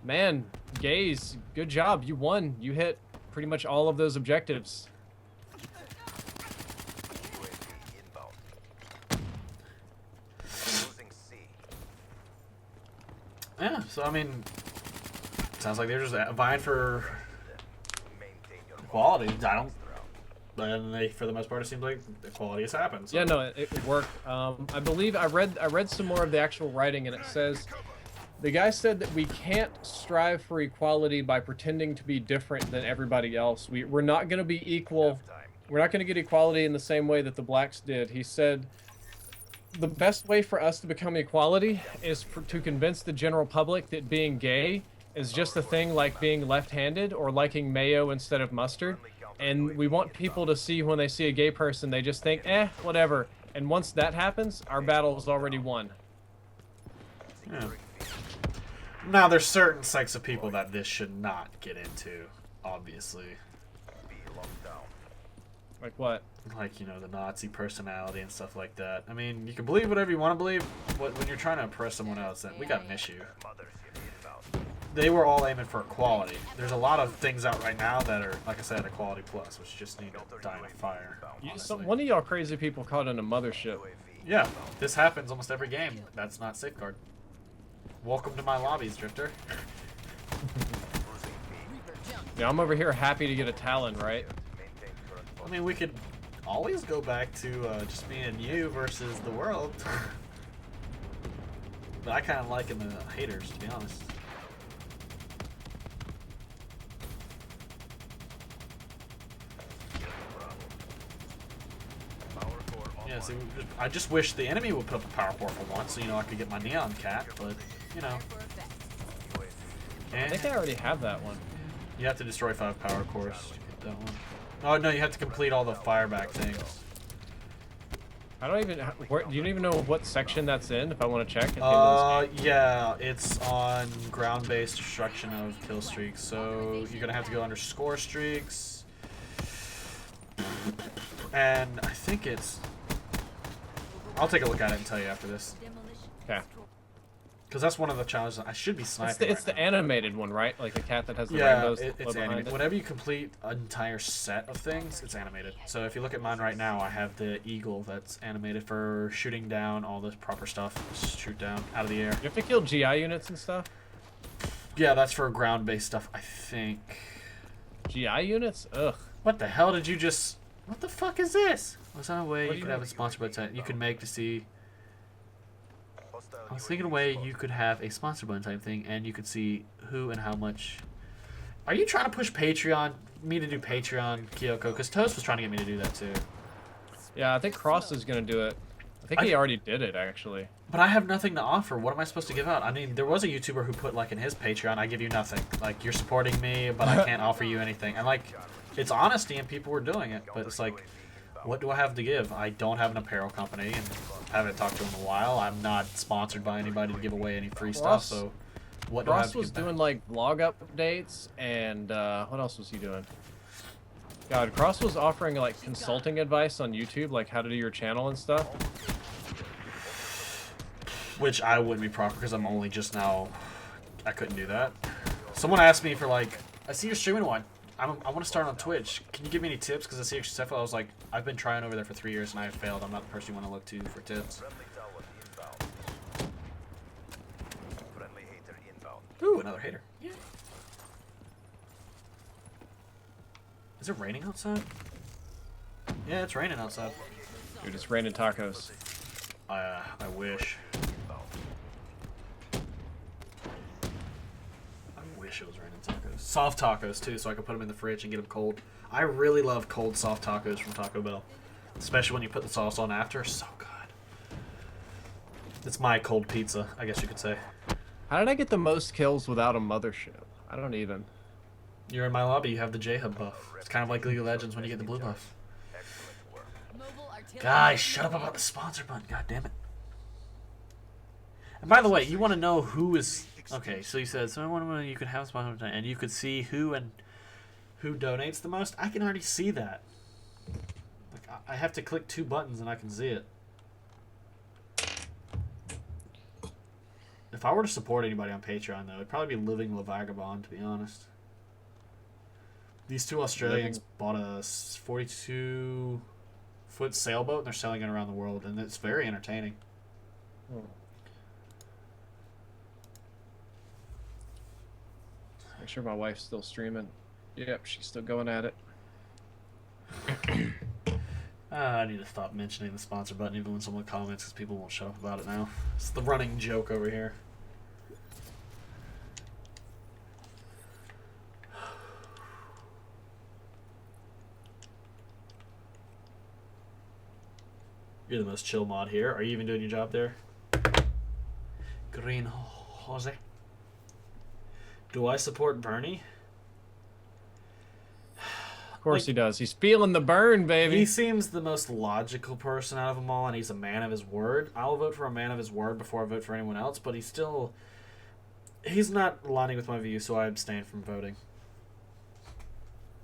man, gays, good job, you won. You hit pretty much all of those objectives.
UAV inbound. Losing C.
Yeah, so I mean, sounds like they're just vying for
Maintain your
quality. I don't. And they, for the most part, it seems like the quality has happened. So.
Yeah, no, it worked. I believe I read some more of the actual writing, and it says the guy said that we can't strive for equality by pretending to be different than everybody else. We're not going to be equal. We're not going to get equality in the same way that the blacks did. He said the best way for us to become equality is to convince the general public that being gay is just a thing like being left-handed or liking mayo instead of mustard. And we want people to see when they see a gay person, they just think, whatever. And once that happens, our battle is already won.
Yeah. Now, there's certain sects of people that this should not get into, obviously.
B locked down.
Like what?
Like, you know, the Nazi personality and stuff like that. I mean, you can believe whatever you want to believe, but when you're trying to oppress someone else, then we got an issue.
Mothership inbound.
They were all aiming for equality. There's a lot of things out right now that are, like I said, equality plus, which just need to die in a fire. honestly.
One of y'all crazy people called it a mothership.
Yeah, this happens almost every game. That's not Safeguard. Welcome to my lobbies, Drifter.
Yeah, I'm over here happy to get a Talon, right?
Maintain current
I mean, we could always go back to just me and you versus the world. But I kind of liking the haters, to be honest. Yeah, see, I just wish the enemy would put up a power core for once, so you know I could get my neon cat. But you know,
I think I already have that one.
you have to destroy 5 power cores to get that one. Oh no, you have to complete all the fireback things.
I don't even. Do you even know what section that's in? If I want to check. At the end of this game?
Yeah, it's on ground-based destruction of kill streaks. So you're gonna have to go under score streaks, and I think it's. I'll take a look at it and tell you after this,
Okay.
because that's one of the challenges. I should be sniping.
It's the
right now.
animated one, right? Like the cat that has the
Yeah,
rainbows.
it's
behind
animated.
it.
Whenever you complete an entire set of things, it's animated. So if you look at mine right now, I have the eagle that's animated for shooting down all this proper stuff. Just shoot down out of the air.
You have to kill GI units and stuff.
Yeah, that's for ground-based stuff, I think.
GI units? Ugh.
What the hell did you just... What the fuck is this? Was that a way
What do
you
you
could have
mean?
a sponsored button you could make to see...
hostile
I was thinking a way you could have a sponsor button type thing, and you could see who and how much... Are you trying to push Patreon? Me to do Patreon, Kyoko? Because Toast was trying to get me to do that too.
Yeah, I think Cross is gonna do it. I think he already did it actually.
But I have nothing to offer. What am I supposed to give out? I mean, there was a YouTuber who put, like, in his Patreon, I give you nothing. Like, you're supporting me, but I can't offer you anything. And, like, it's honesty and people were doing it. But it's like, what do I have to give? I don't have an apparel company and haven't talked to him in a while. I'm not sponsored by anybody to give away any free stuff,
Cross-
so what do I have
Cross
to
was
give back?
doing like vlog updates and what else was he doing? God, Cross was offering like consulting advice on YouTube, like how to do your channel and stuff.
Which I wouldn't be proper because I'm only just now... I couldn't do that. Someone asked me for, like, I see you're streaming one. I want to start on Twitch. Can you give me any tips? Because I see your stuff. I was like, I've been trying over there for 3 years and I have failed. I'm not the person you want to look to for tips.
Friendly tower inbound. Friendly hater inbound.
Ooh, another hater. Yeah. Is it raining outside? Yeah, it's raining outside.
Dude, it's raining tacos.
I wish. I wish it was raining tacos. Soft tacos too, so I could put them in the fridge and get them cold. I really love cold soft tacos from Taco Bell. Especially when you put the sauce on after. So good. It's my cold pizza, I guess you could say.
How did I get the most kills without a mothership? I don't even.
You're in my lobby, you have the J-Hub buff. It's kind of like League of Legends when you get the blue buff.
Excellent work.
Mobile artillery.
Guys, shut up about the sponsor button, god damn it. And by the way, you want to know who is... Okay, so you said, so you could have a sponsor button, and you could see who donates the most. I can already see that. Like, I have to click 2 buttons and I can see it. If I were to support anybody on Patreon, though, it'd probably be Living La Vagabond, to be honest. These 2 Australians bought a 42-foot sailboat, and they're selling it around the world, and it's very entertaining.
Make sure my wife's still streaming. Yep, she's still going at it.
I need to stop mentioning the sponsor button even when someone comments because people won't shut up about it now. It's the running joke over here. You're the most chill mod here. Are you even doing your job there? Green Jose. Do I support Bernie?
Of course he does. He's feeling the burn, baby.
He seems the most logical person out of them all, and he's a man of his word. I'll vote for a man of his word before I vote for anyone else, but he's not aligning with my views, so I abstain from voting.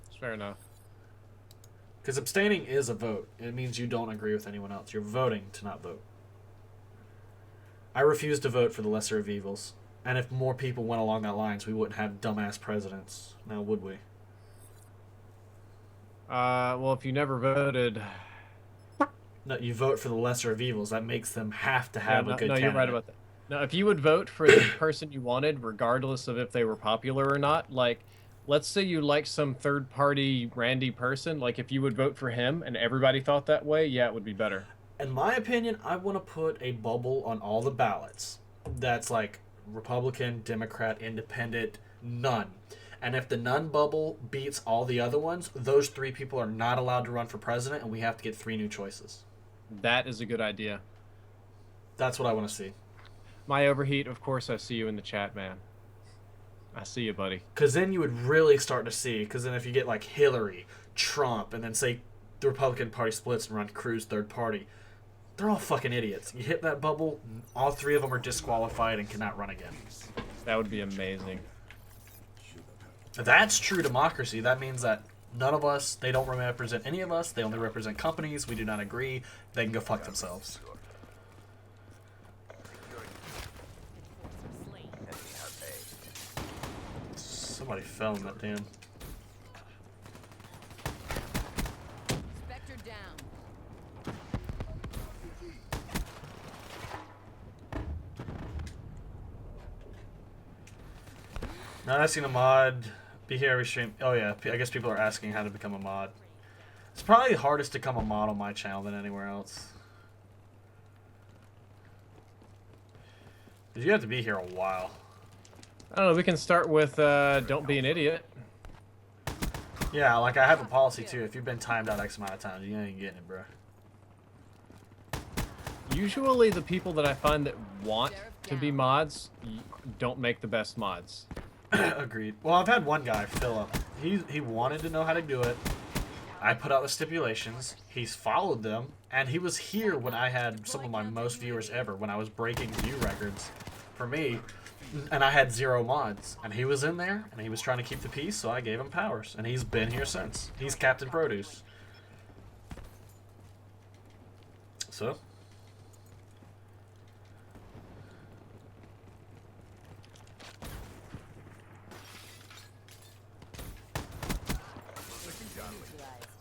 It's fair enough.
Because abstaining is a vote. It means you don't agree with anyone else. You're voting to not vote. I refuse to vote for the lesser of evils. And if more people went along that lines, we wouldn't have dumbass presidents. Now, would we?
Well, if you never voted...
No, you vote for the lesser of evils. That makes them have to have a good candidate.
You're right about that. No, if you would vote for the person you wanted, regardless of if they were popular or not, like, let's say you like some third-party randy person, like, if you would vote for him and everybody thought that way, yeah, it would be better.
In my opinion, I want to put a bubble on all the ballots. That's like Republican, Democrat, Independent, none. And if the none bubble beats all the other ones, those 3 people are not allowed to run for president, and we have to get 3 new choices.
That is a good idea.
That's what I want to see.
My overheat, of course, I see you in the chat, man. I see you, buddy.
Because then you would really start to see, because then if you get like Hillary, Trump, and then say the Republican Party splits and run Cruz third party, they're all fucking idiots. You hit that bubble, all 3 of them are disqualified and cannot run again.
That would be amazing.
If that's true democracy, that means that none of us, they don't represent any of us, they only represent companies, we do not agree, they can go fuck themselves. Somebody fell in that damn...
Spectre down.
Not asking a mod, be here every stream. Oh yeah, I guess people are asking how to become a mod. It's probably the hardest to become a mod on my channel than anywhere else. Because you have to be here a while.
I don't know, we can start with don't be an idiot.
Yeah, like I have a policy too. If you've been timed out X amount of times, you ain't getting it, bro.
Usually the people that I find that want to be mods don't make the best mods.
Agreed. Well, I've had one guy, Philip. He wanted to know how to do it. I put out the stipulations. He's followed them, and he was here when I had some of my most viewers ever, when I was breaking view records for me, and I had 0 mods. And he was in there, and he was trying to keep the peace, so I gave him powers, and he's been here since. He's Captain Produce. So...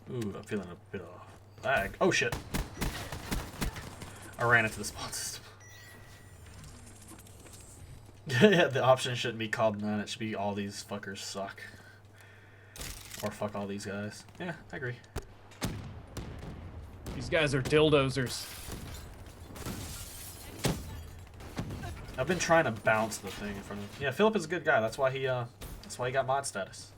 Ooh, I'm feeling a bit of lag. Oh shit. I ran into the spawn system. Yeah, the option shouldn't be called none. It should be all these fuckers suck. Or fuck all these guys. Yeah, I agree.
These guys are dildozers.
I've been trying to bounce the thing in front of him. Yeah, Philip is a good guy. That's why he got mod status.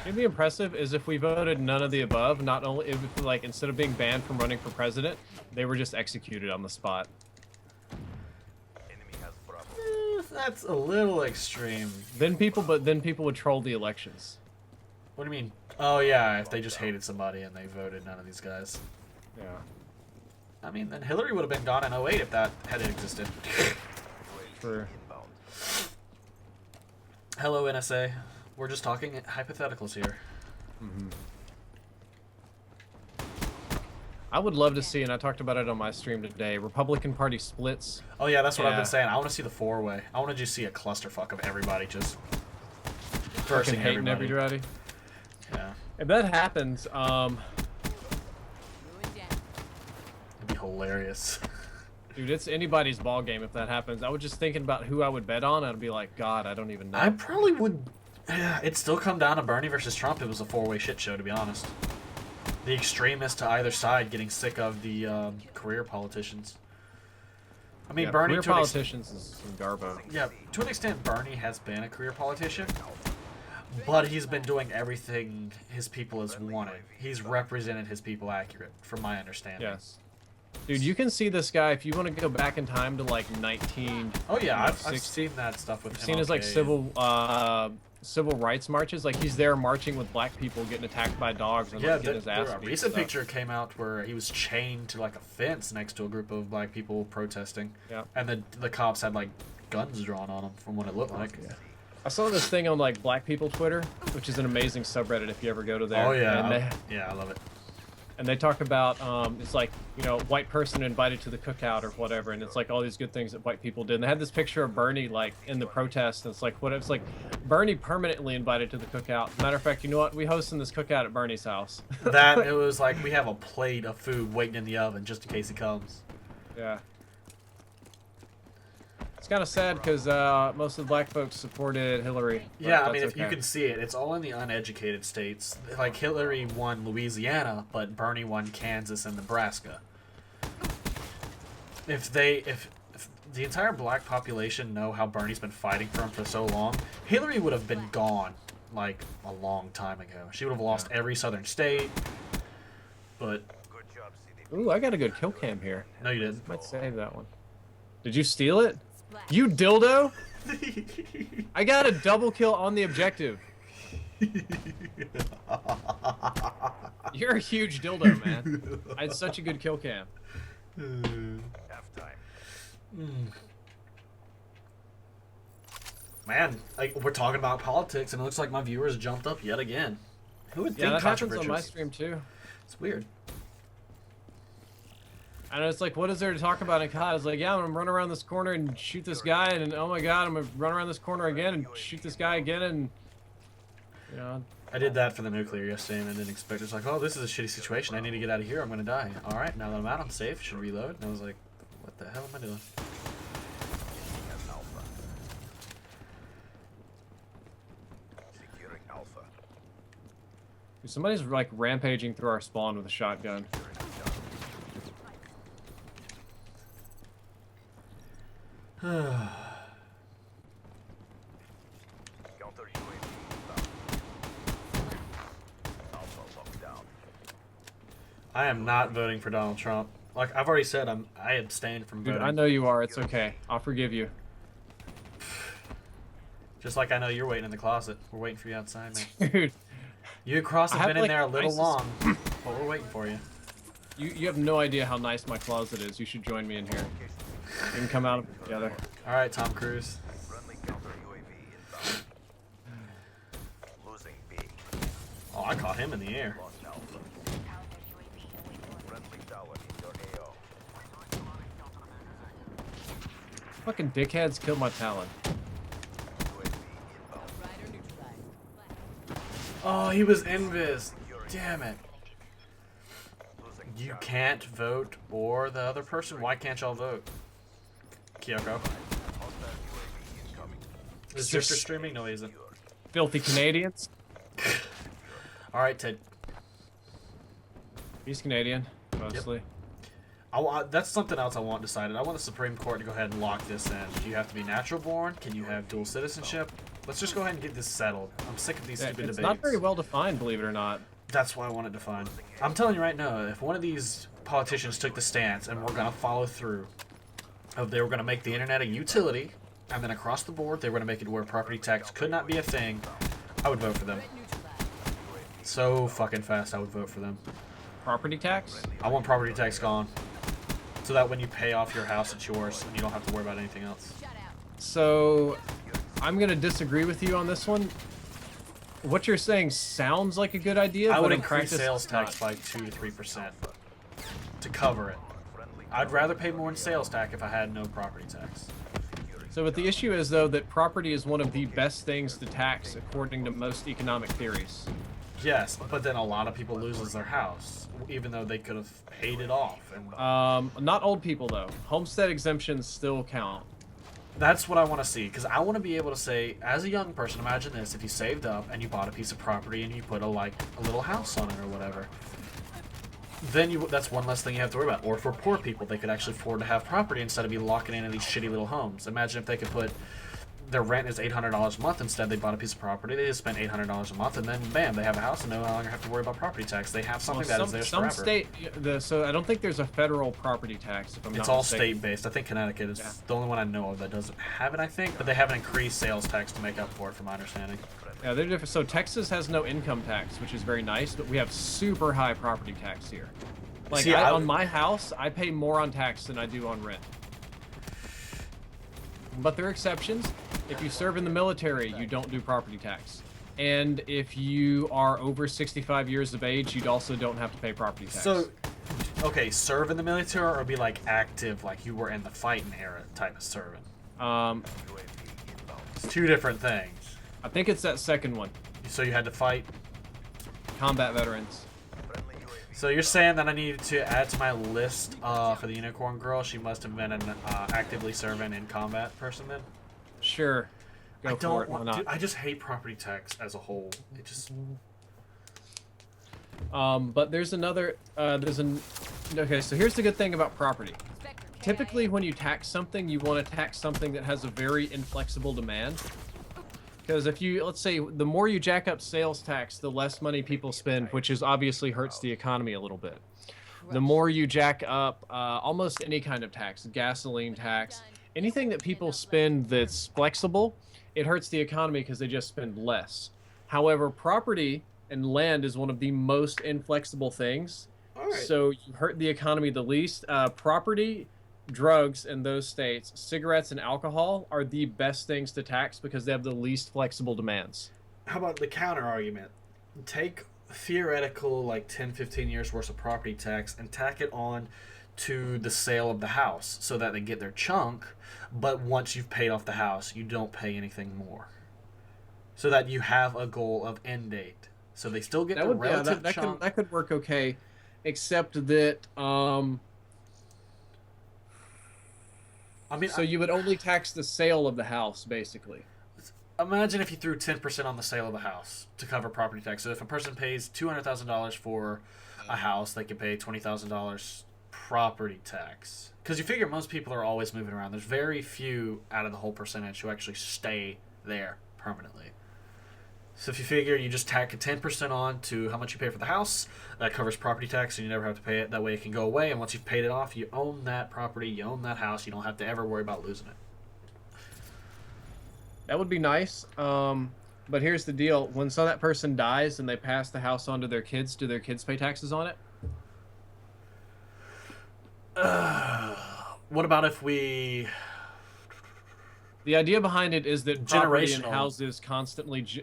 It'd be impressive is if we voted none of the above. Not only if, like, instead of being banned from running for president, they were just executed on the spot.
Enemy has Bravo.
That's a little extreme.
Then people would troll the elections.
What do you mean? Oh yeah, if they just hated somebody and they voted none of these guys.
Yeah.
I mean, then Hillary would have been gone in 08 if that had existed.
For
Inbound.
Hello, NSA. We're just talking hypotheticals here.
I would love to see, and I talked about it on my stream today, Republican Party splits.
Oh yeah, that's what I've
Yeah.
been saying. I want to see the four-way. I want to just see a clusterfuck of everybody just
Fucking
cursing
hating everybody.
Yeah,
If that happens,
Ruin down.
it'd be hilarious.
dude, it's anybody's ball game if that happens. I was just thinking about who I would bet on. I'd be like, God, I don't even know.
I probably would. Yeah, it'd still come down to Bernie versus Trump. It was a four-way shit show, to be honest. The extremists to either side getting sick of the career politicians. I mean,
Yeah,
Bernie
career
to an ex-
politicians is some garbo.
yeah, to an extent, Bernie has been a career politician, but he's been doing everything his people has wanted. He's represented his people accurate, from my understanding.
Yes. Dude, you can see this guy if you want to go back in time to like 19.
Oh yeah, I've
60.
seen that stuff with
I've
him.
seen his like civil rights marches. Like he's there marching with black people getting attacked by dogs and
Yeah,
like, getting his ass
a
beat.
recent
and stuff.
picture came out where he was chained to like a fence next to a group of black people protesting.
Yeah.
And the cops had like guns drawn on them from what it looked like.
I saw this thing on like Black People Twitter, which is an amazing subreddit if you ever go to there.
Oh yeah,
And
I love it.
they talk about it's like, you know, white person invited to the cookout or whatever, and it's like all these good things that white people did. And they had this picture of Bernie like in the protest, and it's like what it's like Bernie permanently invited to the cookout. Matter of fact, you know what? We hosting this cookout at Bernie's house.
That it was like we have a plate of food waiting in the oven just in case he comes.
Yeah. It's kind of sad because most of the black folks supported Hillary. but
Yeah, I
that's
mean, if you
okay.
can see it, it's all in the uneducated states. Like Hillary won Louisiana, but Bernie won Kansas and Nebraska. If the entire black population know how Bernie's been fighting for him for so long, Hillary would have been gone like a long time ago. She would have lost every southern state. But
Good job, CDP.
Ooh, I got a good kill cam here.
no, you didn't.
Might save that one. Did you steal it?
Splash.
You dildo! I got a double kill on the objective. You're a huge dildo, man. I had such a good kill cam.
Halftime.
Man, like, we're talking about politics, and it looks like my viewers jumped up yet again. Who would
Yeah,
think
that happens on
controversial?
my stream too.
It's weird.
And it's like, what is there to talk about in COD? I was like, yeah, I'm gonna run around this corner and shoot this guy, and oh my god, I'm gonna run around this corner again and shoot this guy again, and you know,
I did that for the nuclear yesterday, and I didn't expect it. It's like, oh, this is a shitty situation. I need to get out of here. I'm gonna die. All right, now that I'm out, I'm safe. Should reload. And I was like, what the hell am I doing?
Has Alpha. Securing Alpha.
dude, somebody's like rampaging through our spawn with a shotgun.
Counter UAV inbound. Alpha locked down.
I am not voting for Donald Trump. Like I've already said, I abstain from
Dude,
voting.
I know you are. It's okay. I'll forgive you.
Just like I know you're waiting in the closet. We're waiting for you outside, man.
Dude,
You and Cross
I
have
have,
been in
like,
there a little
nicest-
long, but we're waiting for you.
you have no idea how nice my closet is. You should join me in here. We can come out together.
All right, Tom Cruise.
Friendly counter UAV inbound. Losing B.
Oh, I caught him in the air.
Lost Alpha. Friendly Talon in your AO.
Fucking dickheads killed my Talon.
UAV inbound.
Rider neutralized.
Oh, he was invis. Damn it.
Losing
You
Charlie.
can't vote or the other person. Why can't y'all vote? Kyoko.
Hostile UAV incoming.
Is Drifter streaming? No, he isn't.
Filthy Canadians.
All right, Ted.
He's Canadian, mostly.
That's something else I want decided. I want the Supreme Court to go ahead and lock this in. Do you have to be natural born? Can you have dual citizenship? Let's just go ahead and get this settled. I'm sick of these stupid
It's
debates.
not very well defined, believe it or not.
That's why I want it defined. I'm telling you right now, if one of these politicians took the stance and we're gonna follow through, of they were gonna make the internet a utility, and then across the board they were gonna make it where property tax could not be a thing, I would vote for them. So fucking fast, I would vote for them.
Property tax?
I want property tax gone, so that when you pay off your house, it's yours, and you don't have to worry about anything else.
So, I'm gonna disagree with you on this one. What you're saying sounds like a good idea,
I
but
would
in
increase
practice,
sales
it's
tax
not.
by 2 to 3% to cover it. I'd rather pay more in sales tax if I had no property tax.
So, but the issue is though that property is one of the best things to tax according to most economic theories.
Yes, but then a lot of people loses their house, even though they could have paid it off. And
Not old people though. Homestead exemptions still count.
that's what I want to see, because I want to be able to say, as a young person, imagine this: if you saved up and you bought a piece of property and you put a little house on it or whatever, then that's one less thing you have to worry about. Or for poor people, they could actually afford to have property instead of be locking into these shitty little homes. Imagine if they could put their rent is $800 a month. Instead, they bought a piece of property. They just spent $800 a month, and then bam, they have a house and no longer have to worry about property tax. They have something that is theirs
some
forever.
state, so I don't think there's a federal property tax. If I'm
It's
not
all
mistaken.
state-based. I think Connecticut is
Yeah.
the only one I know of that doesn't have it, I think. But they have an increased sales tax to make up for it, from my understanding.
Yeah, they're different. So Texas has no income tax, which is very nice, but we have super high property tax here. Like
See,
on my house, I pay more on tax than I do on rent. But there are exceptions. If you serve in the military, you don't do property tax. And if you are over 65 years of age, you also don't have to pay property tax.
So, okay, serve in the military or be like active, like you were in the fighting era type of serving? It's two different things.
I think it's that second one,
So you had to fight.
combat veterans.
So you're saying that I needed to add to my list for the unicorn girl? She must have been an actively serving in combat person then?
Sure. Go
I
for
don't
it. Why
want.
not?
Dude, I just hate property tax as a whole. It just.
But there's another, okay, so here's the good thing about property. Typically, when you tax something, you want to tax something that has a very inflexible demand. Because if you, let's say, the more you jack up sales tax, the less money people spend, which is obviously hurts the economy a little bit. The more you jack up almost any kind of tax, gasoline tax, anything that people spend that's flexible, it hurts the economy because they just spend less. However, property and land is one of the most inflexible things. So you hurt the economy the least. Property, drugs in those states, cigarettes and alcohol are the best things to tax because they have the least flexible demands.
How about the counter argument? Take theoretical like 10-15 years worth of property tax and tack it on to the sale of the house so that they get their chunk, but once you've paid off the house you don't pay anything more, so that you have a goal of end date, so they still get
That
the
would, yeah,
relative
that
chunk.
could work okay, except that
I mean,
so you would only tax the sale of the house basically.
imagine if you threw 10% on the sale of the house to cover property tax. So if a person pays $200,000 for a house, they can pay $20,000 property tax. Because you figure most people are always moving around. There's very few out of the whole percentage who actually stay there permanently. So if you figure you just tack a 10% on to how much you pay for the house, that covers property tax and you never have to pay it. That way it can go away, and once you've paid it off, you own that property, you own that house, you don't have to ever worry about losing it.
That would be nice. But here's the deal: when that person dies and they pass the house on to their kids, do their kids pay taxes on it?
What about if we...
The idea behind it is that property and
Generational.
houses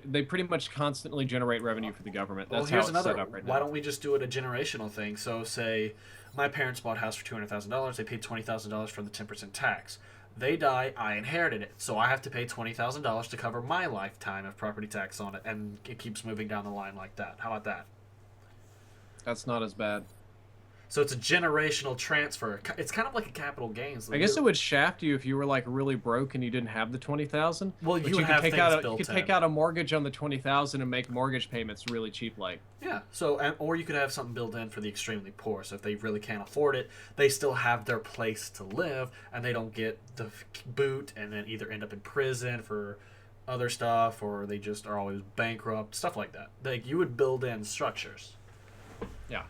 they pretty much constantly generate revenue for the government.
Well,
That's
here's
how it's
another.
set up right
Why
now.
don't we just do it a generational thing? So, say my parents bought a house for $200,000. They paid $20,000 for the 10% tax. They die. I inherited it, so I have to pay $20,000 to cover my lifetime of property tax on it, and it keeps moving down the line like that. How about that?
That's not as bad.
So it's a generational transfer. It's kind of like a capital gains.
I guess it would shaft you if you were like really broke and you didn't have the 20,000.
Well,
But
you
could
have
take
things
out you
built
could
in.
take out a mortgage on the 20,000 and make mortgage payments really cheap, like.
Yeah. So, or you could have something built in for the extremely poor. So if they really can't afford it, they still have their place to live, and they don't get the boot, and then either end up in prison for other stuff, or they just are always bankrupt, stuff like that. Like, you would build in structures.
Yeah.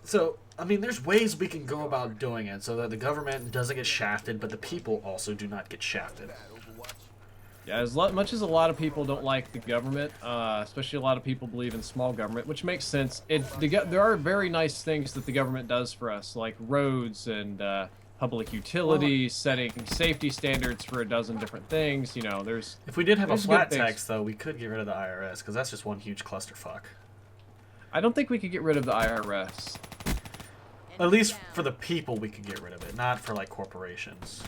So, I mean, there's ways we can go about doing it so that the government doesn't get shafted, but the people also do not get shafted.
Yeah, as much as a lot of people don't like the government, especially a lot of people believe in small government, which makes sense. There are very nice things that the government does for us, like roads and public utilities, setting safety standards for a dozen different things. You know, there's.
If we did have a
there's
flat
good things.
tax, though, we could get rid of the IRS, because that's just one huge clusterfuck.
I don't think we could get rid of the IRS.
At least for the people, we could get rid of it, not for, like, corporations.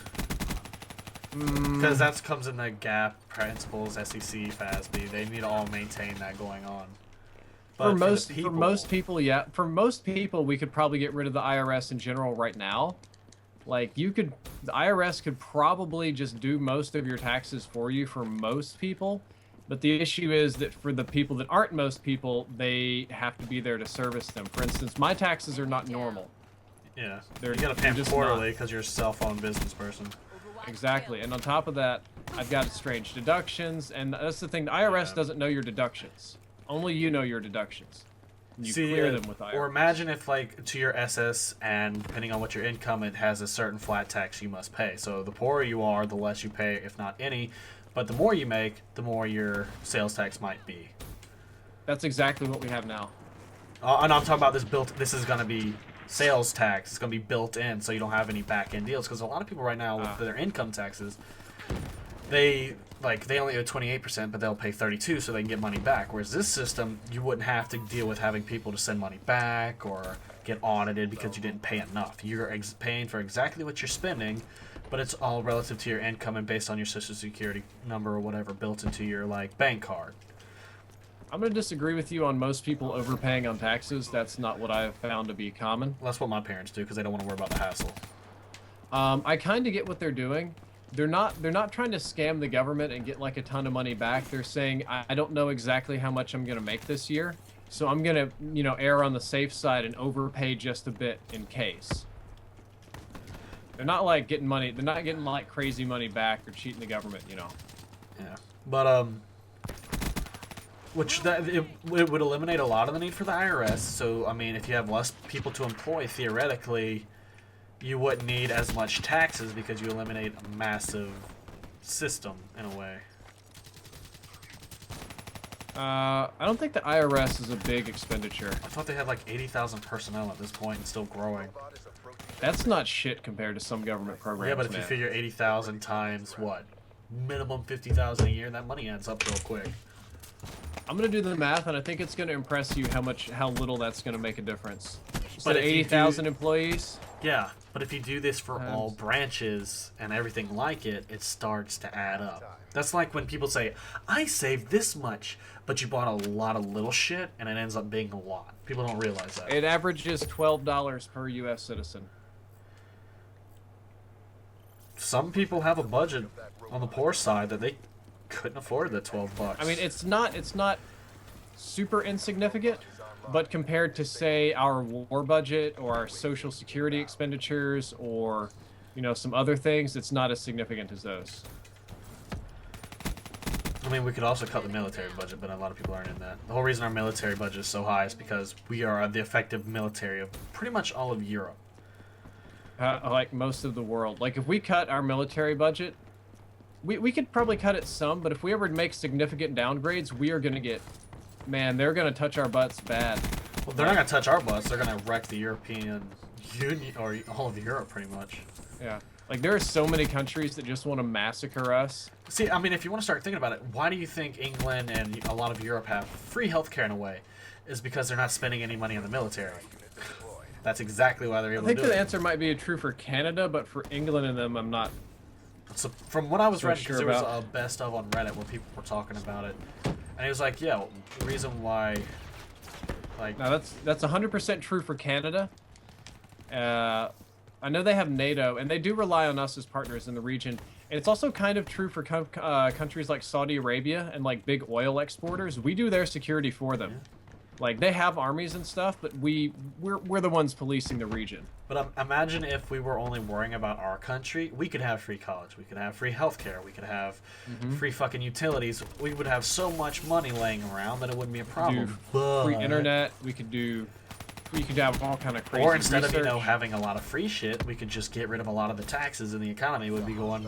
Because that comes in the GAP principles, SEC, FASB. They need to all maintain that going on. But
For most people, yeah. For most people, we could probably get rid of the IRS in general right now. Like, the IRS could probably just do most of your taxes for you for most people. But the issue is that for the people that aren't most people, they have to be there to service them. For instance, my taxes are not normal.
Yeah,
They're-
you gotta pay
they're
them
just
quarterly
not.
because you're a cell phone business person.
Exactly. And on top of that, I've got strange deductions. And that's the thing. The IRS
Yeah.
doesn't know your deductions. Only you know your deductions. You
See,
clear them with IRS.
or imagine if, like, to your SS, and depending on what your income, it has a certain flat tax you must pay. So the poorer you are, the less you pay, if not any. But the more you make, the more your sales tax might be.
That's exactly what we have now.
And I'm talking about this is going to be sales tax. It's going to be built in, so you don't have any back-end deals. Because a lot of people right now, with their income taxes, they only owe 28%, but they'll pay 32%, so they can get money back. Whereas this system, you wouldn't have to deal with having people to send money back or get audited because you didn't pay enough. You're paying for exactly what you're spending, but it's all relative to your income and based on your social security number or whatever built into your, like, bank card.
I'm going to disagree with you on most people overpaying on taxes. That's not what I have found to be common.
Well, that's what my parents do because they don't want to worry about the hassle.
I kind of get what they're doing. They're not trying to scam the government and get like a ton of money back. They're saying, I don't know exactly how much I'm going to make this year, so I'm going to, err on the safe side and overpay just a bit in case. They're not like getting money. They're not getting like crazy money back or cheating the government,
Yeah, but it would eliminate a lot of the need for the IRS. So I mean, if you have less people to employ, theoretically, you wouldn't need as much taxes because you eliminate a massive system in a way.
I don't think the IRS is a big expenditure.
I thought they had like 80,000 personnel at this point and still growing.
That's not shit compared to some government programs.
Yeah, but if you
man.
figure 80,000 times what, minimum 50,000 a year, that money adds up real quick.
I'm gonna do the math, and I think it's gonna impress you how little that's gonna make a difference.
But
But
if you
80,000 employees.
Yeah, but if you do this for all branches and everything like it, it starts to add up. That's like when people say, I saved this much, but you bought a lot of little shit, and it ends up being a lot. People don't realize that.
It averages $12 per U.S. citizen.
Some people have a budget on the poor side that they couldn't afford the $12.
I mean, it's not super insignificant, but compared to say our war budget or our social security expenditures or some other things, it's not as significant as those.
I mean, we could also cut the military budget, but a lot of people aren't in that. The whole reason our military budget is so high is because we are the effective military of pretty much all of Europe.
Like most of the world. Like if we cut our military budget, we could probably cut it some, but if we ever make significant downgrades, we are going to get, man, they're going to touch our butts bad.
Well, they're not going to touch our butts. They're going to wreck the European Union, or all of Europe, pretty much.
Yeah. Like, there are so many countries that just want to massacre us.
See, I mean, if you want to start thinking about it, why do you think England and a lot of Europe have free healthcare in a way? Is because they're not spending any money on the military. That's exactly why they're able
I think
to do
the
it.
answer might be true for Canada, but for England and them, I'm not.
So from what I was
So
reading, because
sure
there was
about.
a best of on Reddit where people were talking about it, and he was like, "Yeah, the reason why, like,
No, that's 100% true for Canada. I know they have NATO, and they do rely on us as partners in the region. And it's also kind of true for countries like Saudi Arabia and like big oil exporters. We do their security for them. Like they have armies and stuff, but we're the ones policing the region.
But imagine if we were only worrying about our country. We could have free college. We could have free healthcare. We could have free fucking utilities. We would have so much money laying around that it wouldn't be a problem.
Free internet. We could have all kind of crazy.
Or instead
research.
of having a lot of free shit, we could just get rid of a lot of the taxes, and the economy would be going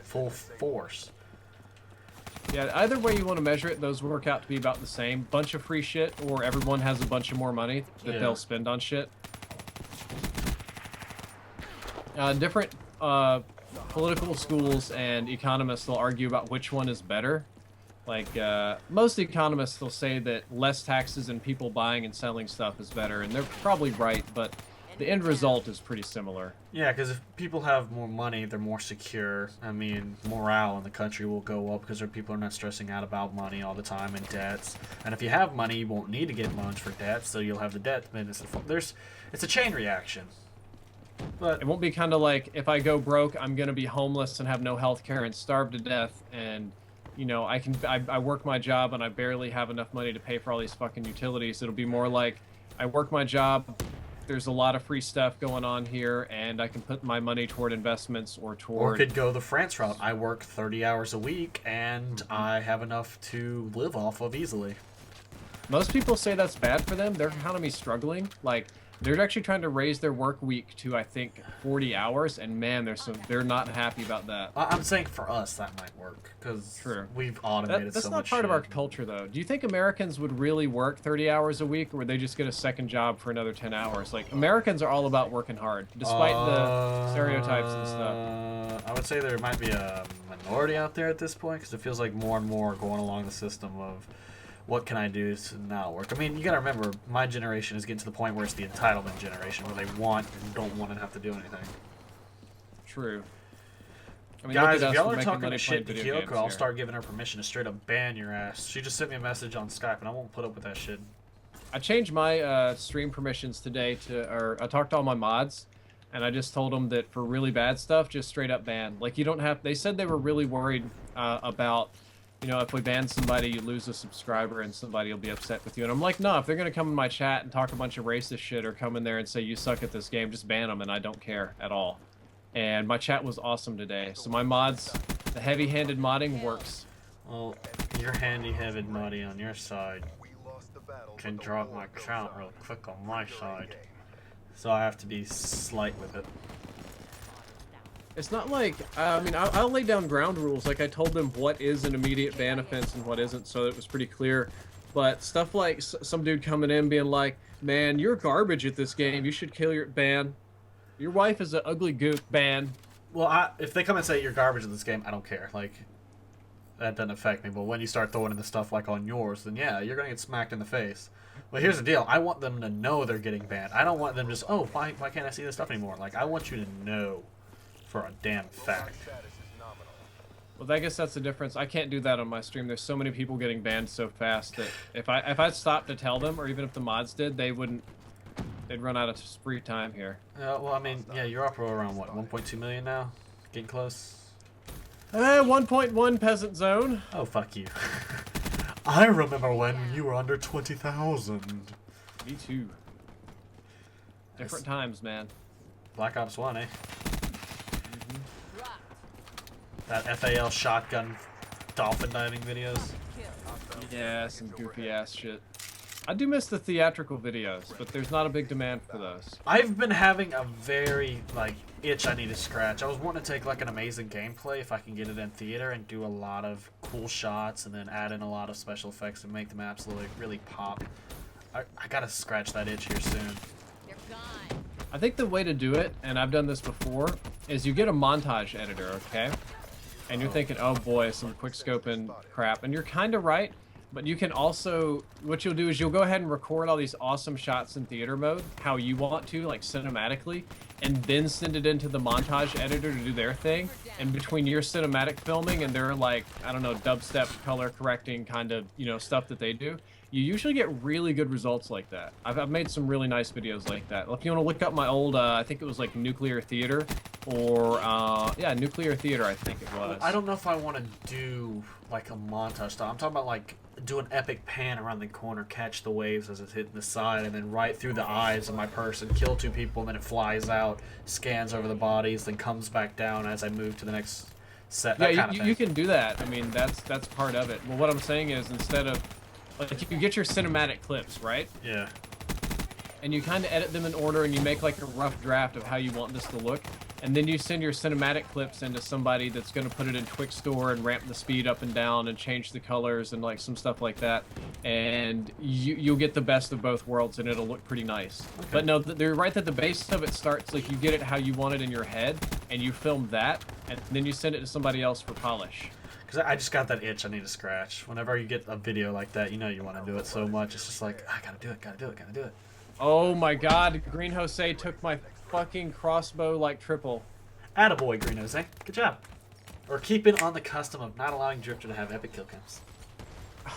full force.
Yeah, either way you want to measure it, those work out to be about the same. Bunch of free shit, or everyone has a bunch of more money that they'll spend on shit. Different political schools and economists will argue about which one is better. Like, most economists will say that less taxes and people buying and selling stuff is better, and they're probably right, but the end result is pretty similar.
Yeah, because if people have more money, they're more secure. I mean, morale in the country will go up because people are not stressing out about money all the time and debts. And if you have money, you won't need to get loans for debt, so you'll have the debt. It's a chain reaction. But
it won't be kind of like, if I go broke, I'm going to be homeless and have no health care and starve to death, and you know, I work my job and I barely have enough money to pay for all these fucking utilities. It'll be more like, I work my job, there's a lot of free stuff going on here, and I can put my money toward investments or toward...
Or could go the France route. I work 30 hours a week, and I have enough to live off of easily.
Most people say that's bad for them. Their economy's struggling. Like, they're actually trying to raise their work week to, I think, 40 hours, and man, they're not happy about that.
I'm saying for us that might work, because we've automated
that's
so
not
much
part
shit.
of our culture, though. Do you think Americans would really work 30 hours a week, or would they just get a second job for another 10 hours? Like, Americans are all about working hard, despite the stereotypes and stuff.
I would say there might be a minority out there at this point, because it feels like more and more are going along the system of, what can I do to not work? I mean, you gotta remember, my generation is getting to the point where it's the entitlement generation, where they want and don't want to have to do anything.
True. I mean,
guys,
look
if
at us,
y'all
we're
are
making
talking
money
to shit to
playing video
Kyoko,
games
I'll
here.
start giving her permission to straight up ban your ass. She just sent me a message on Skype, and I won't put up with that shit.
I changed my stream permissions today or I talked to all my mods, and I just told them that for really bad stuff, just straight up ban. Like, you don't have... They said they were really worried about... You know, if we ban somebody, you lose a subscriber and somebody will be upset with you. And I'm like, no, if they're going to come in my chat and talk a bunch of racist shit or come in there and say you suck at this game, just ban them, and I don't care at all. And my chat was awesome today. So my mods, the heavy-handed modding works.
Well, your handy-headed modding on your side can drop my count real quick on my side. So I have to be slight with it.
It's not like, I mean, I'll lay down ground rules. Like, I told them what is an immediate ban offense and what isn't, so it was pretty clear. But stuff like some dude coming in being like, man, you're garbage at this game. You should kill your... Ban. Your wife is an ugly gook. Ban.
Well, if they come and say you're garbage at this game, I don't care. Like, that doesn't affect me. But when you start throwing in the stuff like on yours, then yeah, you're going to get smacked in the face. But here's the deal. I want them to know they're getting banned. I don't want them just, oh, why can't I see this stuff anymore? Like, I want you to know. For a damn fact.
Well, I guess that's the difference. I can't do that on my stream. There's so many people getting banned so fast that if I stopped to tell them, or even if the mods did, they'd run out of free time here.
Well, I mean, yeah, you're up around what, 1.2 million now? Getting close?
1.1 peasant zone.
Oh, fuck you. I remember when you were under 20,000.
Me too. Different times, man.
Black Ops 1, eh? That FAL shotgun dolphin diving videos.
Yeah, some goofy ass shit. I do miss the theatrical videos, but there's not a big demand for those.
I've been having a very, like, itch I need to scratch. I was wanting to take, like, an amazing gameplay if I can get it in theater and do a lot of cool shots and then add in a lot of special effects and make them absolutely really pop. I gotta scratch that itch here soon.
They're gone.
I think the way to do it, and I've done this before, is you get a montage editor, okay? And you're thinking, oh boy, some quick scoping crap. And you're kind of right, but you can also, what you'll do is you'll go ahead and record all these awesome shots in theater mode, how you want to, like cinematically, and then send it into the montage editor to do their thing. And between your cinematic filming and their, like, I don't know, dubstep color correcting kind of, you know, stuff that they do, you usually get really good results like that. I've made some really nice videos like that. If you want to look up my old, I think it was like Nuclear Theater, or, yeah, Nuclear Theater, I think it was.
I don't know if I want to do, like, a montage style. I'm talking about, like, do an epic pan around the corner, catch the waves as it's hitting the side, and then right through the eyes of my person, kill 2 people, and then it flies out, scans over the bodies, then comes back down as I move to the next set. That
Yeah,
kind of thing.
you can do that. I mean, that's part of it. Well, what I'm saying is instead of like you get your cinematic clips, right?
Yeah.
And you kind of edit them in order, and you make like a rough draft of how you want this to look, and then you send your cinematic clips into somebody that's going to put it in Twixtor and ramp the speed up and down and change the colors and like some stuff like that, and you'll get the best of both worlds, and it'll look pretty nice.
Okay.
But no, they're right that the base of it starts like you get it how you want it in your head, and you film that, and then you send it to somebody else for polish.
Because I just got that itch I need to scratch. Whenever you get a video like that, you know you want to do it so much. It's just like, I gotta do it, gotta do it, gotta do it.
Oh my god, Green Jose took my fucking crossbow like triple.
Attaboy, Green Jose. Good job. Or keeping on the custom of not allowing Drifter to have epic kill cams.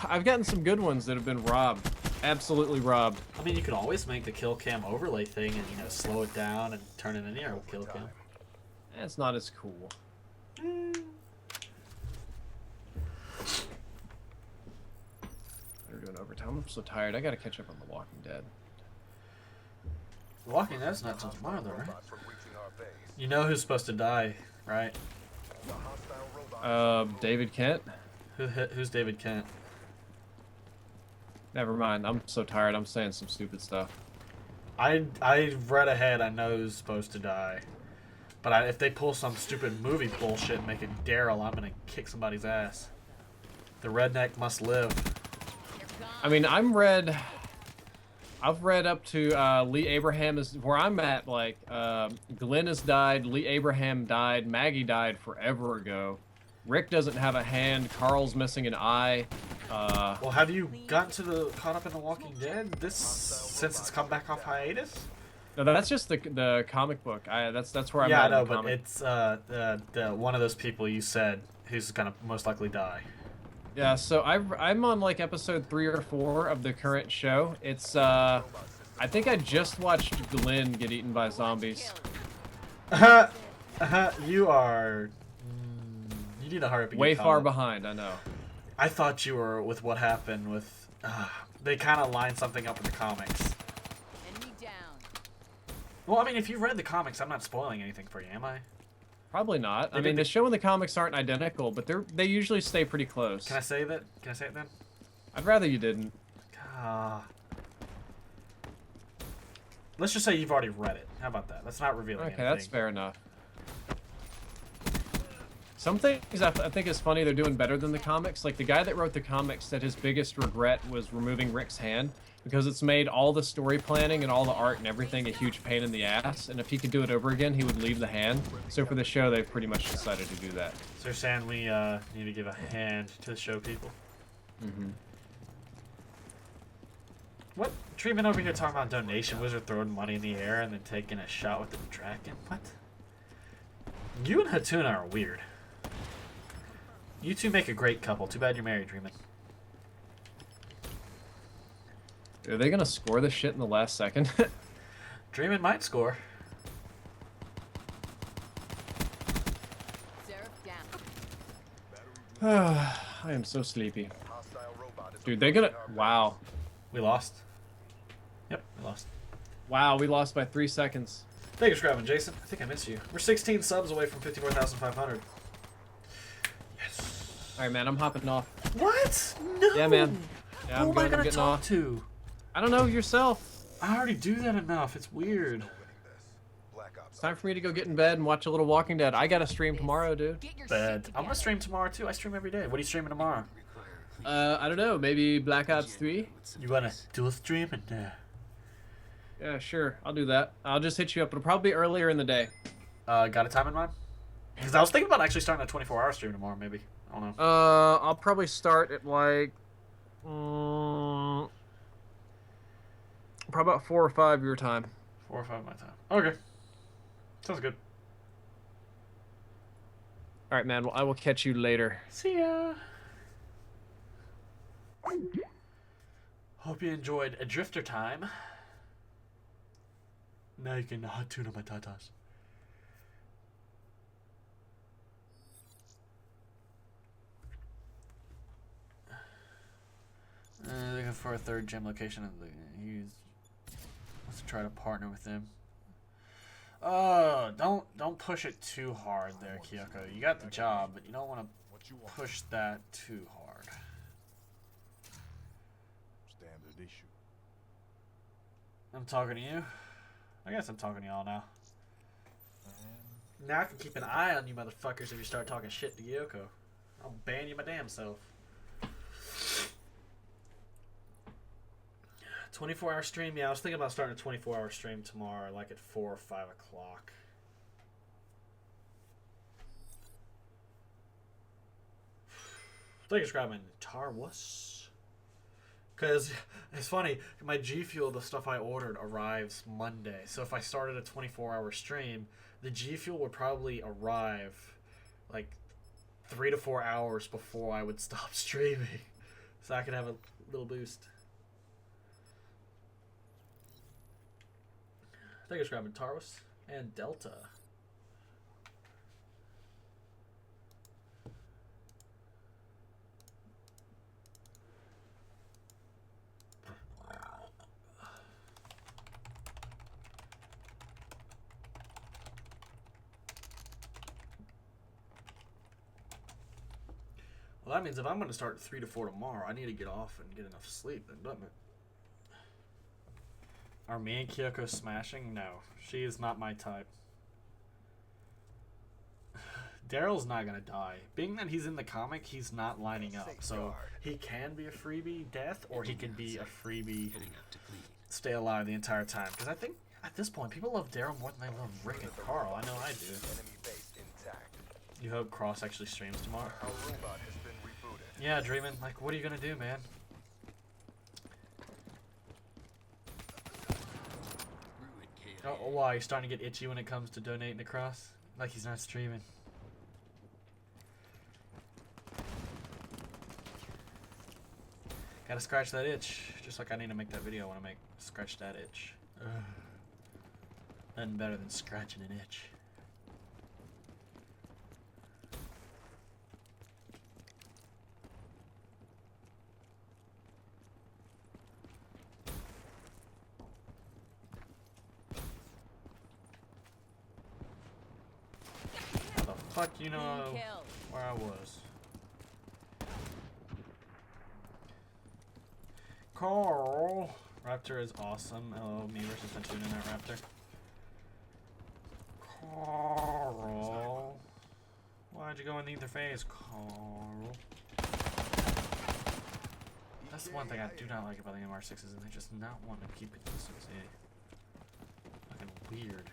I've gotten some good ones that have been robbed. Absolutely robbed.
I mean, you could always make the kill cam overlay thing and, you know, slow it down and turn it into your kill cam.
It's not as cool. They're doing overtime. I'm so tired. I gotta catch up on The Walking Dead.
Walking Dead's not till tomorrow, though, right?
Robots from reaching our base.
You know who's supposed to die, right?
The hostile robot
David Kent?
Who's David Kent?
Never mind. I'm so tired. I'm saying some stupid stuff.
I read ahead. I know who's supposed to die. But if they pull some stupid movie bullshit and make it Daryl, I'm gonna kick somebody's ass. The redneck must live.
I mean, I've read up to Lee Abraham is where I'm at. Like, Glenn has died, Lee Abraham died, Maggie died forever ago. Rick doesn't have a hand. Carl's missing an eye.
Well, have you gotten to caught up in The Walking Dead since it's come back off hiatus?
No, that's just the comic book. That's where I'm
Yeah,
at.
I know,
in the
but
comic.
it's the one of those people you said who's gonna most likely die.
Yeah, so I'm on like episode 3 or 4 of the current show. It's I think I just watched Glenn get eaten by zombies.
You are. You need to hurry up and
Way
get caught
far
up.
behind, I know.
I thought you were with what happened with. They kind of lined something up in the comics.
Enemy down.
Well, I mean, if you read the comics, I'm not spoiling anything for you, am I?
Probably not. I
They
mean,
did
the show and the comics aren't identical, but they usually stay pretty close.
Can I say that? Can I say it then?
I'd rather you didn't.
Ah. Let's just say you've already read it. How about that? Let's not reveal anything.
Okay, that's fair enough. Some things I think is funny they're doing better than the comics. Like the guy that wrote the comics said his biggest regret was removing Rick's hand because it's made all the story planning and all the art and everything a huge pain in the ass. And if he could do it over again, he would leave the hand. So for the show, they've pretty much decided to do that.
So you're saying we need to give a hand to the show people?
Mm-hmm.
What? Treatment over here talking about donation wizard throwing money in the air and then taking a shot with the dragon? What? You and Hatuna are weird. You two make a great couple. Too bad you're married, Dreamin'.
Are they gonna score this shit in the last second?
Dreamin' might score.
Seraph down.
I am so sleepy.
hostile robot is
Dude, they're gonna...
approaching our base.
Wow.
We lost. Yep, we lost.
Wow, we lost by 3 seconds.
Thank you for grabbing, Jason. I think I miss you. We're 16 subs away from 54,500. Yes.
Alright, man, I'm hopping off.
What? No.
Yeah, man. Yeah,
Who am I
I'm
gonna
getting
talk
off.
to?
I don't know, yourself.
I already do that enough. It's weird.
Winning this. Black Ops.
It's time for me to go get in bed and watch a little Walking Dead. I gotta stream tomorrow, dude.
Get your
Bad.
shit
I'm gonna stream tomorrow too. I stream every day. What are you streaming tomorrow?
I don't know, maybe Black Ops 3?
You wanna do a stream and
Yeah, sure, I'll do that. I'll just hit you up. It'll probably be earlier in the day.
got a time in mind? Because I was thinking about actually starting a 24-hour stream tomorrow. Maybe I don't know.
I'll probably start at like... probably about 4 or 5 your time.
4 or 5 my time. Okay. Sounds good.
Alright, man, well, I will catch you later.
See ya. Hope you enjoyed a drifter time. Now you can hot tune on my tatas. Looking for a third gym location. He wants to try to partner with them. Don't push it too hard there, Kyoko. You got the job, but you don't want to push that too hard.
Standard issue.
I'm talking to you. I guess I'm talking to y'all now. Now I can keep an eye on you motherfuckers if you start talking shit to Kyoko. I'll ban you my damn self. 24-hour stream? Yeah, I was thinking about starting a 24-hour stream tomorrow, like at 4 or 5 o'clock. I think it's grabbing Tarwus. Because it's funny, my G Fuel, the stuff I ordered, arrives Monday. So if I started a 24-hour stream, the G Fuel would probably arrive like 3 to 4 hours before I would stop streaming. So I could have a little boost. I think it's grabbing Tarwus and Delta. Well, that means if I'm going to start 3 to 4 tomorrow, I need to get off and get enough sleep, then, doesn't it? Are me and Kyoko smashing? No. She is not my type. Daryl's not going to die. Being that he's in the comic, he's not lining up. So he can be a freebie death, or he can be a freebie stay alive the entire time. Because I think at this point, people love Daryl more than they love Rick and Carl. I know I do.
Enemy base intact.
You hope Cross actually streams tomorrow?
Our robot has been rebooted.
Yeah, Dreamin'. Like, what are you going to do, man? Oh, why? He's starting to get itchy when it comes to donating to Cross? Like he's not streaming. Gotta scratch that itch. Just like I need to make that video, I want to scratch that itch. Ugh. Nothing better than scratching an itch. Fuck, you know where I was. Carl! Raptor is awesome. Oh, me versus Neptune in that Raptor. Carl! Why'd you go in either phase, Carl? That's the one thing I do not like about the MR6s, is they just not want to keep it consistency. Fucking weird.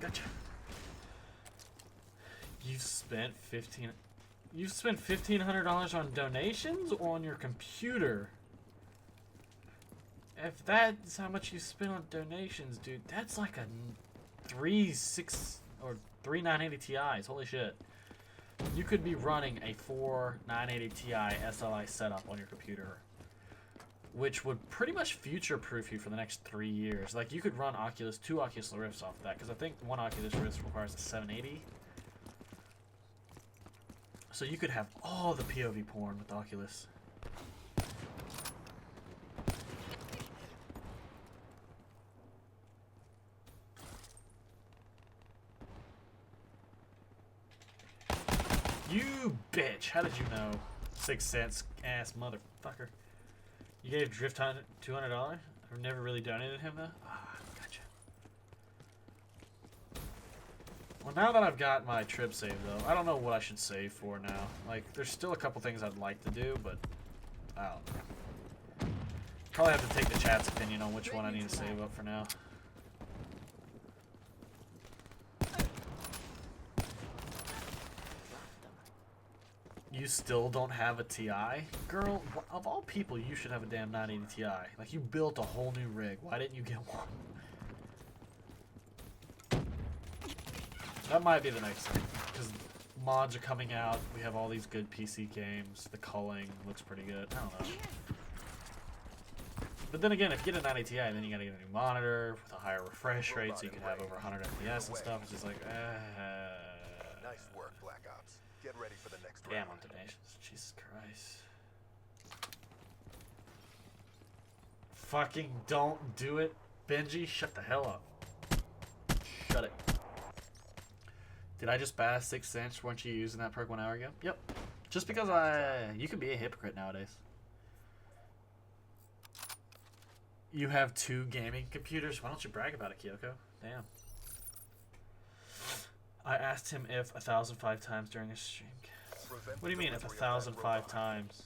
Gotcha. You've spent $1,500 on donations or on your computer? If that's how much you spent on donations, dude, that's like a 3 980 Ti's. Holy shit. You could be running a 4 980 Ti SLI setup on your computer, which would pretty much future-proof you for the next 3 years. Like, you could run two Oculus Rifts off that, because I think one Oculus Rift requires a 780. So you could have all the POV porn with Oculus. You bitch! How did you know? 6 cents ass motherfucker. You gave Drift $200? I've never really donated him though. Ah, gotcha. Well, now that I've got my trip saved though, I don't know what I should save for now. Like, there's still a couple things I'd like to do, but I don't know. Probably have to take the chat's opinion on which one I need to save up for now. You still don't have a TI? Girl, of all people, you should have a damn 980 Ti. Like, you built a whole new rig. Why didn't you get one? That might be the next thing. Because mods are coming out. We have all these good PC games. The culling looks pretty good. I don't know. But then again, if you get a 90 Ti, then you gotta get a new monitor with a higher refresh rate, so you can have over 100 FPS and stuff. It's just like,
Nice work, Black Ops. Get ready for the next
damn
round.
on donations. Jesus Christ. Fucking don't do it, Benji. Shut the hell up. Shut it. Did I just bash 6th Sense? Weren't you using that perk 1 hour ago? Yep. Just because you can be a hypocrite nowadays. You have 2 gaming computers? Why don't you brag about it, Kyoko? Damn. I asked him if 1,005 times during a stream.
Prevent
What do you mean if
delivery of that
1,005
robot.
times?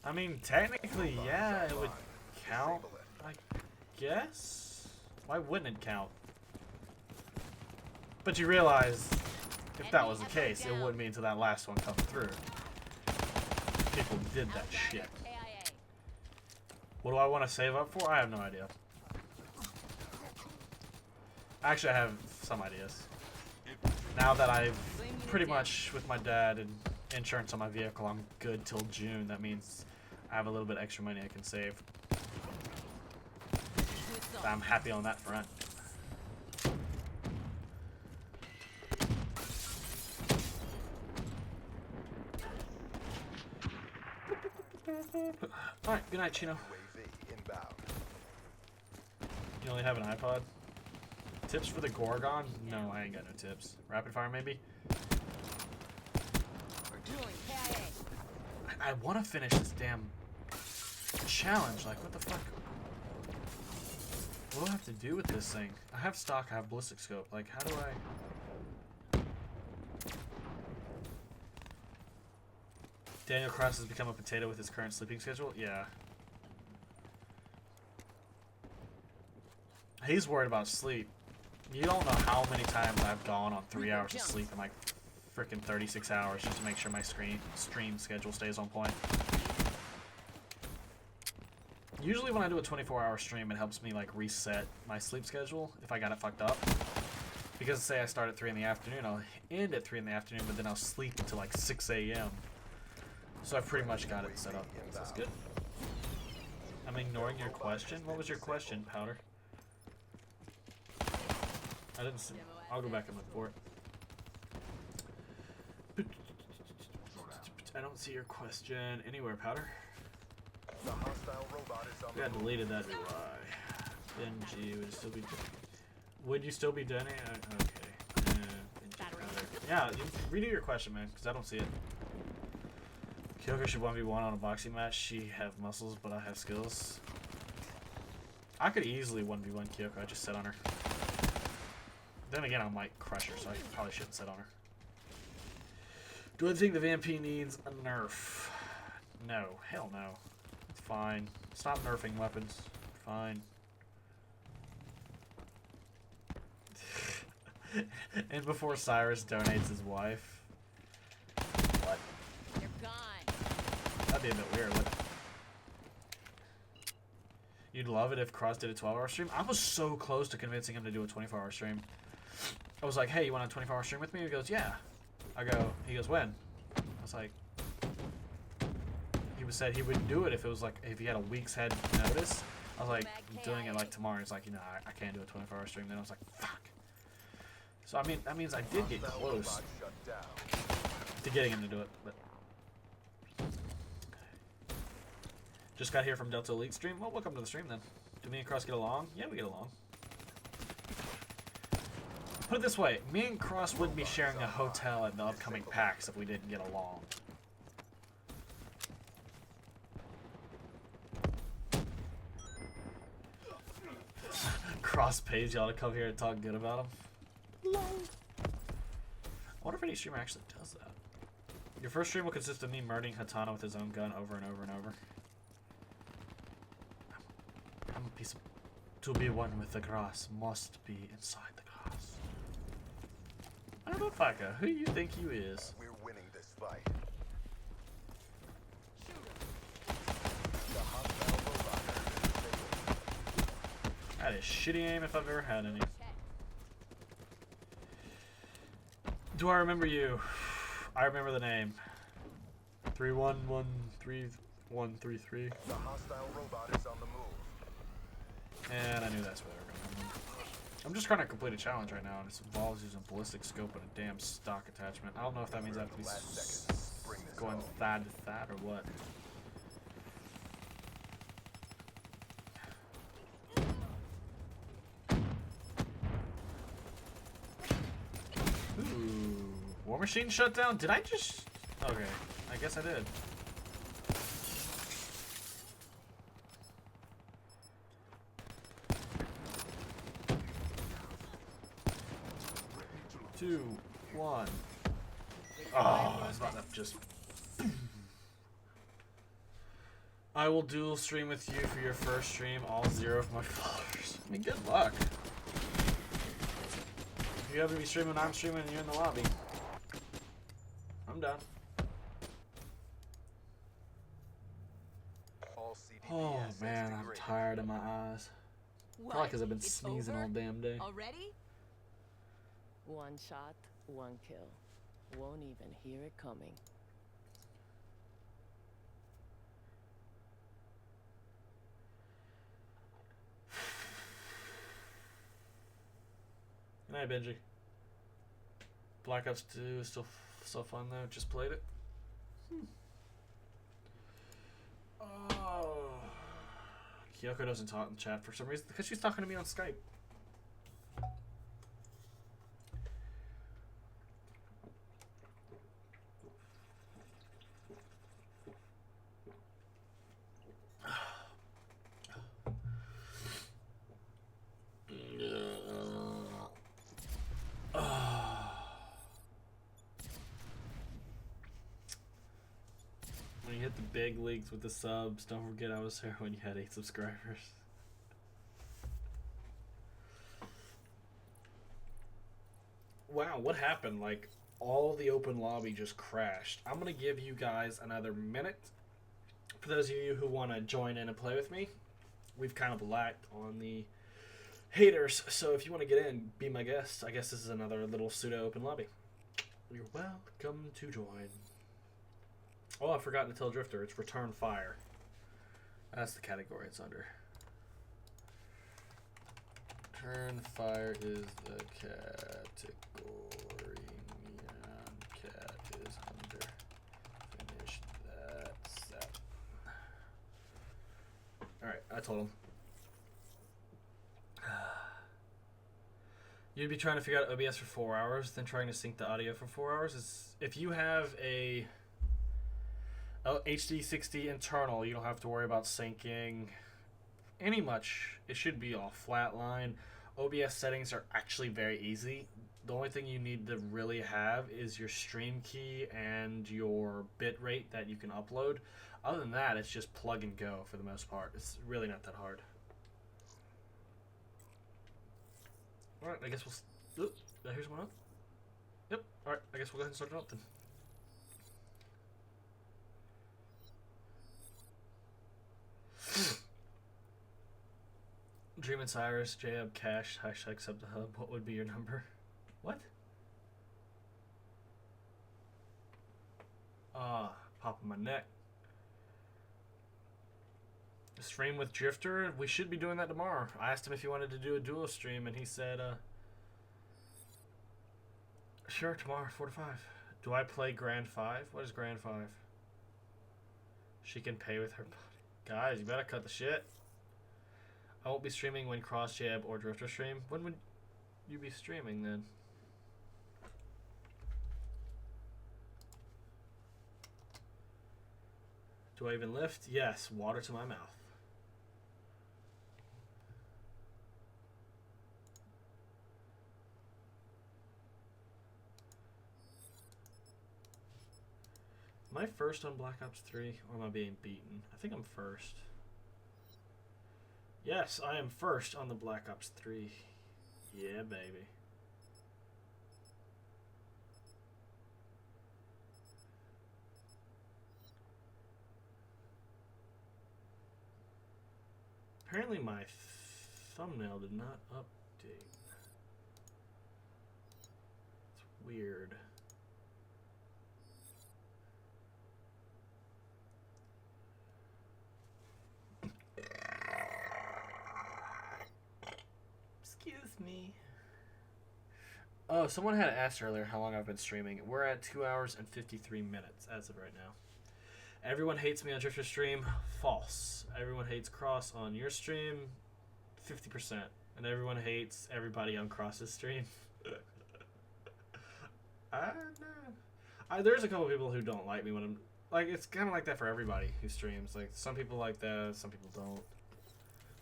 I mean, technically, yeah, it would count,
Disable it.
I guess? Why wouldn't it count? But you realize, if that was the case, it wouldn't be until that last one come through. People did that shit.
KIA.
What do I want to save up for? I have no idea. Actually, I have some ideas. Now that I've pretty much, with my dad and insurance on my vehicle, I'm good till June. That means I have a little bit extra money I can save. I'm happy on that front. Alright, good night, Chino.
UAV inbound.
You only have an iPod? Tips for the Gorgon? No, I ain't got no tips. Rapid fire, maybe?
Doing KIA.
I want to finish this damn challenge. Like, what the fuck? What do I have to do with this thing? I have stock, I have ballistic scope. Like, how do I... Daniel Cross has become a potato with his current sleeping schedule? Yeah. He's worried about sleep. You don't know how many times I've gone on 3 hours of sleep in like freaking 36 hours just to make sure my stream schedule stays on point. Usually when I do a 24-hour stream, it helps me like reset my sleep schedule if I got it fucked up. Because say I start at 3 in the afternoon, I'll end at 3 in the afternoon, but then I'll sleep until like 6 a.m. So I've pretty much got it set up. So that's good. I'm ignoring your question. What was your question, Powder? I didn't see. I'll go back and look for it. I don't see your question anywhere, Powder.
The hostile robot is on
Yeah,
the move.
deleted that. Why? Benji would still be. Would you still be Denny? Okay. Benji Powder. Yeah, you redo your question, man, because I don't see it. Kyoko should 1v1 on a boxing match. She have muscles, but I have skills. I could easily 1v1 Kyoko. I just sit on her. Then again, I might crush her, so I probably shouldn't sit on her. Do I think the VMP needs a nerf? No. Hell no. It's fine. Stop nerfing weapons. Fine. And before Cyrus donates his wife. What?
You're gone.
That'd be a bit weird, wouldn't it? You'd love it if Cross did a 12-hour stream? I was so close to convincing him to do a 24-hour stream. I was like, hey, you want a 24-hour stream with me? He goes, yeah. He goes, when? I was like, said he would do it if it was like, if he had a week's head notice. I was like, I'm doing it like tomorrow. He's like, you know, I can't do a 24-hour stream. Then I was like, fuck. So, I mean, that means I did get close to getting him to do it, but just got here from Delta Elite stream. Well, welcome to the stream then. Do me and Cross get along? Yeah, we get along. Put it this way, me and Cross wouldn't be sharing a hotel at the upcoming PAX if we didn't get along. Cross pays y'all to come here and talk good about him. I wonder if any streamer actually does that. Your first stream will consist of me murdering Hatana with his own gun over and over and over. I'm a piece of... To be one with the grass must be inside the grass. I don't know, Faka. Who you think you is?
We're winning this fight. The hostile robot has been disabled.
That is shitty aim if I've ever had any. do I remember you? I remember the name. 3113-133.
The hostile robot is on the move.
And I knew that's where they were going. I'm just trying to complete a challenge right now, and it involves using ballistic scope and a damn stock attachment. I don't know if that means I have to be going thad to thad or what. Ooh, War Machine shut down? Did I just... Okay, I guess I did. Two, one. Oh, I was about to just... I will dual stream with you for your first stream, all 0 of my followers. I mean, good luck. If you have to be streaming, I'm streaming, and you're in the lobby. I'm done. Oh man, I'm tired of my eyes. Probably because I've been sneezing all damn day.
Already?
One shot, one kill. Won't even hear it coming.
Good night, Benji. Black Ops 2 is still so fun though. Just played it. Oh. Kyoko doesn't talk in chat for some reason because she's talking to me on Skype. When you hit the big leagues with the subs, don't forget I was there when you had 8 subscribers. Wow, what happened? Like, all the open lobby just crashed. I'm gonna give you guys another minute. For those of you who want to join in and play with me, we've kind of lacked on the haters, so if you want to get in, be my guest. I guess this is another little pseudo open lobby. You're welcome to join. Oh, I forgot to tell Drifter, it's Return Fire. That's the category it's under. Return Fire is the category Neon Cat is under. Finish that set. Alright, I told him. You'd be trying to figure out OBS for 4 hours, then trying to sync the audio for 4 hours. If you have a HD 60 internal, you don't have to worry about syncing any much. It should be all flatline. OBS settings are actually very easy. The only thing you need to really have is your stream key and your bit rate that you can upload. Other than that, it's just plug and go for the most part. It's really not that hard. Alright, I guess we'll... here's one up. Yep, alright, I guess we'll go ahead and start it up then. Dream and Cyrus, JHub Cash, hashtag sub the hub. What would be your number? What? Popping my neck. Stream with Drifter? We should be doing that tomorrow. I asked him if he wanted to do a duo stream, and he said, sure, tomorrow, 4 to 5. Do I play Grand 5? What is Grand 5? She can pay with her body. Guys, you better cut the shit. I won't be streaming when CrossJab or Drifter stream. When would you be streaming then? Do I even lift? Yes, water to my mouth. Am I first on Black Ops 3 or am I being beaten? I think I'm first. Yes, I am first on the Black Ops 3. Yeah, baby. Apparently my thumbnail did not update. It's weird. Tiffany. Oh, someone had asked earlier how long I've been streaming. We're at 2 hours and 53 minutes as of right now. Everyone hates me on Drifter stream. False. Everyone hates Cross on your stream. 50%. And everyone hates everybody on Cross's stream. There's a couple people who don't like me when I'm... Like, it's kind of like that for everybody who streams. Like, some people like that, some people don't.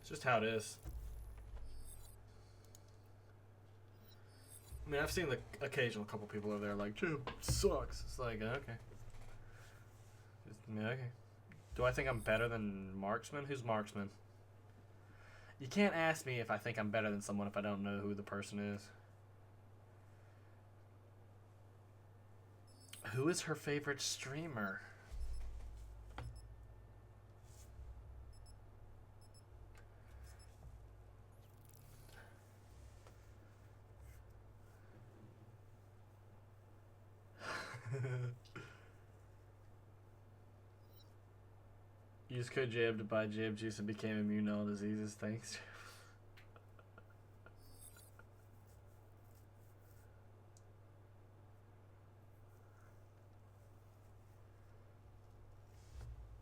It's just how it is. I mean, I've seen the occasional couple people over there like, Jim sucks. It's like, okay. Yeah, okay. Do I think I'm better than Marksman? Who's Marksman? You can't ask me if I think I'm better than someone if I don't know who the person is. Who is her favorite streamer? Use code JAB to buy JAB juice and became immune to all diseases. Thanks.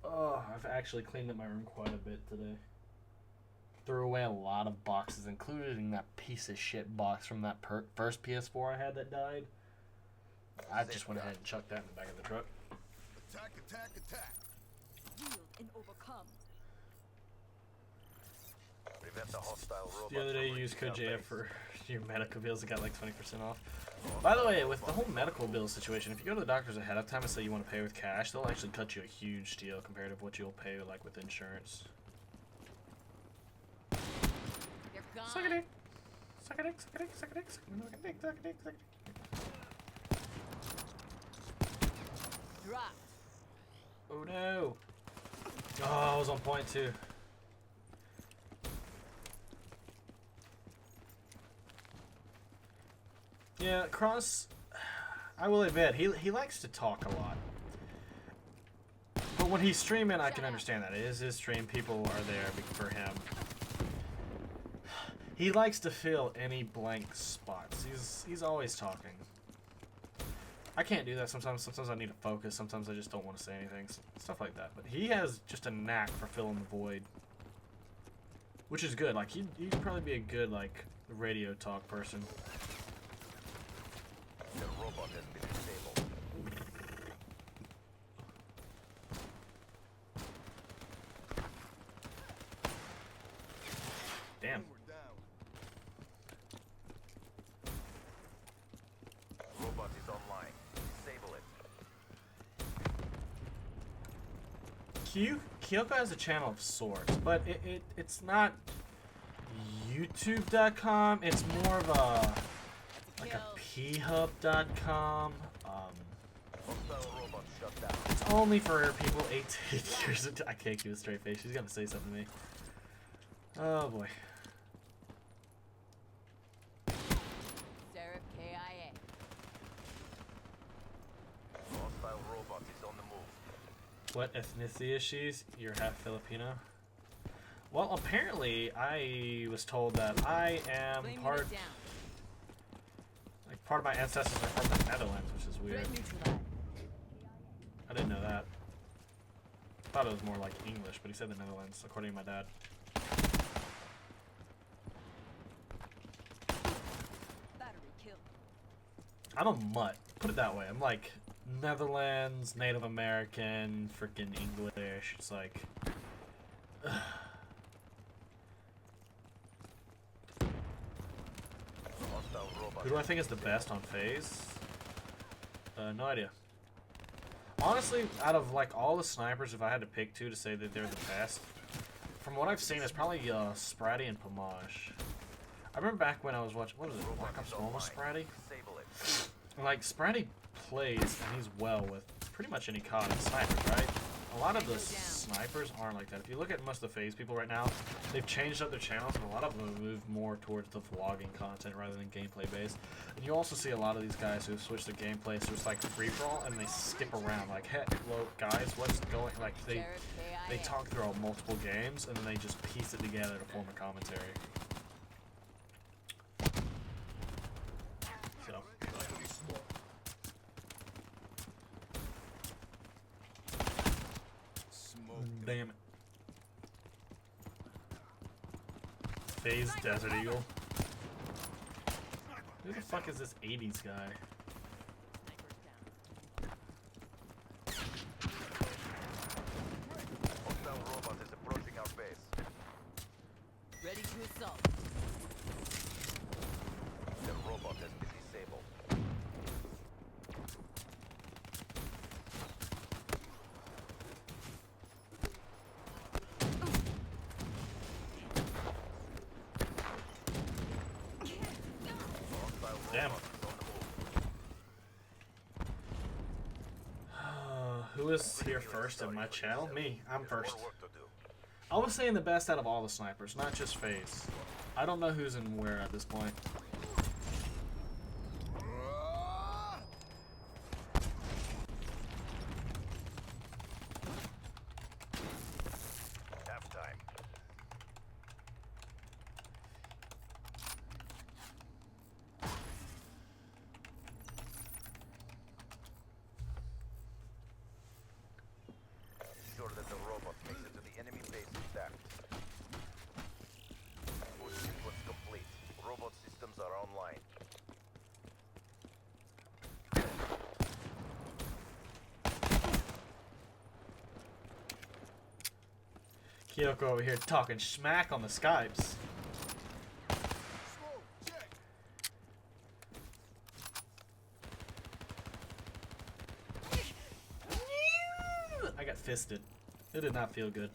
Oh, I've actually cleaned up my room quite a bit today. Threw away a lot of boxes, including that piece of shit box from that first PS4 I had that died. I just went ahead and chucked that in the back of the truck.
Attack, attack, attack.
Yield and overcome.
Prevent the hostile robot.
The other day you
from
used code
reaching our
JF
base.
for your medical bills. It got like 20% off. By the way, with the whole medical bill situation, if you go to the doctors ahead of time and say you want to pay with cash, they'll actually cut you a huge deal compared to what you'll pay like with insurance.
They're gone.
Suck a dick. Suck a dick, suck a dick, suck a dick, suck a dick, suck a dick, suck a dick.
Dropped.
Oh no. Oh, I was on point too. Yeah, Cross, I will admit, he likes to talk a lot. But when he's streaming, I can understand that. It is his stream, people are there for him. He likes to fill any blank spots. He's always talking. I can't do that sometimes. Sometimes I need to focus. Sometimes I just don't want to say anything. Stuff like that. But he has just a knack for filling the void. Which is good. Like, he'd probably be a good, like, radio talk person.
The robot has been disabled.
Damn.
We're down. Robot is online. Disable it.
Kyoko has a channel of sorts, but it's not YouTube.com. It's more of a like a phub.com.
Hostile robot shut down.
It's only for people 8 to 8 years. I can't keep a straight face. She's gonna say something to me. Oh boy.
Seraph KIA.
Hostile robot is on the move.
What ethnicity is she? You're half Filipino. Well, apparently I was told that I am
Flame
part.
unit down.
Like part of my ancestors are from the Netherlands, which is weird.
Threat neutralized.
I didn't know that. Thought it was more like English, but he said the Netherlands, according to my dad.
Battery kill.
I'm a mutt. Put it that way. I'm like Netherlands, Native American, freaking English. It's like.
Hostile robot.
Who do I think is the best on FaZe? No idea. Honestly, out of like all the snipers, if I had to pick two to say that they're the best, from what I've seen, it's probably Spratty and Pomage. I remember back when I was watching, what was it, Black Ops 1 with Spratty?
Disable it.
Like, Spratty plays, and he's well with pretty much any COD and snipers, right? A lot of the snipers aren't like that. If you look at most of the FaZe people right now, they've changed up their channels, and a lot of them have moved more towards the vlogging content rather than gameplay based. And you also see a lot of these guys who switch their gameplay, so it's like free-for-all, and they skip around. Like, hey, well, guys, what's going, like, they talk throughout multiple games, and then they just piece it together to form a commentary. damn it. FaZe Desert Eagle. Who the fuck is this 80s guy?
Hostile robot is approaching our base.
Ready to assault.
The robot has been disabled.
Damn. Who is here first in my channel? Me. I'm first.
More work to do.
I was saying the best out of all the snipers, not just FaZe. I don't know who's in where at this point.
Halftime. Ensure that the robot makes it to the enemy base intact. Push sequence complete. Robot systems are online.
Kyoko over here talking smack on the Skypes. I got fisted. It did not feel good.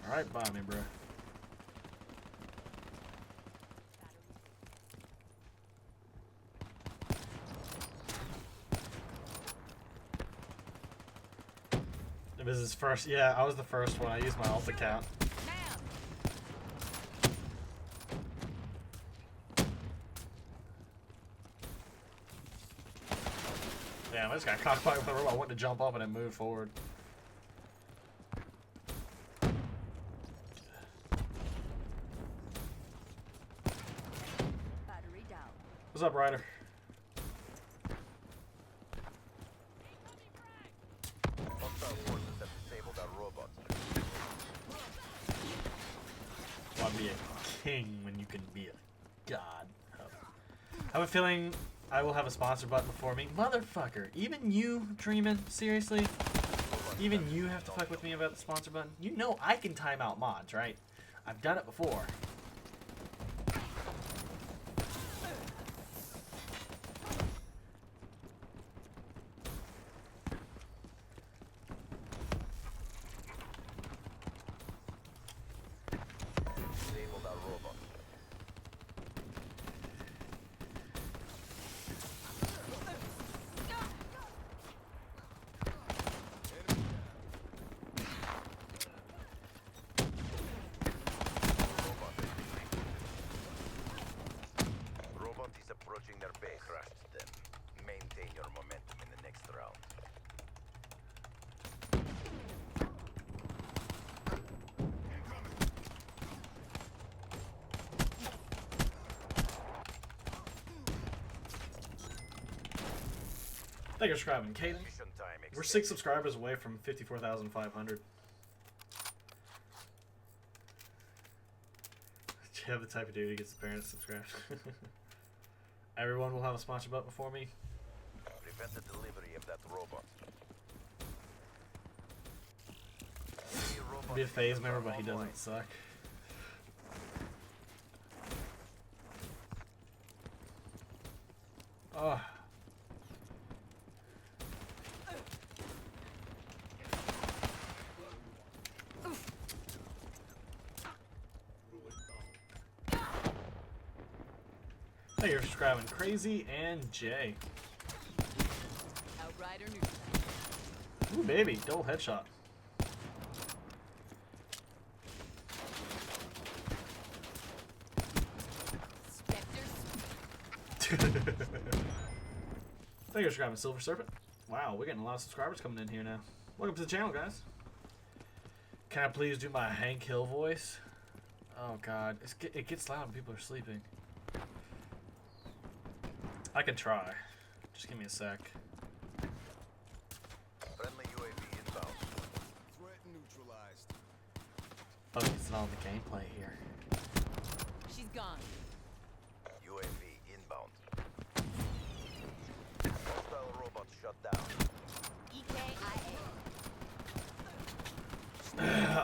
Alright, buy me, bro. If this is first, yeah, I was the first one. I used my ult account. Damn, I just got cockfired with a robot. I wanted to jump up and then move forward.
Battery down.
What's up, Ryder?
Hostile forces have disabled our robot.
Why be a king when you can be a god? I have a feeling I will have a sponsor button before me. Motherfucker, even you, Dreamin', seriously? Even you have to fuck with me about the sponsor button? You know I can time out mods, right? I've done it before.
Disabled our robot. Robot is approaching their base. Crushed them. Maintain your momentum in the next round.
Thank you for subscribing, Caden.
Mission time
We're
extended.
6 subscribers away from 54,500. Do you have the type of dude who gets his parents subscribed? Everyone will have a sponsor button before me.
Prevent the delivery of that robot.
Be a FaZe member, but he doesn't suck. Oh. Thank you for subscribing, Crazy and Jay.
Outrider neutral.
Ooh, baby, double headshot.
Spectre.
Thank you for subscribing, Silver Serpent. Wow, we're getting a lot of subscribers coming in here now. Welcome to the channel, guys. Can I please do my Hank Hill voice? Oh god, it gets loud when people are sleeping. I can try. Just give me a sec. focusing on the gameplay here.
She's gone.
UAV inbound. Hostile robot shut down.
EKIA.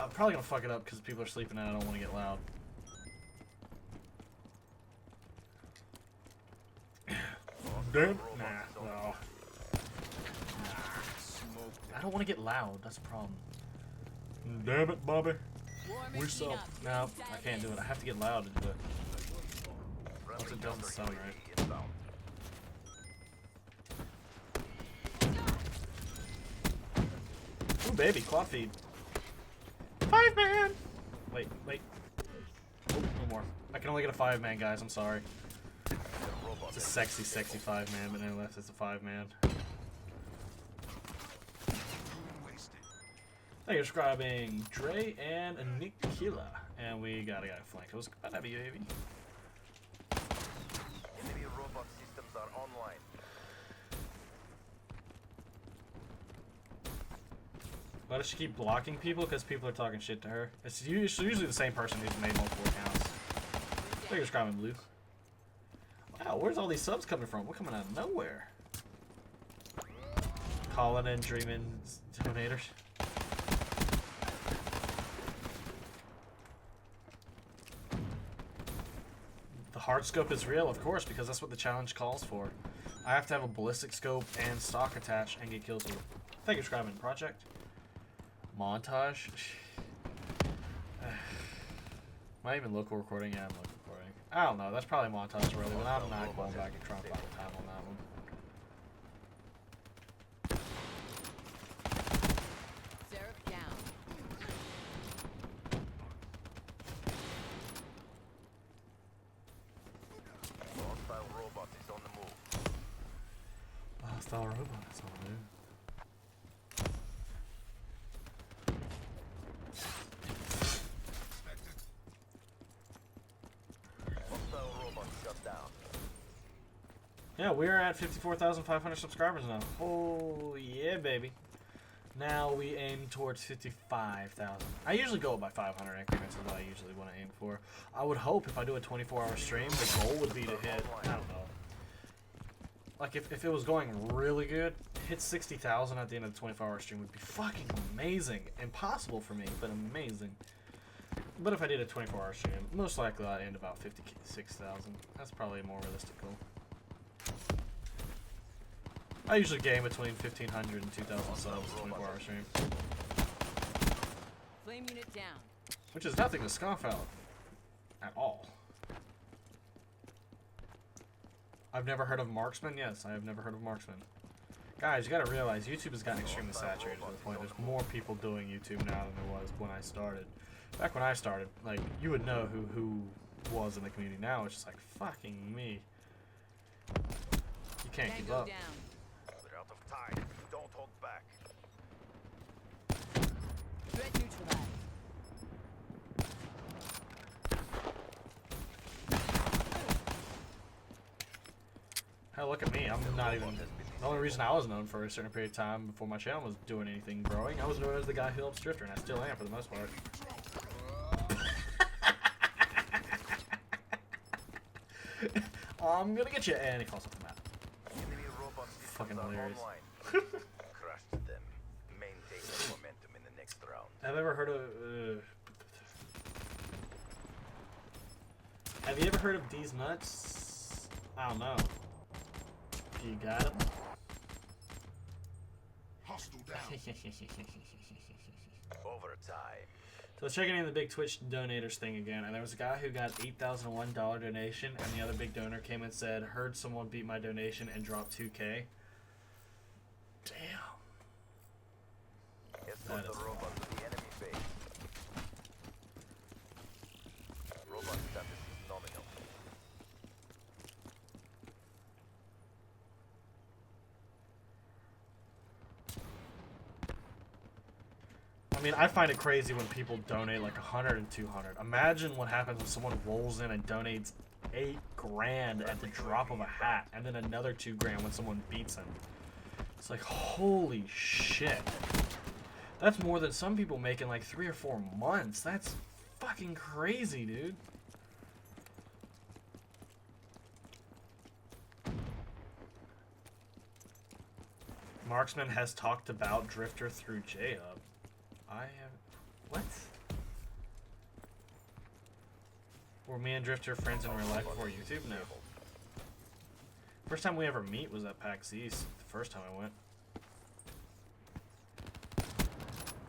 I'm probably gonna fuck it up because people are sleeping and I don't want to get loud. Damn. Nah, no. I don't want to get loud. That's a problem. Damn it, Bobby.
War
We
machine
suck.
up.
No,
30
I can't do it. I have to get loud to do it. Once it doesn't sound right.
Inbound.
Ooh, baby, quad feed. 5-man! Wait. Oh, no more. I can only get a 5-man, guys. I'm sorry. It's a sexy 5-man, but nevertheless, it's a 5-man. Thank you for subscribing, Dre and Nikila. And we got a guy flanked. It was about to have a UAV.
Enemy robot systems are online.
Why does she keep blocking people? Because people are talking shit to her. It's usually the same person who's made multiple accounts. Thank you for subscribing, Blue. Wow, where's all these subs coming from? We're coming out of nowhere. Calling in, dreaming donators. The hard scope is real, of course, because that's what the challenge calls for. I have to have a ballistic scope and stock attached and get kills with it. Thank you for subscribing, Project. Montage. Am I even local recording? Yeah, I'm local recording. I don't know. That's probably montage really, but I'm not going back and trying to find the time on that one.
Seraph down.
Hostile robot is on the move.
Hostile robot. That's all I do.
Hostile robot shut down.
Yeah, we're at 54,500 subscribers now. Oh, yeah, baby. Now we aim towards 55,000. I usually go by 500 increments is what I usually want to aim for. I would hope if I do a 24-hour stream, the goal would be to hit, I don't know. Like, if it was going really good, hit 60,000 at the end of the 24-hour stream would be fucking amazing. Impossible for me, but amazing. But if I did a 24-hour stream, most likely I'd end about 56,000. That's probably a more realistic goal. I usually game between 1,500 and 2,000 subs 24-hour stream,
Flame unit down.
which is nothing to scoff at all. I've never heard of Marksman. Yes, I have never heard of Marksman. Guys, you gotta realize YouTube has gotten extremely saturated to the point there's more people doing YouTube now than there was when I started. Back when I started, like, you would know who was in the community. Now it's just like, fucking me. You can't keep
Tango
up.
down.
We're out of time. Don't hold back.
Threat neutralized.
Hell, look at me. I'm not even... The only reason I was known for a certain period of time before my channel was doing anything growing, I was known as the guy who helps Drifter, and I still am for the most part. I'm gonna get you, and he calls up the map.
Enemy robot systems
Fucking
are
hilarious.
online. Crushed them. Maintain the momentum in the next round.
Have you ever heard of... have you ever heard of These Nuts? I don't know. You got him?
Hostile down. Overtime.
So checking in the big Twitch donators thing again, and there was a guy who got $8,001 donation, and the other big donor came and said, heard someone beat my donation and dropped 2K. Damn.
Escort
That
the
is
robot to the enemy base. Robot status is nominal.
I mean, I find it crazy when people donate like 100 and 200. Imagine what happens when someone rolls in and donates $8 grand at the drop of a hat, and then another $2 grand when someone beats him. It's like, holy shit. That's more than some people make in like 3 or 4 months. That's fucking crazy, dude. Marksman has talked about Drifter through J-Hub. I have... What? Were me and Drifter friends in real life before YouTube? No. First time we ever meet was at PAX East. The first time I went.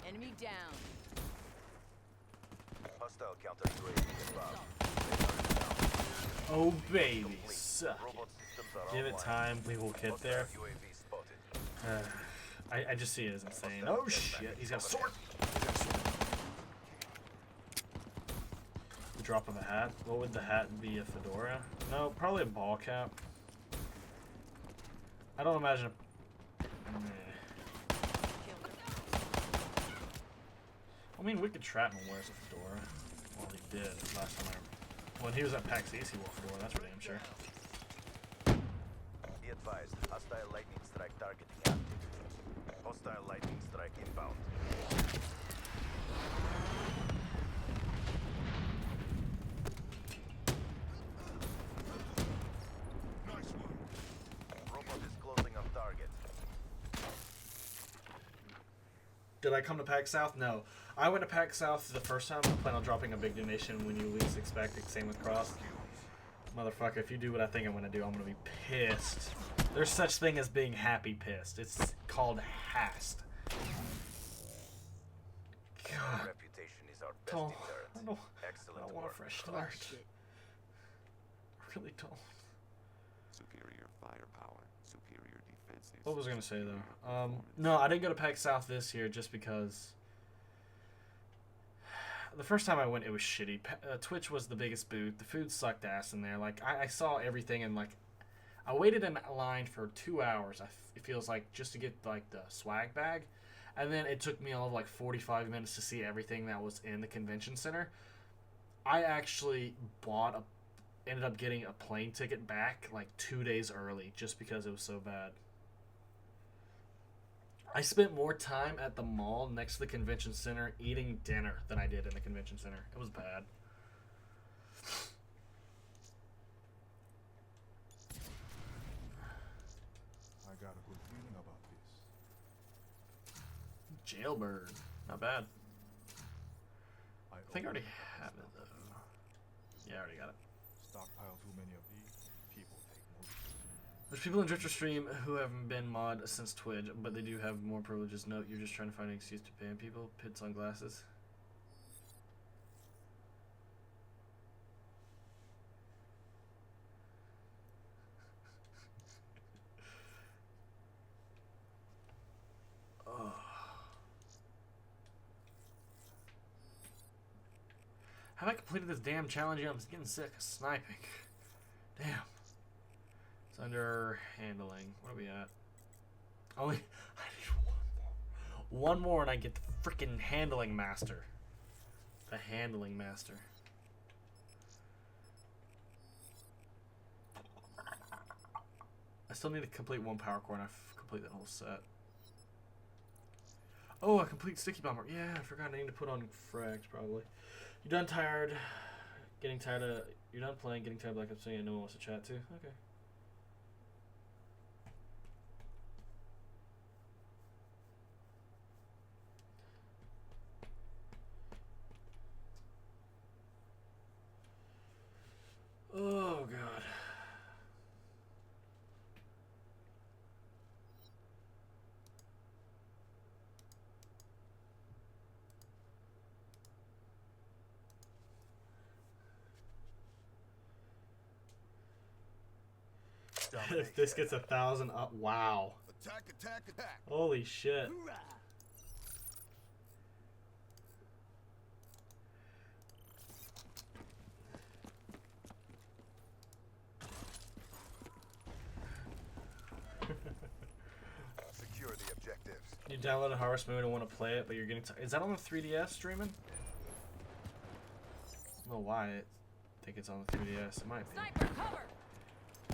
Enemy down.
Hostile counter UAV inbound.
Oh, baby. Suck
Robot
it.
systems are
Give it
online.
time. We will get there.
Hostile UAV spotted.
I just see it as insane. Oh, shit. He's got a sword. The drop of a hat. What would the hat be? A fedora? No, probably a ball cap. I don't imagine I mean, Wicked Shrapnel wears a fedora. Well, he did last time when he was at PAX East, he wore a fedora, that's for damn sure.
Be advised, hostile lightning strike targeting active. Hostile lightning strike inbound. Robot is closing on target.
Did I come to PAX South? No. I went to PAX South the first time. I plan on dropping a big donation when you least expect it. Same with Cross. Motherfucker, if you do what I think I'm gonna do, I'm gonna be pissed. There's such thing as being happy pissed. It's called hast.
Our
God.
reputation is our best
Oh,
deterrent. Excellent
I don't want a
work.
fresh start. I really don't.
Superior firepower, superior defenses.
What was I gonna say though? No, I didn't go to PAX South this year just because the first time I went, it was shitty. Twitch was the biggest booth. The food sucked ass in there. Like I saw everything, and like I waited in line for 2 hours. It feels like just to get like the swag bag, and then it took me all of like 45 minutes to see everything that was in the convention center. I actually ended up getting a plane ticket back like 2 days early just because it was so bad. I spent more time at the mall next to the convention center eating dinner than I did in the convention center. It was bad.
I got a good feeling about this.
Jailbird. Not bad. I think I already
owe
have it though. Yeah, I already got it.
Stockpile too many of these. People take notice.
There's people in Drifter Stream who haven't been mod since Twitch, but they do have more privileges. Note, you're just trying to find an excuse to ban people. Pits on glasses. Oh. Have I completed this damn challenge yet? I'm getting sick of sniping. Damn. It's under handling. What are we at? Only I need one more and I get the freaking handling master. The handling master. I still need to complete one power core and I complete that whole set. Oh, a complete sticky bomber. Yeah, I forgot I need to put on frags probably. You done tired? Getting tired of... You're done playing, getting tired of Black Ops 2 and no one wants to chat to? Okay. Oh, God. If this gets 1,000 up, wow.
Attack, attack, attack.
Holy shit.
Secure the objectives.
You downloaded Harvest Moon and want to play it, but you're getting is that on the 3DS streaming? I don't know why. I think it's on the 3DS. It might be.
Sniper, cover!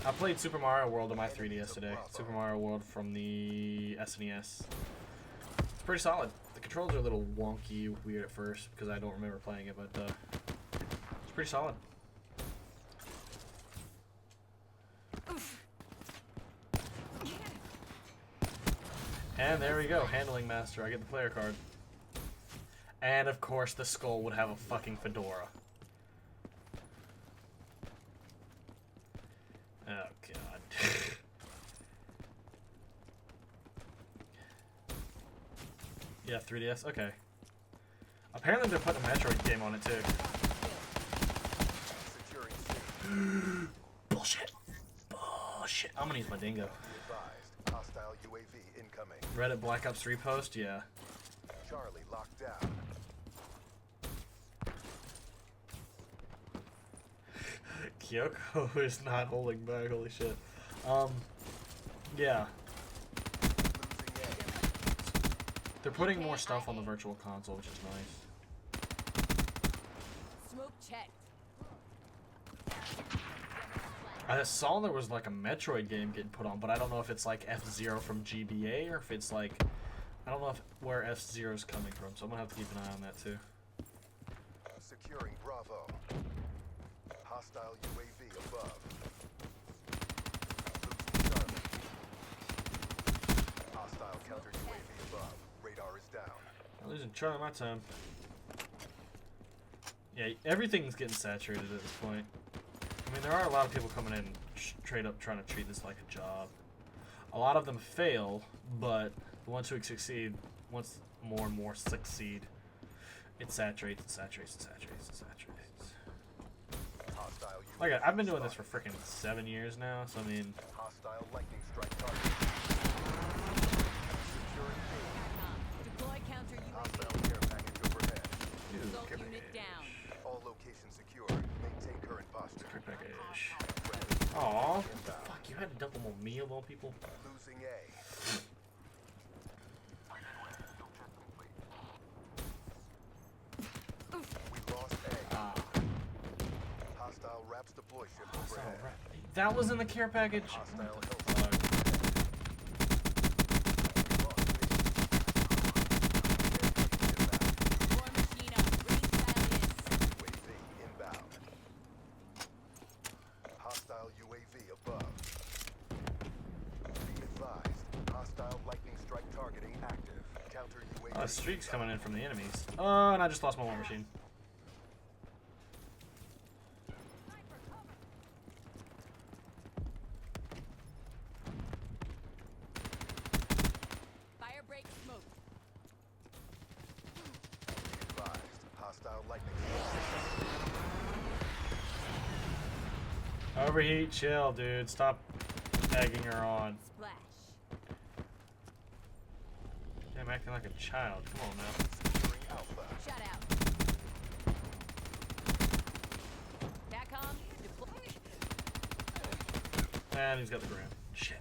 I played Super Mario World on my 3DS today. Super Mario World from the SNES. It's pretty solid. The controls are a little wonky, weird at first because I don't remember playing it, but it's pretty solid. And there we go, handling master. I get the player card. And of course, the skull would have a fucking fedora. Oh god. Yeah, 3DS. Okay. Apparently, they're putting a Metroid game on it too.
Securing C.
Bullshit. Bullshit. I'm gonna use my dingo.
Be advised. Hostile UAV incoming.
Reddit Black Ops 3 post. Yeah.
Charlie locked down.
Kyoko is not holding back. Holy shit. Yeah.
Losing A.
They're putting more stuff on the Virtual Console, which is nice.
Smoke checked.
I saw there was like a Metroid game getting put on, but I don't know if it's like F-Zero from GBA or if it's like, I don't know if where F-Zero's coming from, so I'm gonna have to keep an eye on that too.
Securing Bravo. Hostile UAV above. Losing Charlie. Hostile counter UAV above. Radar is down.
I'm losing Charlie my time. Yeah, everything's getting saturated at this point. I mean, there are a lot of people coming in straight up trying to treat this like a job. A lot of them fail, but the ones who succeed, once more and more succeed, it saturates, it saturates, it saturates, it saturates.
Hostile UAV
Like, I've been doing this for
spotted.
freaking 7 years now, so I mean,
Hostile lightning strike target. Securing B.
Deploy counter
Hostile
UAV.
care package overhead.
Assault
give me
unit
a-
down.
All locations secure. Maintain current posture.
Care package. Aw, what the fuck, you had to dump them on me of all people?
Losing A. We lost A.
Ah,
Hostile RAPS deploy ship overhead.
that was in the care package?
Hostile
What the
health.
fuck?
We lost B.
War machine up. Raise Valiant.
UAV inbound. Hostile UAV above. Be advised. Hostile lightning strike targeting active. Counter UAV.
Oh, streaks coming in from the enemies. Oh, and I just lost my war machine.
Fire break smoke.
Be advised. Hostile lightning
Overheat, chill, dude. Stop egging her on.
Splash.
I'm acting like a child. Come on now.
securing Alpha.
Shut out. TACOM. Deploy.
And he's got the ground. Shit.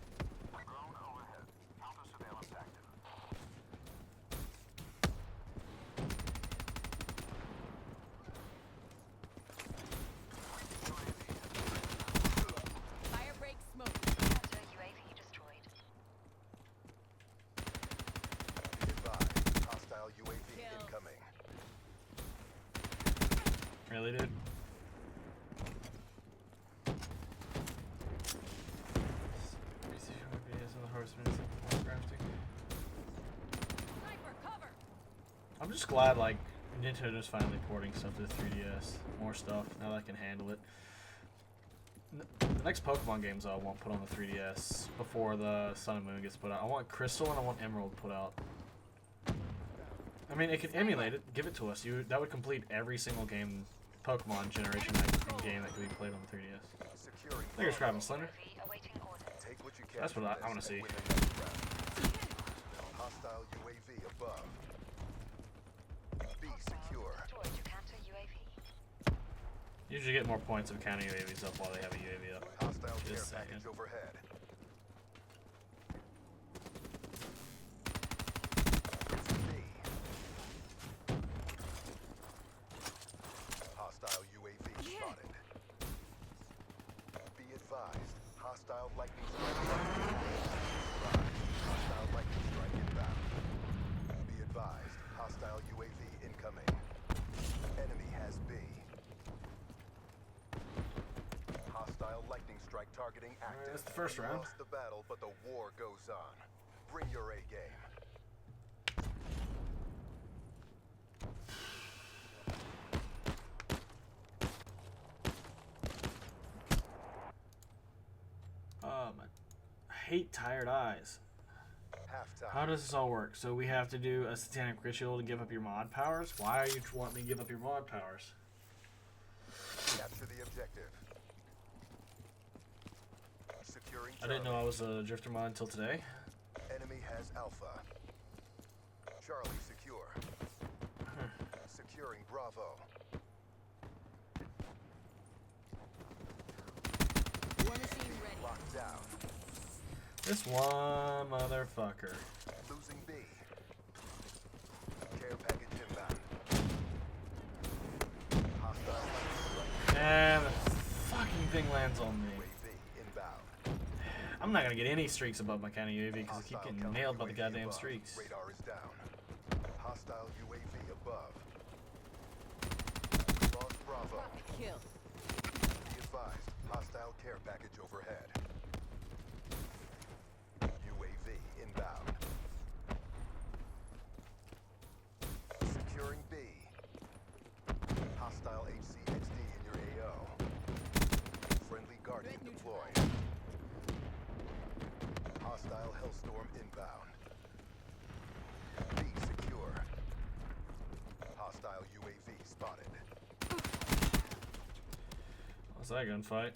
Fire break smoke.
Be advised. Hostile UAV
Kill.
incoming.
Really, dude?
Sniper cover.
I'm just glad, like, Nintendo's finally porting stuff to the 3DS. More stuff, now that I can handle it. The next Pokemon games I want put on the 3DS before the Sun and Moon gets put out. I want Crystal and I want Emerald put out. I mean, it can emulate it. Give it to us. That would complete every single game, Pokemon generation game that could be played on the 3DS.
Securing
Thank you,
Bravo.
Scribe Slender.
Take what you can.
That's what
from
I
this
wanna
and
see.
win the next round. Hostile UAV above. B secure.
Usually get more points if counting UAVs up while they have a UAV up.
Hostile care
Just saying.
package overhead. Losing B. Hostile UAV spotted. Be advised. Hostile lightning strike. Hostile lightning strike inbound. Be Targeting active.
that's the first
You
round.
lost the battle, but the war goes on. Bring your A game.
I hate tired eyes.
Halftime.
How does this all work? So we have to do a satanic ritual to give up your mod powers? Why are you wanting me to give up your mod powers?
Capture the objective. Securing
I didn't know
Charlie.
I was a drifter mod until today.
Enemy has Alpha. Charlie secure. Securing Bravo.
War machine ready.
Locked down.
This one motherfucker.
Losing B. Care package inbound. Hostile
And the fucking thing lands on me.
UAV inbound.
I'm not gonna get any streaks above my counter UAV because I keep
Hostile
getting
counter
nailed by the
UAV
goddamn
above.
streaks.
Radar is down. Hostile UAV above. We lost Bravo.
Profit kill.
Be advised. Hostile care package overhead. UAV inbound. Securing B. Hostile HCXD in your AO. Friendly Guardian
Threat
deployed. Hostile Hellstorm inbound. B secure. Hostile UAV spotted.
What's that gunfight?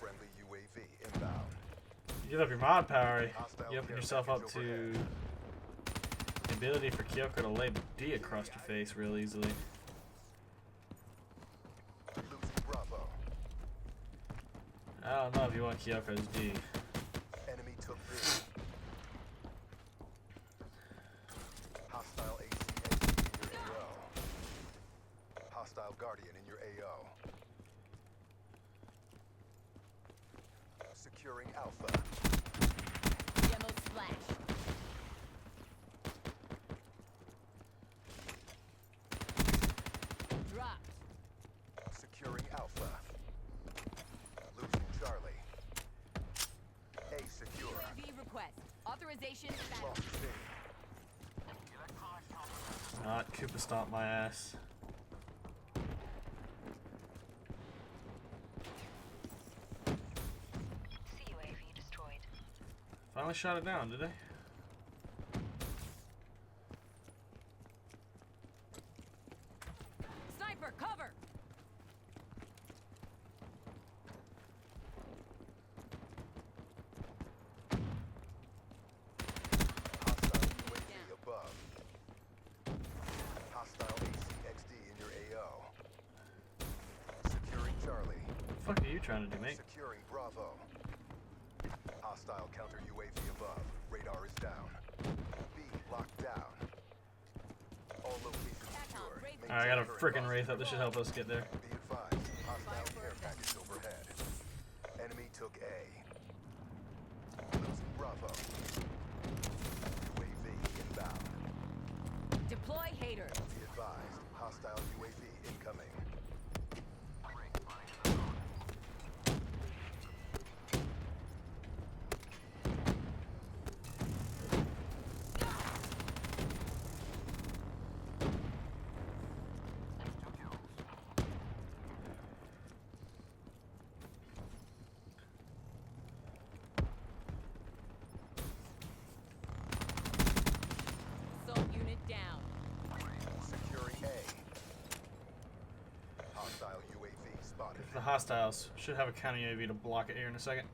Friendly UAV inbound.
You give up your mod power, you open yourself up to the ability for Kyoko to lay D across your face real easily.
Losing Bravo.
I don't know if you want Kyoko's D.
Enemy took B. Hostile HCXD in your AO. Hostile Guardian in your AO. Securing Alpha.
Demo splash. Dropped.
Securing Alpha. Losing Charlie. A secure.
UAV request. Authorization battle.
Lost C.
Not Koopa stomp my ass.
CUAV destroyed.
Finally shot it down, did they?
Sniper cover.
Hostile UAV above. Hostile HCXD in your AO. Securing Charlie.
What the fuck are you trying to do, mate?
Securing Bravo. Hostile counter UAV above. Radar is down. B locked down. All locations secured.
Wraith.
Alright, I got a
Maintain
freaking
current
Wraith up. This should help us get there.
Be advised. Hostile care package overhead. Enemy took A. Losing Bravo. UAV inbound.
Deploy hater.
Be advised. Hostile UAV incoming.
Assault unit down.
Securing A. Hostile UAV spotted.
The hostiles should have a counter UAV to block it here in a second.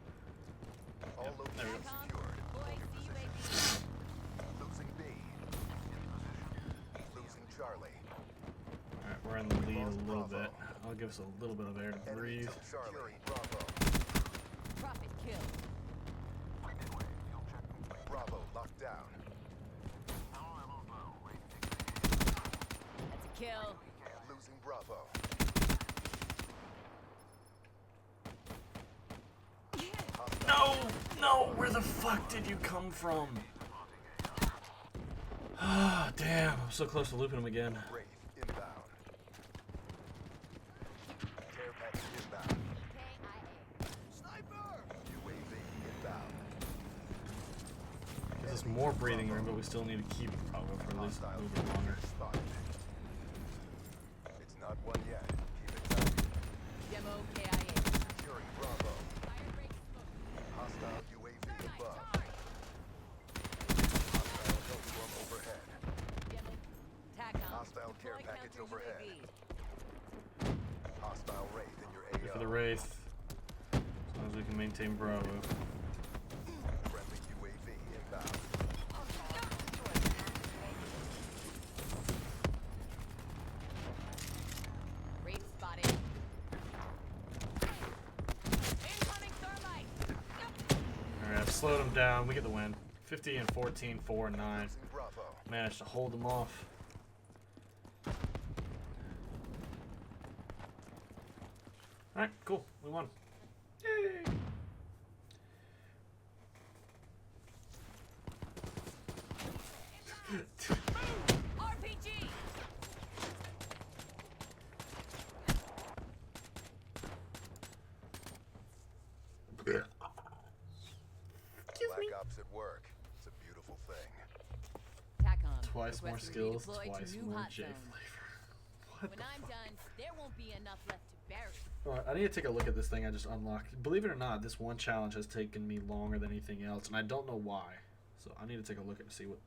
All
there we
locations
go.
secured.
Deploy
Hold your
CUAV.
position. Losing B. Losing Charlie.
Alright, we're in the lead a little bit. I'll give us a little bit of air to
Enemy
breathe.
took Charlie. Bravo.
Profit kill.
Bravo locked down.
That's a kill.
Losing Bravo.
No! No! Where the fuck did you come from? Ah, damn. I'm so close to looping him again.
Wraith inbound. Care package inbound.
KIA.
us more breathing room, but we still need to keep Bravo for at least a little bit longer.
Spotted. It's not one yet. Keep it tight.
Demo KIA.
Securing Bravo.
Fire break smoke.
Hostile UAV above.
Charge.
Hostile Hellstorm overhead.
Demo. TACOM.
Hostile care
Deploy
package
counter
overhead.
UAV.
Hostile Wraith in your
Wait
AO.
for the Wraith. As long as we can maintain Bravo.
Friendly UAV inbound.
Rape spotted. Incoming thermite.
Alright, I've slowed them down. We get the win. 50 and 14, 4 and 9.
Losing Bravo.
Managed to hold them off. Alright, cool. We won. Yay!
RPG.
Black Ops at work. It's a beautiful thing.
TACOM.
Twice more
requesting
skills,
redeploy to
twice
new
more
hot
J
zone.
flavor. What
When
the
I'm
fuck?
done, there won't be enough left to bury.
Alright, I need to take a look at this thing I just unlocked. Believe it or not, this one challenge has taken me longer than anything else, and I don't know why. So I need to take a look at to see what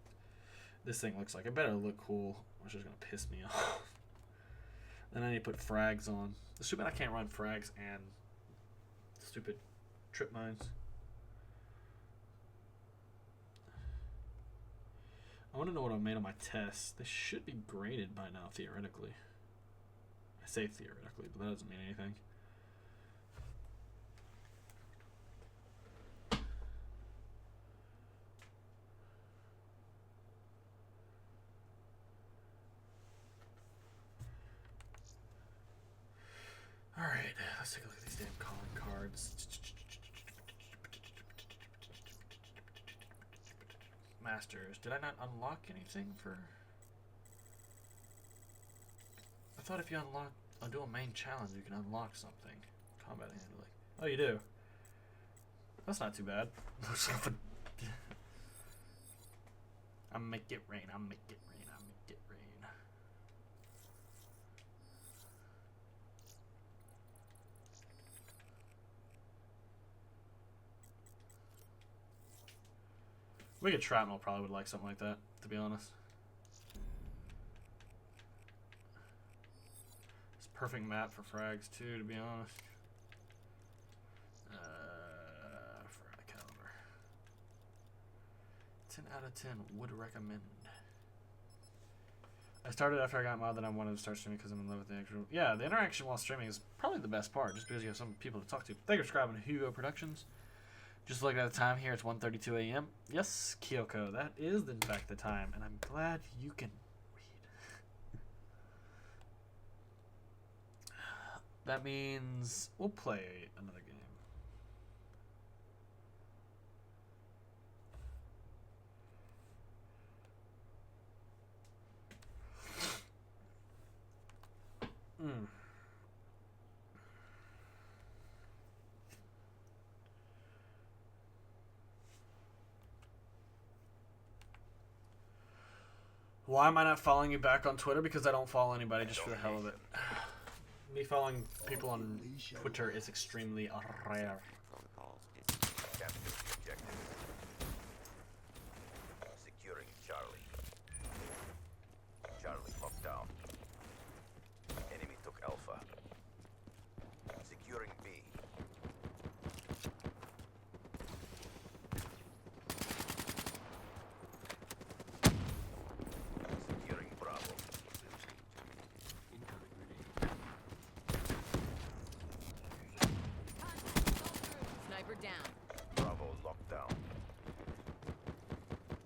this thing looks like. It better look cool, or it's just gonna piss me off. Then I need to put frags on. It's too bad I can't run frags and stupid trip mines. I want to know what I made on my tests. They should be graded by now, theoretically. I say theoretically, but that doesn't mean anything. Alright, let's take a look at these damn calling cards. Masters. Did I not unlock anything for... I thought if you do a main challenge, you can unlock something. Combat handling. Oh, you do? That's not too bad. I'll make it rain, I'll make it rain, I'll make it rain. Wicked Shrapnel probably would like something like that, to be honest. It's a perfect map for frags too, to be honest. Frag caliber. 10 out of 10 would recommend. I started after I got mod that I wanted to start streaming because I'm in love with the actual. Yeah, the interaction while streaming is probably the best part, just because you have some people to talk to. Thank you for subscribing to Hugo Productions. Just looking at the time here, it's 1:32 a.m. Yes, Kyoko, that is in fact the time, and I'm glad you can read. That means we'll play another game. Why am I not following you back on Twitter? Because I don't follow anybody just for the hell of it. Me following people on Twitter is extremely rare.
Capture the objective. Securing Charlie. Charlie locked down. Enemy took Alpha. Securing B. Securing Bravo.
Sniper down.
Bravo locked down.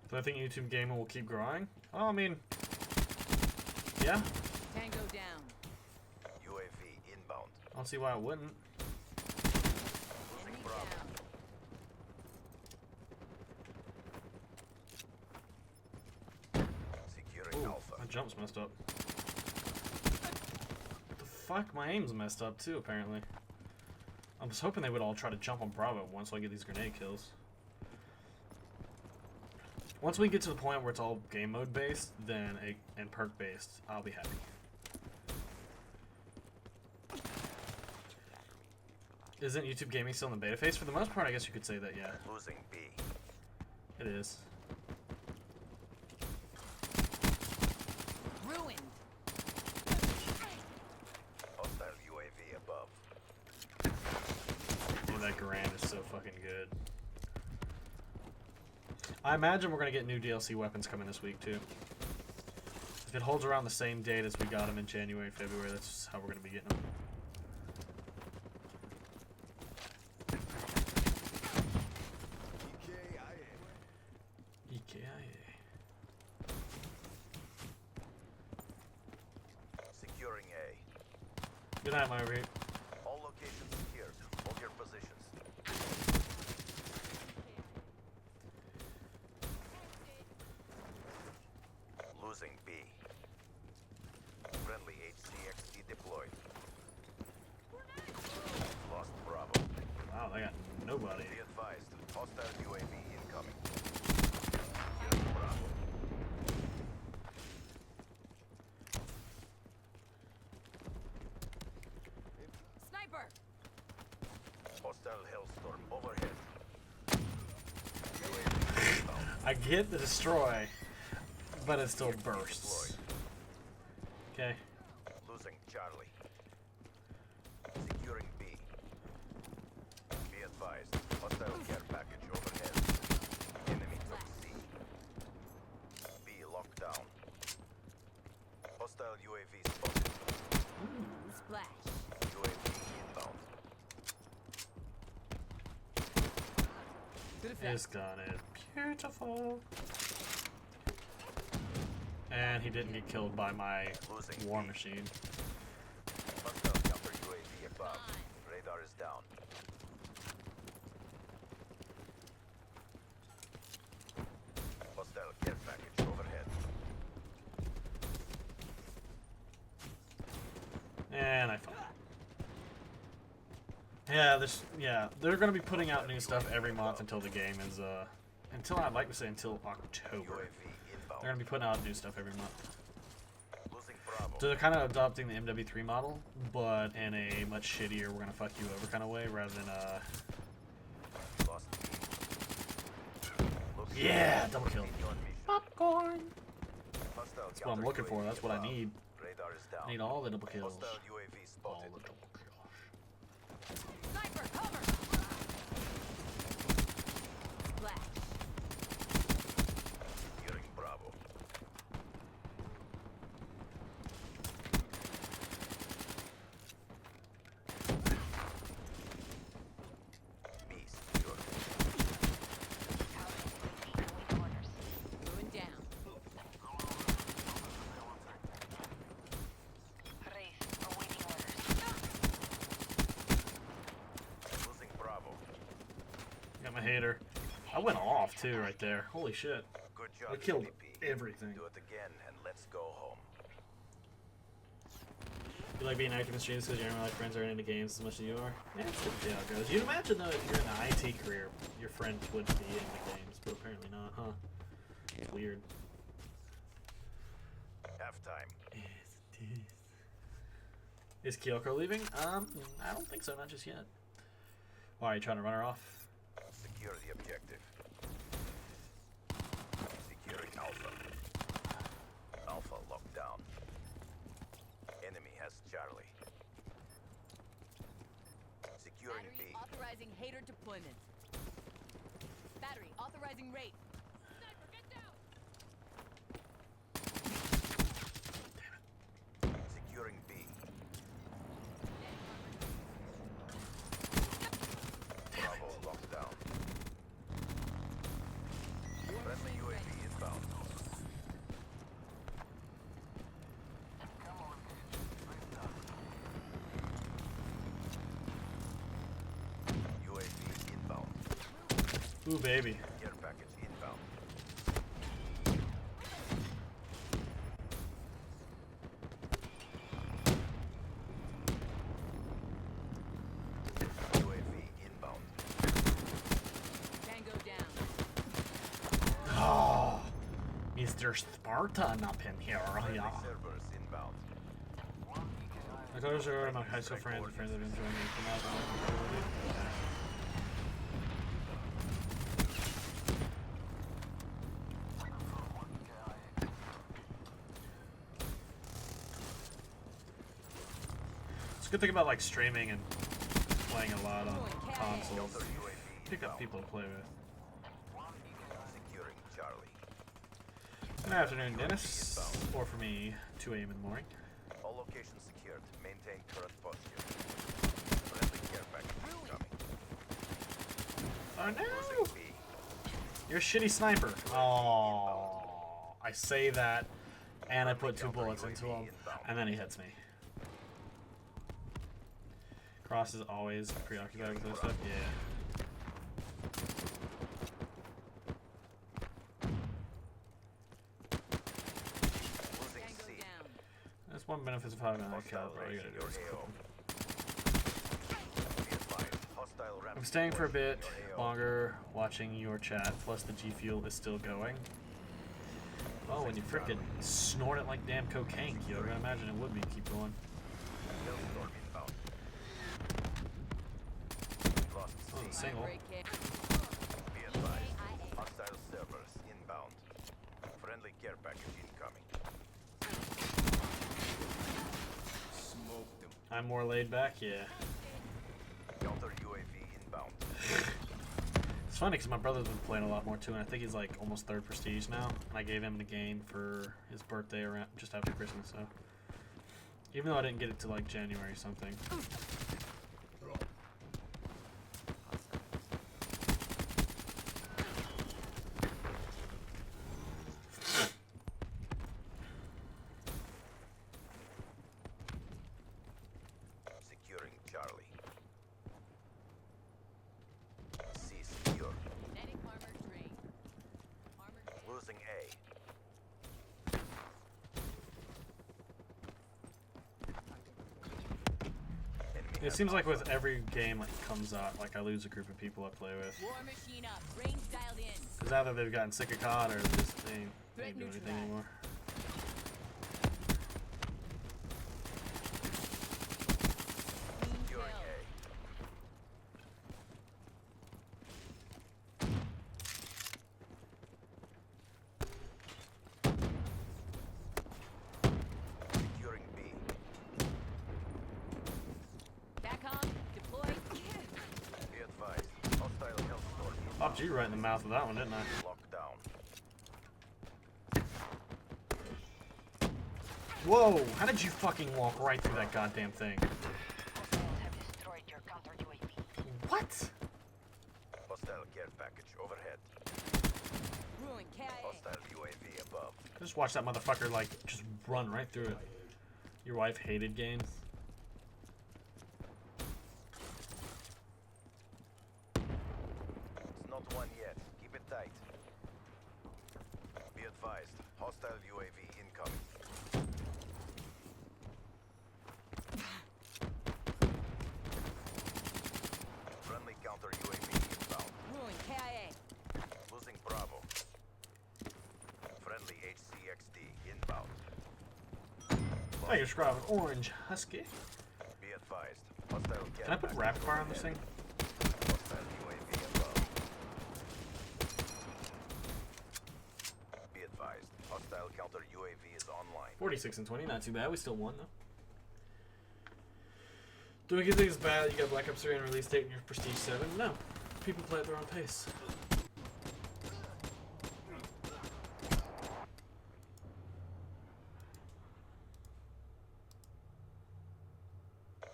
Do I think YouTube gaming will keep growing? Oh, I mean, yeah.
Tango down.
UAV inbound.
I don't see why it wouldn't.
Losing
Enemy
Bravo.
down.
Securing
Ooh,
Alpha.
my jump's messed up. What the fuck? My aim's messed up too, apparently. I was hoping they would all try to jump on Bravo once so I get these grenade kills. Once we get to the point where it's all game mode based, then and perk based, I'll be happy. Isn't YouTube Gaming still in the beta phase? For the most part, I guess you could say that, yeah.
Losing B.
It is.
Ruined.
Hostile UAV above.
Dude, that Garand is so fucking good. I imagine we're gonna get new DLC weapons coming this week too. If it holds around the same date as we got them in January, February, that's how we're gonna be getting them. EKIA.
Securing A.
Good night, Marguerite.
All locations secured. Hold your positions. Losing B. Friendly HCXD deployed. Lost Bravo.
Wow, they got nobody.
Be advised. Hostile UAV incoming. Securing Bravo.
Sniper.
Hostile Hellstorm overhead. UAV inbound.
I get the destroy, but it still bursts. Okay.
Losing Charlie. Securing B. Be advised. Hostile care package overhead. Enemy took C. B locked down. Hostile UAV spotted.
Splash.
UAV inbound.
Good effect.
It's got it. Beautiful. And he didn't get killed by my
Losing
war
B.
machine.
Hostile counter UAV above. Radar is down. Hostile care package overhead.
And I found it. Yeah, they're gonna be putting out new stuff every month until the game is until I'd like to say until October.
UAV inbound.
They're gonna be putting out new stuff every month.
Losing Bravo.
So they're kind of adopting the MW3 model, but in a much shittier, we're gonna fuck you over kind of way, rather than
Lost B. Looking
yeah, double kill.
on mission.
Popcorn.
Hostile
That's what I'm looking for. That's what I need.
Radar is down.
I need all the double kills.
Hostile UAV
All
spotted.
the double kills.
Sniper, cover. Splash.
Securing Bravo. B secured.
Awaiting orders.
Ruined down.
Wraith, awaiting orders.
Losing Bravo.
Got my hater. I went off too right there. Holy shit.
Good job.
I killed
MVP.
everything.
Do it again and let's go home.
You like being active in streams because your like friends aren't into games as much as you are? Yeah, it's typically how it goes. You'd imagine though if you're in the IT career, your friends would be into games, but apparently not, huh? It's weird.
Halftime.
Is Kyoko leaving? I don't think so, not just yet. Why are you trying to run her off?
Secure the objective. Securing Alpha. Alpha locked down. Enemy has Charlie. Securing B.
Battery authorizing hater deployment. Battery authorizing rate. Sniper, get down.
Securing B. Bravo locked down. Friendly UAV inbound. UAV inbound.
Ooh, baby.
Care package inbound. UAV inbound.
Tango down.
Oh. Mr. Spartan up in here, yeah.
Servers inbound.
I told you my high school friends and friends have been joining me from that. It's a good thing about like streaming and playing a lot on consoles. Pick up people to play with.
Securing Charlie.
Good afternoon, Dennis. Or for me, 2 a.m. in the morning.
All locations secured. Maintain current posture. Friendly care package incoming.
Oh no!
Losing B.
You're a shitty sniper. Oh, I say that, and I put 2 bullets into him, and then he hits me. Cross is always preoccupied with this stuff. Yeah.
Losing
Tango
C.
down.
That's one benefit of having a high caliber. All you gotta do is clip 'em.
Be advised. Hostile ramp
I'm staying for a bit
approaching your AO.
longer watching your chat, plus the G Fuel is still going. Oh, when you frickin' snort it like damn cocaine, Kyo, I imagine it would be. Keep going.
Hellstorm inbound. Lost
Oh,
C.
the single.
Break it.
Be advised. Hostile servers inbound. Friendly care package incoming. Smoke them.
I'm more laid back, yeah.
Counter UAV inbound.
It's funny because my brother's been playing a lot more too, and I think he's like almost 3rd prestige now. And I gave him the game for his birthday around just after Christmas, so even though I didn't get it to like January something.
Securing Charlie. C secure.
Netting armor drain. Armor drain.
Losing A. Enemy
It
has
seems like
Alpha.
with every game that comes out, like I lose a group of people I play with.
War machine up. Range dialed in.
Because either they've gotten sick of COD or just they ain't
Threat
doing anything
neutralized.
anymore.
Clean
Securing
kill.
A. Securing B.
Back on. Deploy.
Be advised. Hostile Hellstorm inbound.
Popped you right in the mouth with that one, didn't I?
Lockdown.
Whoa! How did you fucking walk right through that goddamn thing?
Hostiles have destroyed your counter UAV.
What?
Hostile care package overhead.
Ruin KIA.
Hostile UAV above.
Just watch that motherfucker like just run right through it. Your wife hated games.
It's not one yet. Keep it tight. Be advised. Hostile UAV incoming. Friendly counter UAV inbound.
Ruin KIA.
Losing Bravo. Friendly HCXD inbound.
Hey, you're scrubbing orange husky.
Be advised. Hostile
Can I put rapid fire on this thing?
Hostile UAV above. Be advised. Hostile counter UAV is online.
46 and 20, not too bad. We still won though. Do we get things bad? You got Black Ops 3 and release date in your Prestige 7? No. People play at their own pace.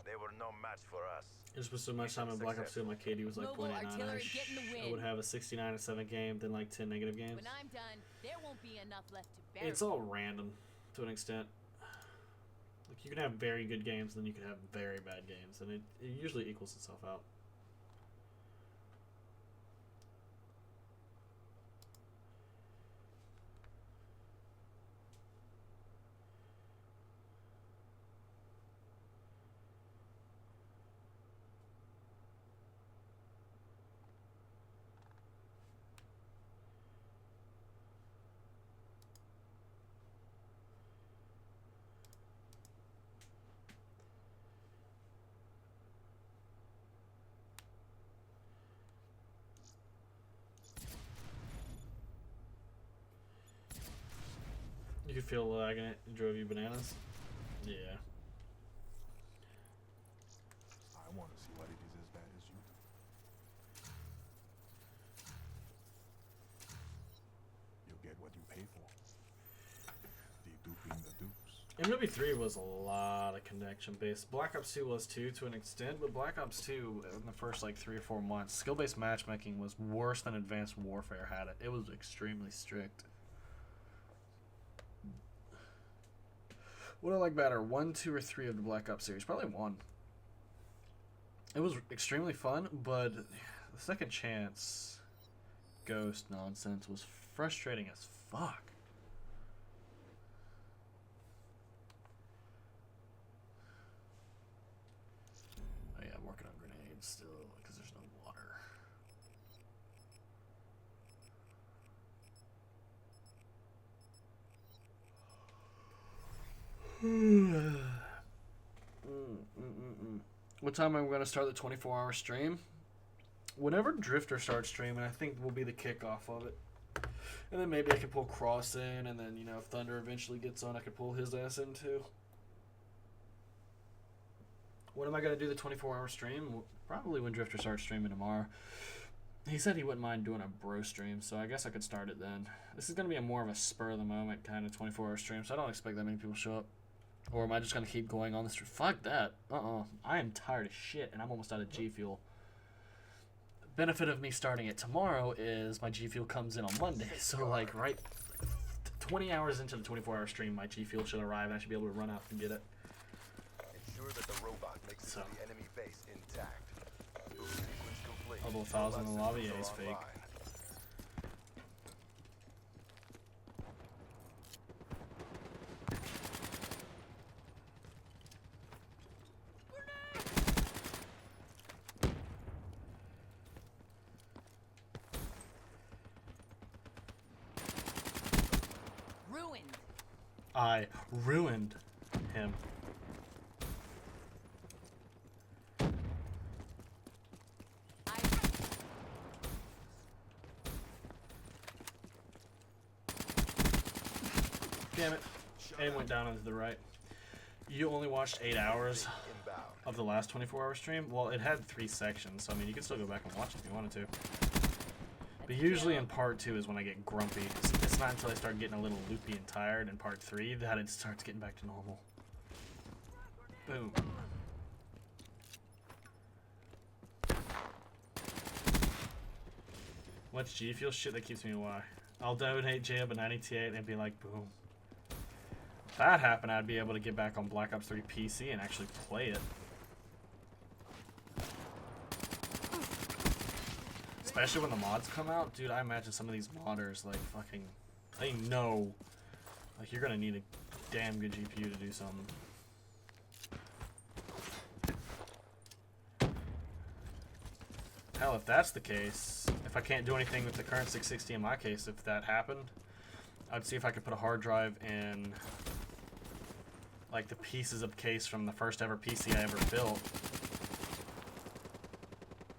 They were no match for us.
Just with so much time in Black Ops 2, my KD was like
Mobile
0.89.
artillery, get in the
I
wind.
would have a 69 to 7 game, then like 10 negative games.
When I'm done, there won't be enough left to bury.
It's all random to an extent. Like you can have very good games, then you can have very bad games, and it usually equals itself out. You could feel the lag in it. It drove you bananas. Yeah.
I want to see what it is as bad as you do. You'll get what you pay for. Deduping the dupes.
MW3 was a lot of connection based. Black Ops 2 was too, to an extent, but Black Ops 2 in the first like 3 or 4 months, skill based matchmaking was worse than Advanced Warfare had it. It was extremely strict. What do I like better, 1, 2, or 3 of the Black Ops series? Probably 1. It was extremely fun, but the Second Chance Ghost nonsense was frustrating as fuck. Oh yeah, I'm working on grenades still because there's no water. What time am I going to start the 24-hour stream? Whenever Drifter starts streaming, I think will be the kickoff of it. And then maybe I could pull Cross in, and then, you know, if Thunder eventually gets on, I could pull his ass in too. When am I going to do the 24-hour stream? Probably when Drifter starts streaming tomorrow. He said he wouldn't mind doing a bro stream, so I guess I could start it then. This is going to be a more of a spur-of-the-moment kind of 24-hour stream, so I don't expect that many people to show up. Or am I just going to keep going on this? Fuck that. I am tired of shit, and I'm almost out of G Fuel. The benefit of me starting it tomorrow is my G Fuel comes in on Monday. So, like, right 20 hours into the 24-hour stream, my G Fuel should arrive, and I should be able to run out and get it.
Ensure that the robot makes it to the enemy base intact. Boost sequence complete.
Although 1,000 in the lobby is fake.
Online.
Ruined.
I ruined him. Damn it. Aim went down onto the right. You only watched 8 hours
Inbound.
of the last 24-hour stream? Well, it had 3 sections, so I mean, you could still go back and watch it if you wanted to. But usually in part 2 is when I get grumpy. It's not until I start getting a little loopy and tired in part 3 that it starts getting back to normal. Boom. What's G Fuel? Shit that keeps me away. I'll donate J up a 90T8 and be like, boom. If that happened, I'd be able to get back on Black Ops 3 PC and actually play it. Especially when the mods come out. Dude, I imagine some of these modders, like, fucking... They know. Like, you're gonna need a damn good GPU to do something. Hell, if that's the case, if I can't do anything with the current 660 in my case, if that happened, I'd see if I could put a hard drive in, like, the pieces of case from the first ever PC I ever built.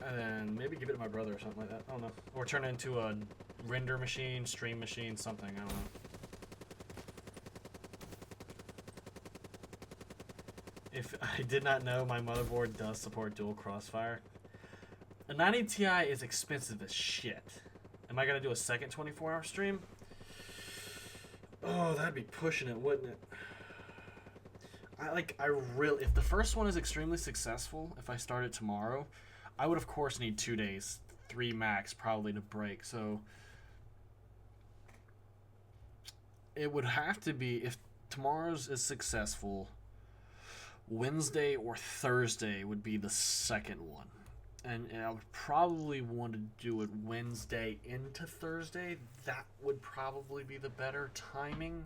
And then maybe give it to my brother or something like that. I don't know. Or turn it into a render machine, stream machine, something. I don't know. If I did not know, my motherboard does support dual crossfire. A 90 Ti is expensive as shit. Am I going to do a second 24-hour stream? Oh, that'd be pushing it, wouldn't it? If the first one is extremely successful, if I start it tomorrow, I would of course need 2 days, 3 max probably to break. So it would have to be, if tomorrow's is successful, Wednesday or Thursday would be the second one. And I would probably want to do it Wednesday into Thursday. That would probably be the better timing.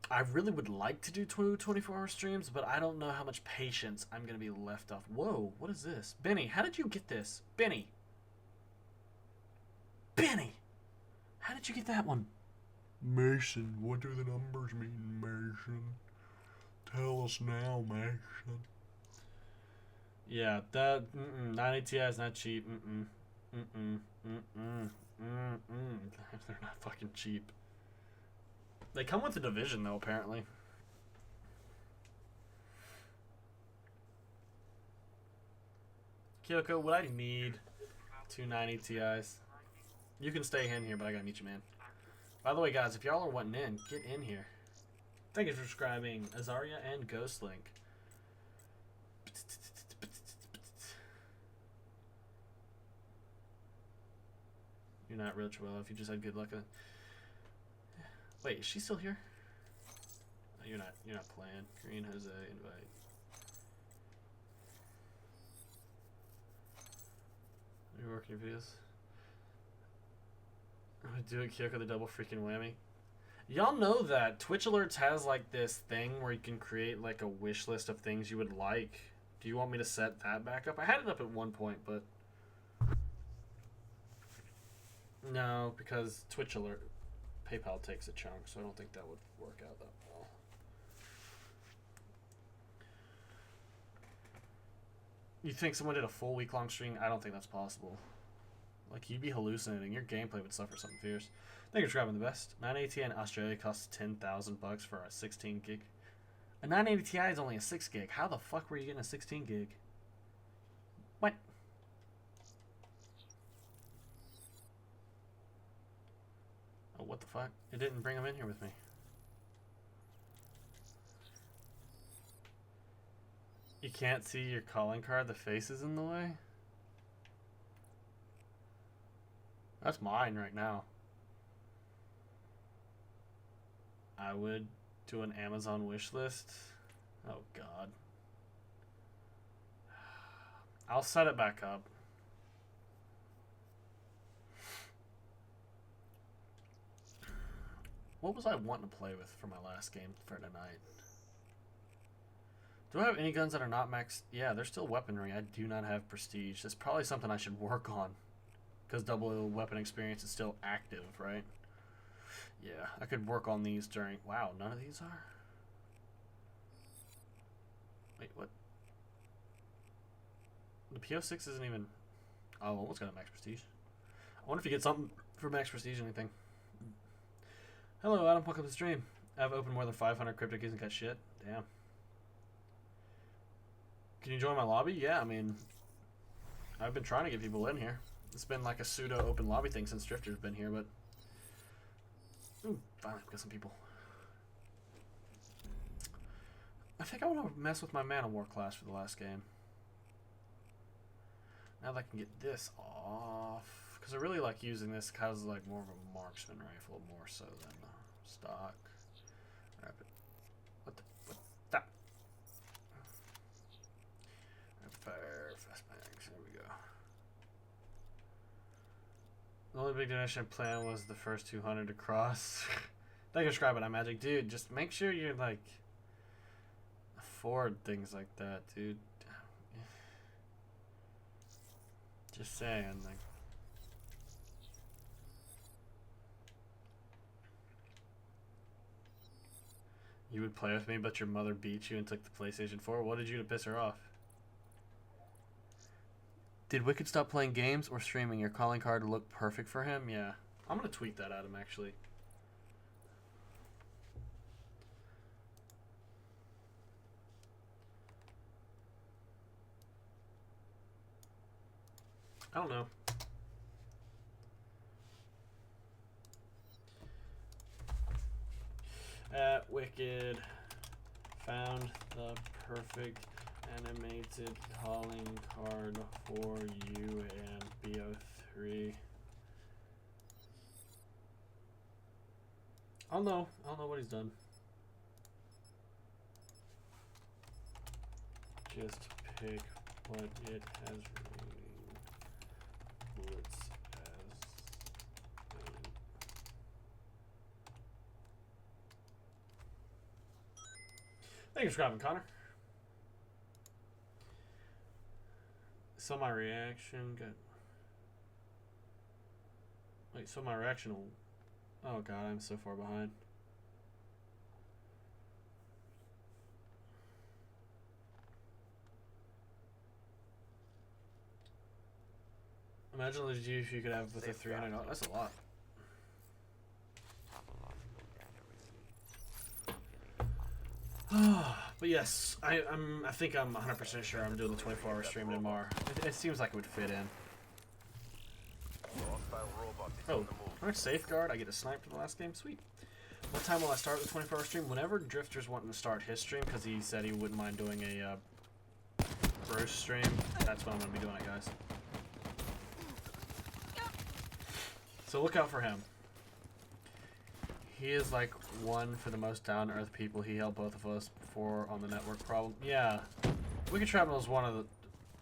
I really would like to do 24-hour streams, but I don't know how much patience I'm going to be left off. Whoa, what is this? Benny, how did you get this? Benny! Benny! How did you get that one? Mason, what do the numbers mean, Mason? Tell us now, Mason. Yeah, that 90 Ti is not cheap. They're not fucking cheap. They come with the division though, apparently. Kyoko, what I need 290 Ti's. You can stay in here, but I gotta meet you, man. By the way, guys, if y'all are wanting in, get in here. Thank you for subscribing, Azaria and Ghostlink. You're not rich, well, if you just had good luck. Wait, is she still here? No, you're not playing. Green Jose, invite. Are you working your videos? I'm gonna do it, Kyoko, the double freaking whammy. Y'all know that Twitch Alerts has like this thing where you can create like a wish list of things you would like. Do you want me to set that back up? I had it up at one point, but no, because Twitch Alert, PayPal takes a chunk, so I don't think that would work out that well. You think someone did a full week-long stream? I don't think that's possible. Like, you'd be hallucinating. Your gameplay would suffer something fierce. Thank you for grabbing the best. 980 Ti in Australia costs $10,000 for a 16 gig. A 980 Ti is only a 6 gig. How the fuck were you getting a 16 gig? What? Oh, what the fuck? It didn't bring them in here with me. You can't see your calling card. The face is in the way? That's mine right now. I would do an Amazon wish list. Oh god. I'll set it back up. What was I wanting to play with for my last game for tonight? Do I have any guns that are not maxed? Yeah, they're still weaponry. I do not have prestige. That's probably something I should work on. Because double weapon experience is still active, right? Yeah, I could work on these during... Wow, none of these are? Wait, what? The PO6 isn't even... Oh, almost got a max prestige. I wonder if you get something for max prestige or anything. Hello, Adam. Welcome to the stream. I've opened more than 500 crypto keys and got shit. Damn. Can you join my lobby? Yeah, I mean... I've been trying to get people in here. It's been like a pseudo open lobby thing since Drifter's been here, but... Ooh, finally, got some people. I think I want to mess with my Man of War class for the last game. Now that I can get this off... Because I really like using this because it's like more of a marksman rifle, more so than stock. Rapid. What that? Rapid fire, fast mags, there we go. The only big donation plan was the first 200 to cross. Thank you for subscribing, I'm Magic. Dude, just make sure you're like afford things like that, dude. Just saying, like. You would play with me, but your mother beat you and took the PlayStation 4. What did you do to piss her off? Did Wicked stop playing games or streaming? Your calling card looked perfect for him? Yeah. I'm going to tweet that at him, actually. I don't know. At Wicked found the perfect animated calling card for you and BO3. I don't know what he's done. Just pick what it has bullets as. Thank you for subscribing, Connor. Saw my reaction. Good. Wait, so my reaction will... Oh god, I'm so far behind. Imagine if you could have with a 300. That's a lot. But yes, I think I'm 100% sure I'm doing the 24-hour stream tomorrow. It seems like it would fit in.
Hostile robot is
Oh,
on the move.
alright, safeguard. I get a snipe in the last game. Sweet. What time will I start the 24-hour stream? Whenever Drifter's wanting to start his stream, because he said he wouldn't mind doing a Bruce stream. That's when I'm going to be doing it, guys. So look out for him. He is like one for the most down-to-earth people. He helped both of us before on the network problem. Yeah, Wicked Shrapnel is one of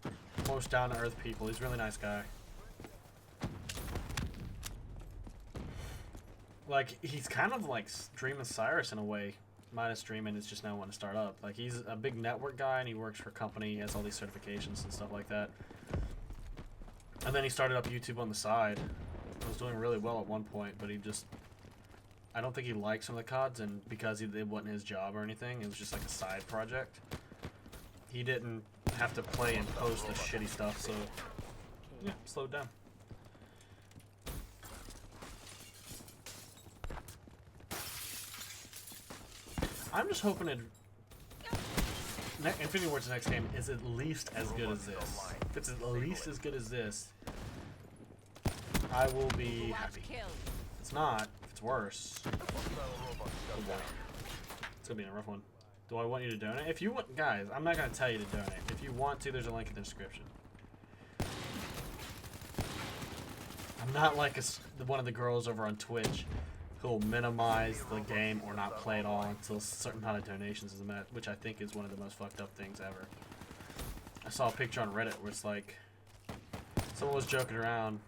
the most down-to-earth people. He's a really nice guy. Like, he's kind of like Dreamin' Cyrus in a way. Minus Dreamin' is just now wanting to start up. Like, he's a big network guy and he works for a company. He has all these certifications and stuff like that. And then he started up YouTube on the side. He was doing really well at one point, but he just... I don't think he liked some of the CODs, and because it wasn't his job or anything, it was just like a side project. He didn't have to play and post the shitty stuff, so... Yeah, slowed down. I'm just hoping Infinity Ward's next game is at least as good as this. If it's at least as good as this, I will be happy. If it's not, if it's worse, oh boy. It's gonna be a rough one. Do I want you to donate? If you want, guys, I'm not gonna tell you to donate. If you want to, there's a link in the description. I'm not like one of the girls over on Twitch who'll minimize the game or not play it all until a certain amount of donations is met, which I think is one of the most fucked up things ever. I saw a picture on Reddit where it's like someone was joking around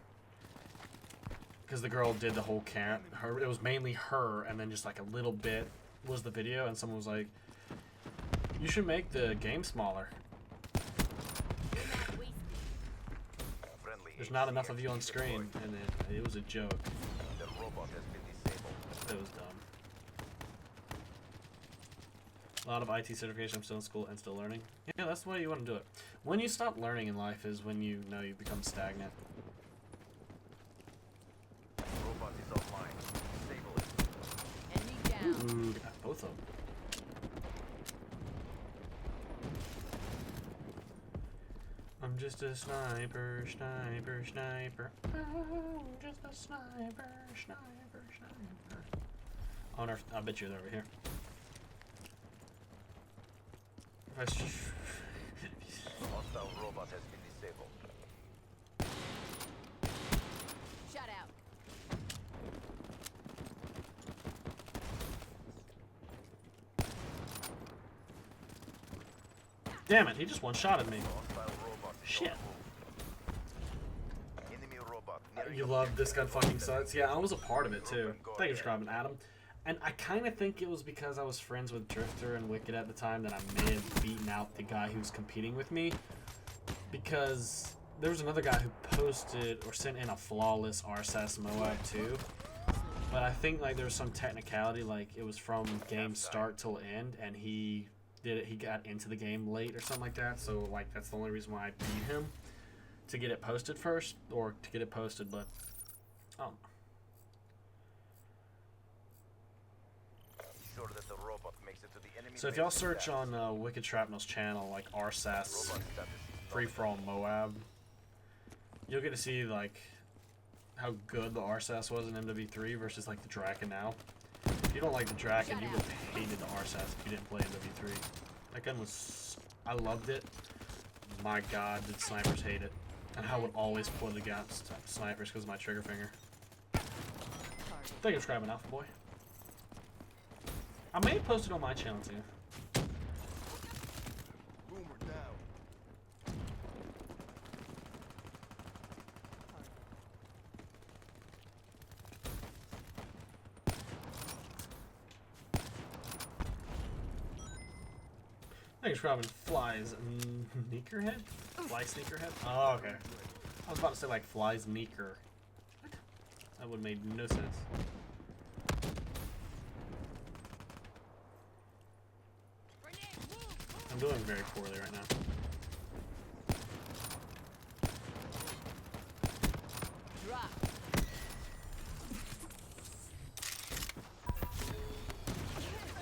because the girl did the whole camp. It was mainly her, and then just like a little bit was the video, and someone was like, "You should make the game smaller. There's not enough of you on screen," and it was a joke.
The robot has been disabled.
It was dumb. A lot of IT certification. I'm still in school and still learning. Yeah, that's the way you want to do it. When you stop learning in life is when you know you become stagnant.
Robot is online. Disable it.
Enemy down.
Ooh, got both of them. I'm just a sniper, sniper, sniper. I'm just a sniper, sniper, sniper. I bet you're over here.
Hostile robot has been disabled.
Shut out.
Damn it, he just one-shotted me.
Hostile robot is
Shit.
on the move. Enemy robot near
You love This Gun Fucking Sucks? Yeah, I was a part of it too. Thank you for coming, Adam. And I kind of think it was because I was friends with Drifter and Wicked at the time that I may have beaten out the guy who was competing with me. Because there was another guy who posted or sent in a flawless RSAS Moab too. But I think like there was some technicality, like it was from game start till end, and he got into the game late or something like that. So like that's the only reason why I beat him, to get it posted first, or to get it posted, but
Sure that the robot makes it to the enemy
so if
base
y'all
intact.
search on Wicked Shrapnel's channel, like RSAS
Robot status is
Free For All Moab, you'll get to see like how good the RSAS was in MW3 versus like the Draken now. If you don't like the Draken, you would have hated the RSAS if you didn't play MW3. That gun was, I loved it. My god, did snipers hate it. And I would always put it against snipers because of my trigger finger. Thank you for subscribing, Alpha Boy. I may have posted on my channel too.
Boomer down.
Thanks for having Flies Sneakerhead? Fly Sneakerhead? Oh, okay. I was about to say like Fly Sneaker. What? That would have made no sense. I'm doing very poorly right now.
Drop.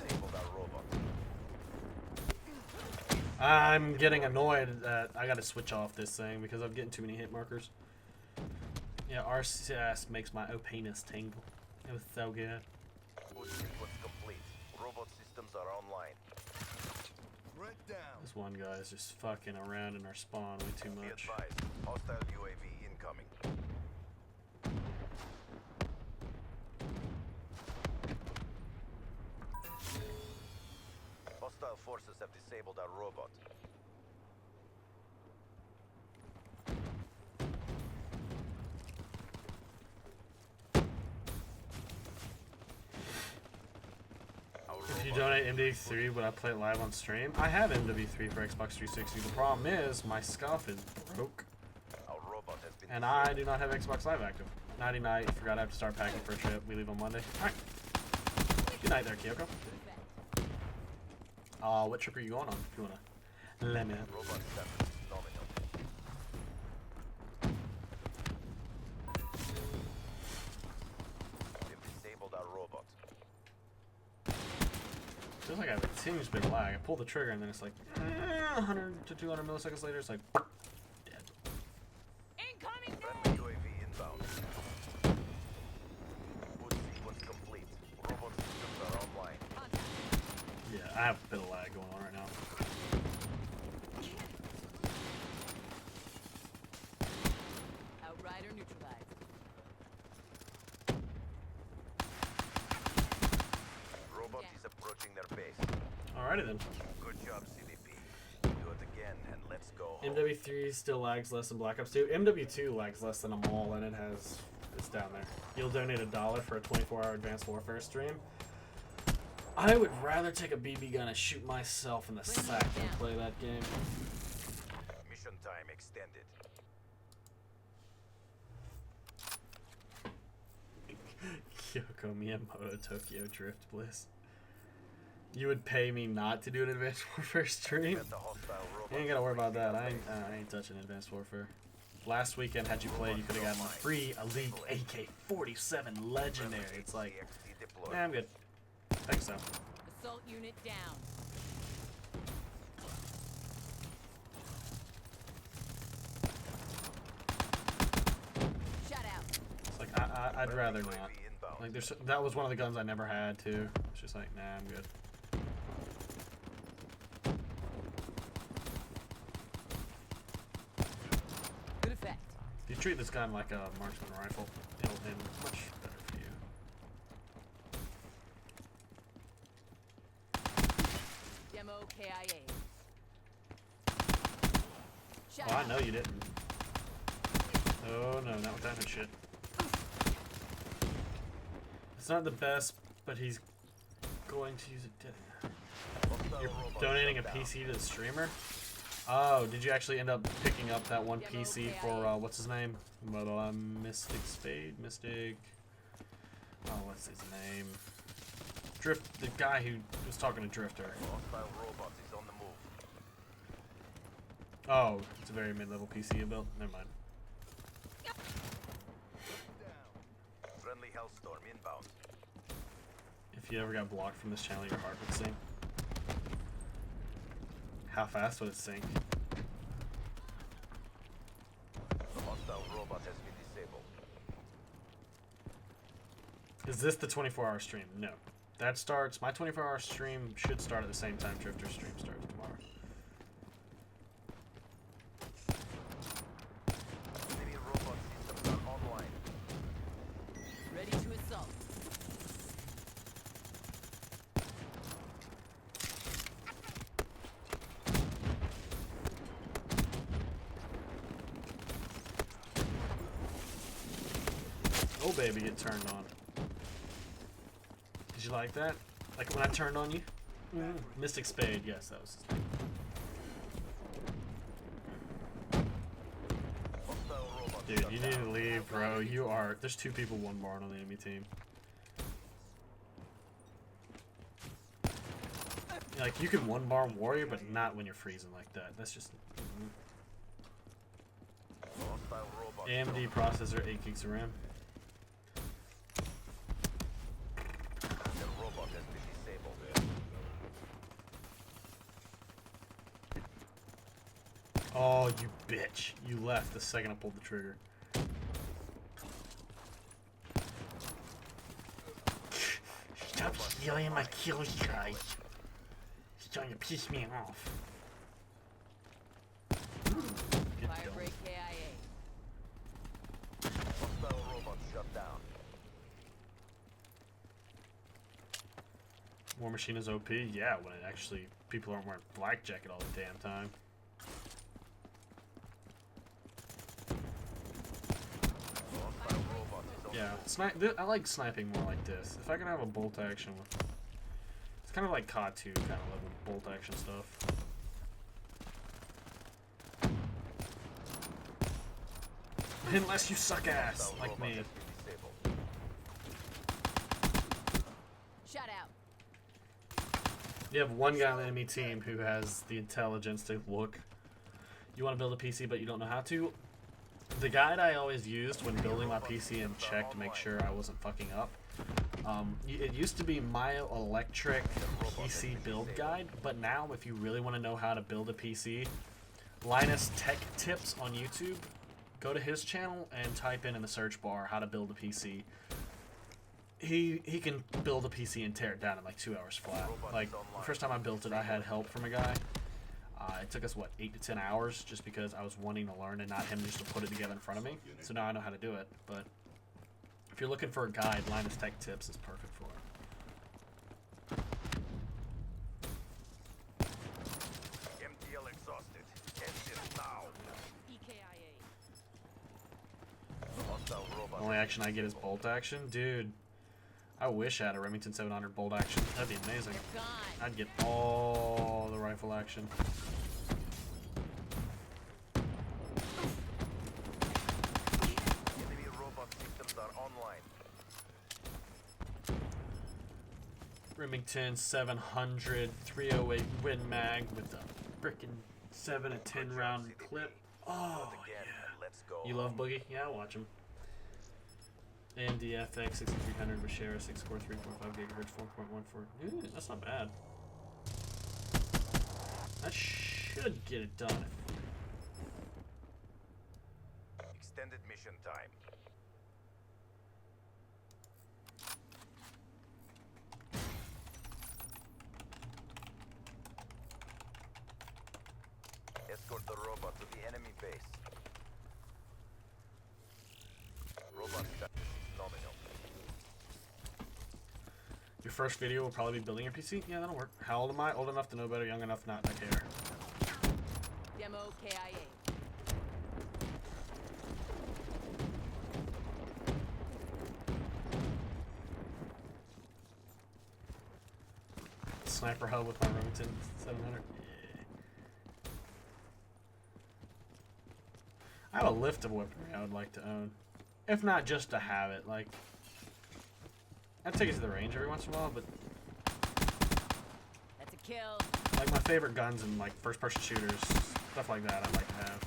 Disabled our robot.
I'm getting annoyed that I gotta switch off this thing because I'm getting too many hit markers. Yeah, RCS makes my penis tingle. It was so good.
Boot sequence complete. Robot systems are online. Threat down.
This one guy is just fucking around in our spawn way too
Be
much.
advised. Hostile UAV incoming. Hostile forces have disabled our robot. Our
If you
robot
donate MW3, would I play it live on stream? I have MW3 for Xbox 360. The problem is my scuff is broke,
Our robot has been
and I do not have Xbox Live active. Nighty night. Forgot I have to start packing for a trip. We leave on Monday. All right. Good night there, Kyoko. What trip are you going on? If you wanna let me know.
robot status is nominal. They've disabled our robot.
Feels like I have a tinge bit of lag. I pull the trigger and then it's like 100 to 200 milliseconds later. It's like dead.
Incoming
Friendly UAV inbound. Boot sequence complete. Robot systems are online.
Yeah, I have a bit of lag going on right now.
Outrider neutralized.
Robot is approaching their base.
Alrighty then.
Good job, CDP. Do it again and let's go home.
MW3 still lags less than Black Ops 2. MW2 lags less than them all, and it's down there. You'll donate $1 for a 24-hour Advanced Warfare stream. I would rather take a BB gun and shoot myself in the sack than play that game.
Mission time extended.
Kyoko Miyamoto Tokyo Drift Bliss. You would pay me not to do an Advanced Warfare stream?
Get the hostile robot.
You ain't gotta worry about that. I ain't touching Advanced Warfare. Last weekend, had you played, you could have gotten a free Elite AK-47 Legendary. It's like,
CXC deployed.
yeah, I'm good. Thanks, though.
Assault unit down. Shut out.
It's like, I'd rather not.
UAV inbound.
Like, that was one of the guns I never had, too. It's just like, nah, I'm good.
Good effect.
If you treat this gun like a marksman rifle, it'll end much better for you.
Demo KIA. Shut
Oh, I
out.
know you didn't. Oh, no, not with that shit. It's not the best, but he's going to use it.
Hostile
You're
robot
donating a
shut down.
PC to the streamer? Oh, did you actually end up picking up that one
Demo
PC
KIA.
for, what's his name? Mystic Spade? Mystic... Oh, what's his name? Drift, the guy who was talking to Drifter.
Hostile robot is on the move.
Oh, it's a very mid-level PC you built? Never mind.
Friendly Hellstorm inbound.
If you ever got blocked from this channel, your heart would sink. How fast would it sink?
The hostile robot has been disabled.
Is this the 24-hour stream? No. That starts, my 24-hour stream should start at the same time Drifter's stream starts tomorrow.
Enemy robot systems are online.
Ready to assault.
Oh, baby, it turned on. Did you like that? Like when I turned on you? Mystic Spade, yes, that was his name.
Hostile robot
Dude,
shut
you need to
down.
leave, bro. You are. There's 2 people, 1 barn on the enemy team. Like, you can 1 barn warrior, but not when you're freezing like that. That's just.
Hostile robot
AMD processor, 8 gigs of RAM.
The robot has been disabled.
Oh, you bitch. You left the second I pulled the trigger. Stop stealing my kills, guys. He's trying to piss me off. Good
Fire
kill.
break KIA.
Hostile robot shut down.
War Machine is OP? Yeah, when it actually people aren't wearing black jacket all the damn time.
Hostile robot is on.
Yeah, I like sniping more like this. If I can have a bolt action with, it's kind of like COD 2 kind of level bolt action stuff. Unless you suck ass
Hostile
like
robot
me.
has been disabled.
Shut out.
You have one guy on the enemy team who has the intelligence to look. You want to build a PC, but you don't know how to. The guide I always used when building my PC and checked to make sure I wasn't fucking up. It used to be my electric PC build guide, but now if you really want to know how to build a PC, Linus Tech Tips on YouTube. Go to his channel and type in the search bar how to build a PC. He can build a PC and tear it down in like 2 hours flat. Like the first time I built it, I had help from a guy. It took us what 8 to 10 hours just because I was wanting to learn and not him just to put it together in front of me. So now I know how to do it. But if you're looking for a guide, Linus Tech Tips is perfect for it.
MTL exhausted. Exit now.
EKIA.
Hostile robot.
The only action I get is bolt action, dude. I wish I had a Remington 700 bolt action. That'd be amazing.
Gone.
I'd get all the rifle action.
Enemy robot systems are online.
Remington 700 308 Win Mag with a frickin' 7 to 10 round clip. Oh,
Once again,
yeah.
let's go.
You love Boogie? Yeah, I'll watch him. AMD FX 6300 Vishera 6 core 3.5 gigahertz 4.14. That's not bad. That should get it done.
Extended mission time. Escort the robot to the enemy base. Robot status nominal.
Your first video will probably be building your PC? Yeah, that'll work. How old am I? Old enough to know better, young enough not to care.
Demo KIA.
Sniper hub with my Remington 700. Yeah. I have a lift of weaponry I would like to own. If not just to have it, like... I'd take it to the range every once in a while, but...
That's a kill.
Like my favorite guns and like first-person shooters, stuff like that I'd like to have.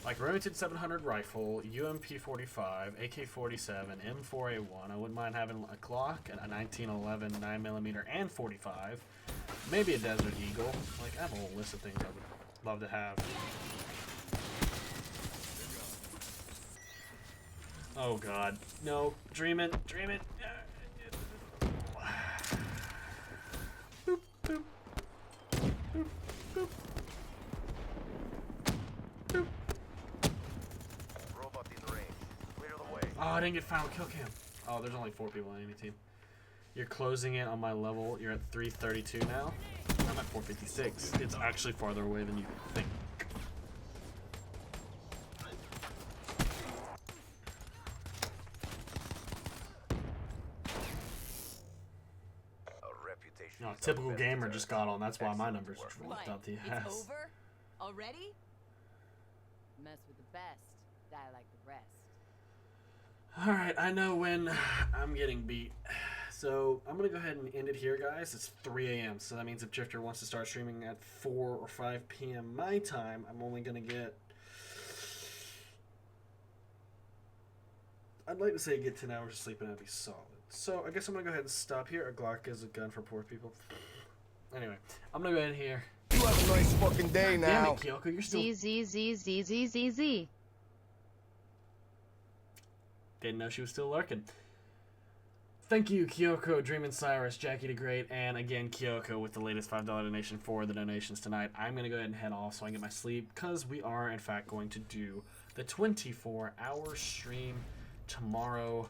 Like Remington 700 rifle, UMP-45, AK-47, M4A1. I wouldn't mind having a Glock, and a 1911 9mm and 45. Maybe a Desert Eagle. Like I have a whole list of things I would love to have. Oh god. No. Dream it. Dream it. Boop, boop. Boop, boop. Boop.
Robot in range. Clear the way.
Oh, I didn't get final kill cam. Oh, there's only 4 people on any team. You're closing in on my level. You're at 332 now. I'm at 456. It's actually farther away than you think.
A reputation.
No,
is
typical
our best
gamer
deterrent.
just got on. That's why my
Excellent
numbers
work.
dropped out the
It's
ass.
over? Already? Mess with the best. Die like the rest.
Alright, I know when I'm getting beat. So I'm going to go ahead and end it here, guys. It's 3 a.m. So that means if Drifter wants to start streaming at 4 or 5 p.m. my time, I'm only going to get... I'd like to say get 10 hours of sleep and that'd be solid. So I guess I'm going to go ahead and stop here. A Glock is a gun for poor people. Anyway, I'm going to go ahead here.
You have a nice fucking day
Damn
now.
it, Kyoko, you're still...
Z.
Didn't know she was still lurking. Thank you, Kyoko, Dreamin' Cyrus, Jackie the Great, and again, Kyoko with the latest $5 donation for the donations tonight. I'm going to go ahead and head off so I can get my sleep, because we are, in fact, going to do the 24-hour stream tomorrow.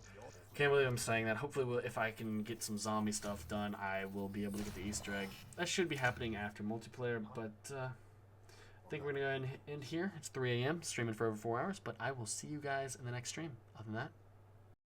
Can't believe I'm saying that. Hopefully, if I can get some zombie stuff done, I will be able to get the Easter egg. That should be happening after multiplayer, but I think we're going to go ahead and end here. It's 3 a.m., streaming for over 4 hours, but I will see you guys in the next stream. Other than that,